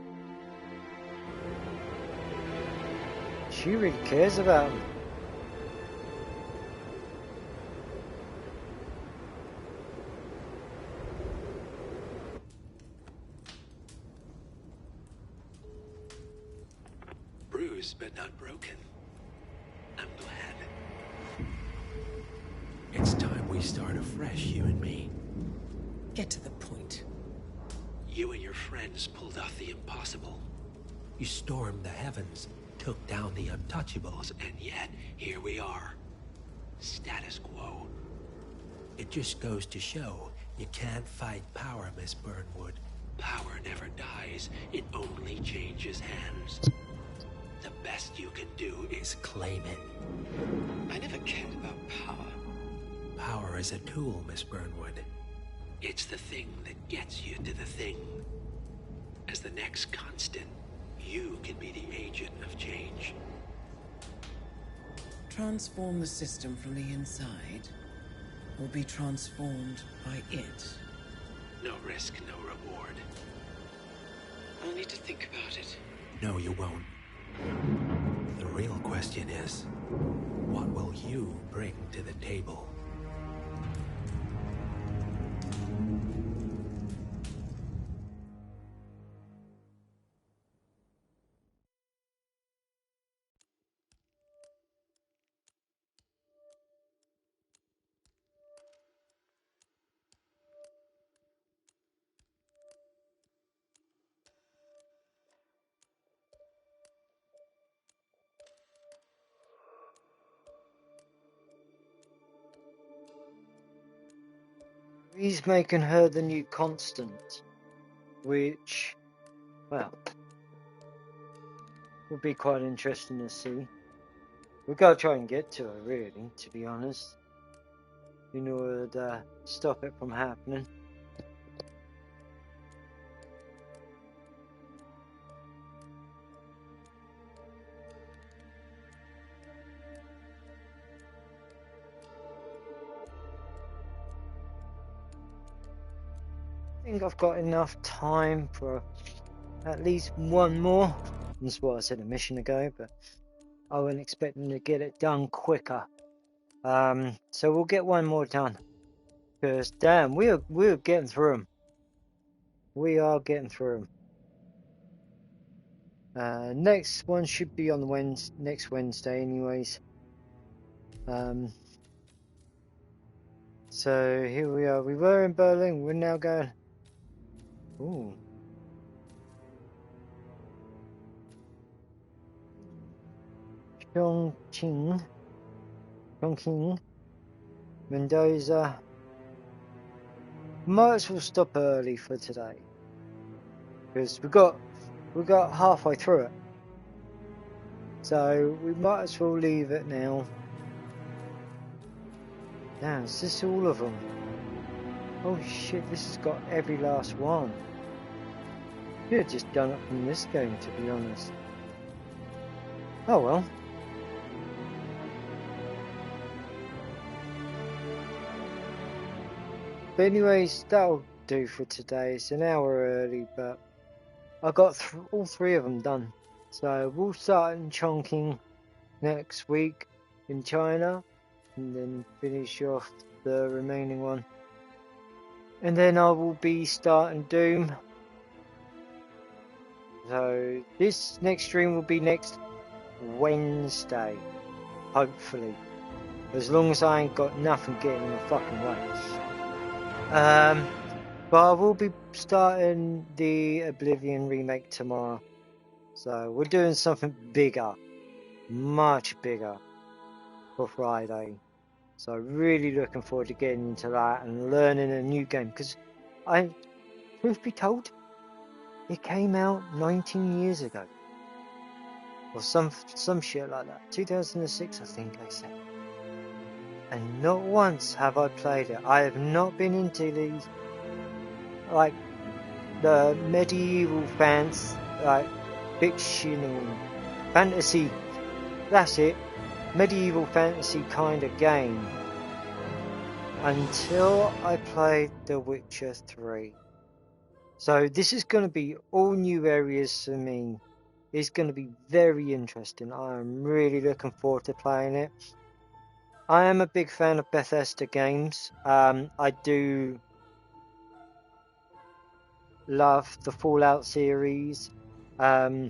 She really cares about him. Bruised but not broken. I'm glad. It's time we start afresh, you and me. Get to the point. You and your friends pulled off the impossible. You stormed the heavens, took down the untouchables, and yet, here we are. Status quo. It just goes to show you can't fight power, Miss Burnwood. Power never dies, it only changes hands. The best you can do is claim it. I never cared about power. Power is a tool, Miss Burnwood. It's the thing that gets you to the thing. As the next constant, you can be the agent of change. Transform the system from the inside, or be transformed by it. No risk, no reward. I'll need to think about it. No, you won't. The real question is, what will you bring to the table? He's making her the new constant, which, well, will be quite interesting to see. We've got to try and get to her, really, to be honest, in order to stop it from happening. I think I've got enough time for at least one more. That's what I said a mission ago, but I wasn't expecting to get it done quicker. So we'll get one more done. Because damn, we're getting through them. We are getting through them. Next one should be on the next Wednesday, anyways. So here we are. We were in Berlin. We're now going. Ooh. Chongqing, Mendoza. Might as well stop early for today, because we got halfway through it. So we might as well leave it now. Damn, is this all of them? Oh shit, this has got every last one. Could have just done it from this game, to be honest. Oh well. But anyways, that'll do for today. It's an hour early, but I got all three of them done. So we'll start in Chongqing next week in China, and then finish off the remaining one. And then I will be starting Doom. So this next stream will be next Wednesday, hopefully. As long as I ain't got nothing getting in the fucking way. But I will be starting the Oblivion remake tomorrow. So we're doing something bigger, much bigger for Friday. So really looking forward to getting into that and learning a new game. Because truth be told, it came out 19 years ago. Or some shit like that. 2006, I think they said. And not once have I played it. I have not been into these, like, the medieval like, fictional fantasy. That's it. Medieval fantasy kind of game. Until I played The Witcher 3. So this is going to be all new areas for me. It's going to be very interesting. I am really looking forward to playing it. I am a big fan of Bethesda games. I do love the Fallout series. I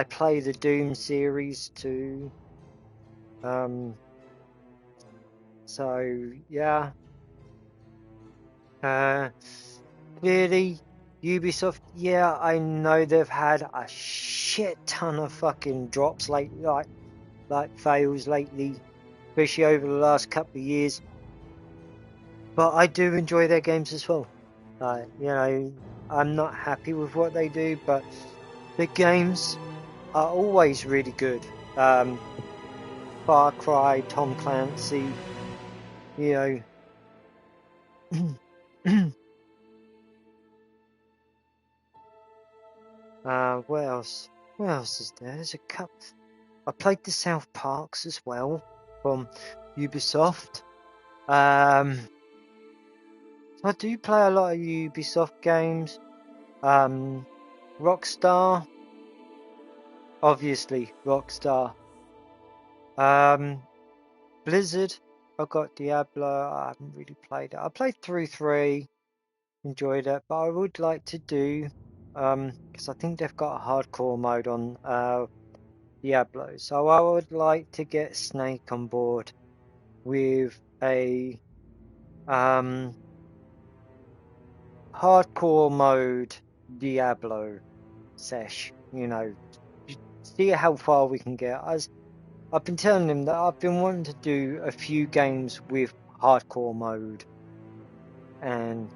play the Doom series too. So yeah. Clearly, Ubisoft, yeah, I know they've had a shit ton of fucking drops like fails lately, especially over the last couple of years. But I do enjoy their games as well. You know, I'm not happy with what they do, but the games are always really good. Far Cry, Tom Clancy, you know. What else? What else is there? There's a couple. I played the South Parks as well from Ubisoft. I do play a lot of Ubisoft games. Rockstar. Obviously, Rockstar. Blizzard. I got Diablo. I haven't really played it. I played through 3. Enjoyed it. But I would like to do, because I think they've got a hardcore mode on Diablo. So I would like to get Snake on board with a hardcore mode Diablo sesh, you know, see how far we can get. As I've been telling him that I've been wanting to do a few games with hardcore mode and,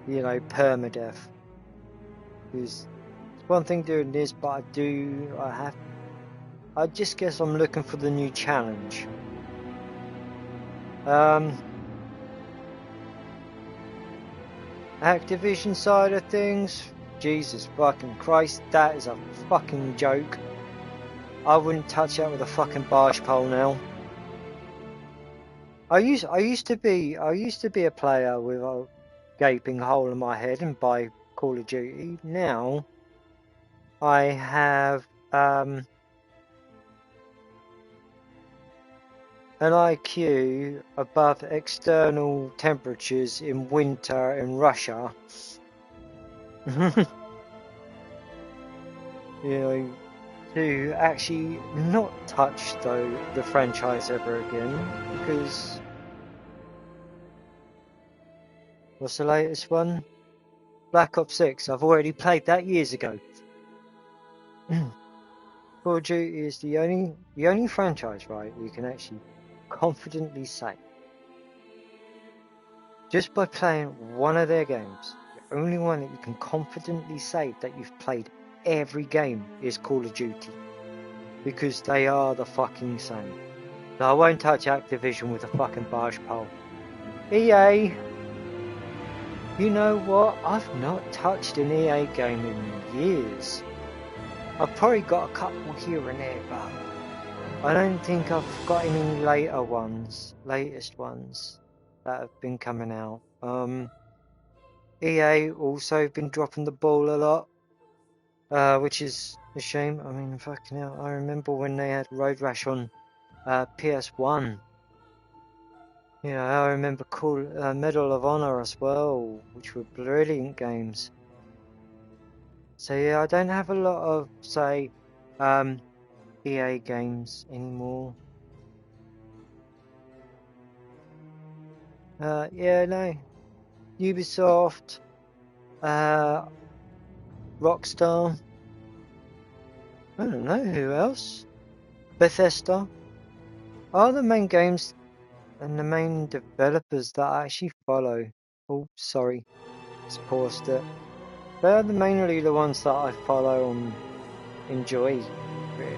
you know, permadeath. Because it's one thing doing this, but I just guess I'm looking for the new challenge. Activision side of things, Jesus fucking Christ, that is a fucking joke. I wouldn't touch that with a fucking barge pole now. I used to be a player with a gaping hole in my head and buy Call of Duty. Now I have an IQ above external temperatures in winter in Russia. You know, to actually not touch the franchise ever again, because what's the latest one? Black Ops 6. I've already played that years ago. Call of Duty is the only franchise, right, you can actually confidently say, just by playing one of their games, the only one that you can confidently say that you've played every game is Call of Duty. Because they are the fucking same. So I won't touch Activision with a fucking barge pole. EA! You know what? I've not touched an EA game in years. I've probably got a couple here and there, but I don't think I've got any latest ones that have been coming out. EA also been dropping the ball a lot, which is a shame. I mean, fucking hell, I remember when they had Road Rash on PS1. You know, I remember Medal of Honor as well, which were brilliant games. So yeah, I don't have a lot of, say, EA games anymore. Yeah, no. Ubisoft, Rockstar. I don't know who else. Bethesda are the main games and the main developers that I actually follow. Oh, sorry, just paused it. They're mainly the ones that I follow and enjoy, really.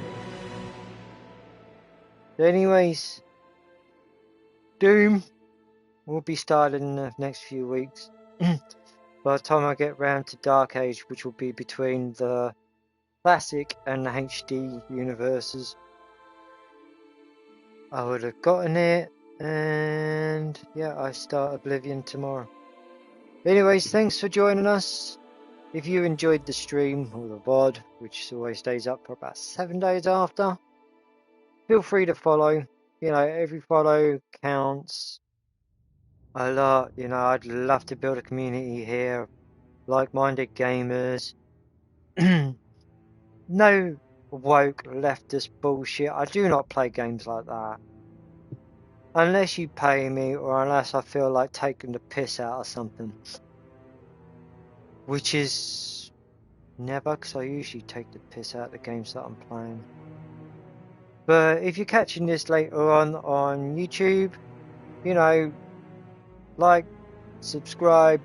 But anyways, Doom will be started in the next few weeks. By the time I get round to Dark Age, which will be between the classic and the HD universes, I would have gotten it, and yeah, I start Oblivion tomorrow. Anyways, thanks for joining us. If you enjoyed the stream or the VOD, which always stays up for about 7 days after, feel free to follow. You know, every follow counts a lot. You know, I'd love to build a community here, like-minded gamers. No woke leftist bullshit. I do not play games like that. Unless you pay me or unless I feel like taking the piss out of something. Which is never, because I usually take the piss out of the games that I'm playing. But if you're catching this later on YouTube, you know, like, subscribe.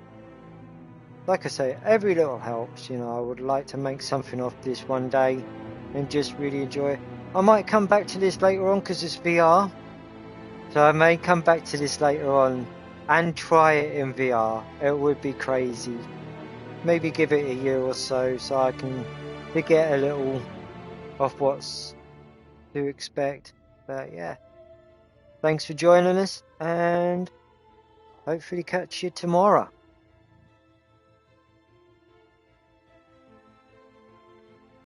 Like I say, every little helps. You know, I would like to make something of this one day and just really enjoy it. I might come back to this later on because it's VR. So I may come back to this later on and try it in VR. It would be crazy. Maybe give it a year or so I can forget a little of what's to expect. But yeah, thanks for joining us and hopefully catch you tomorrow.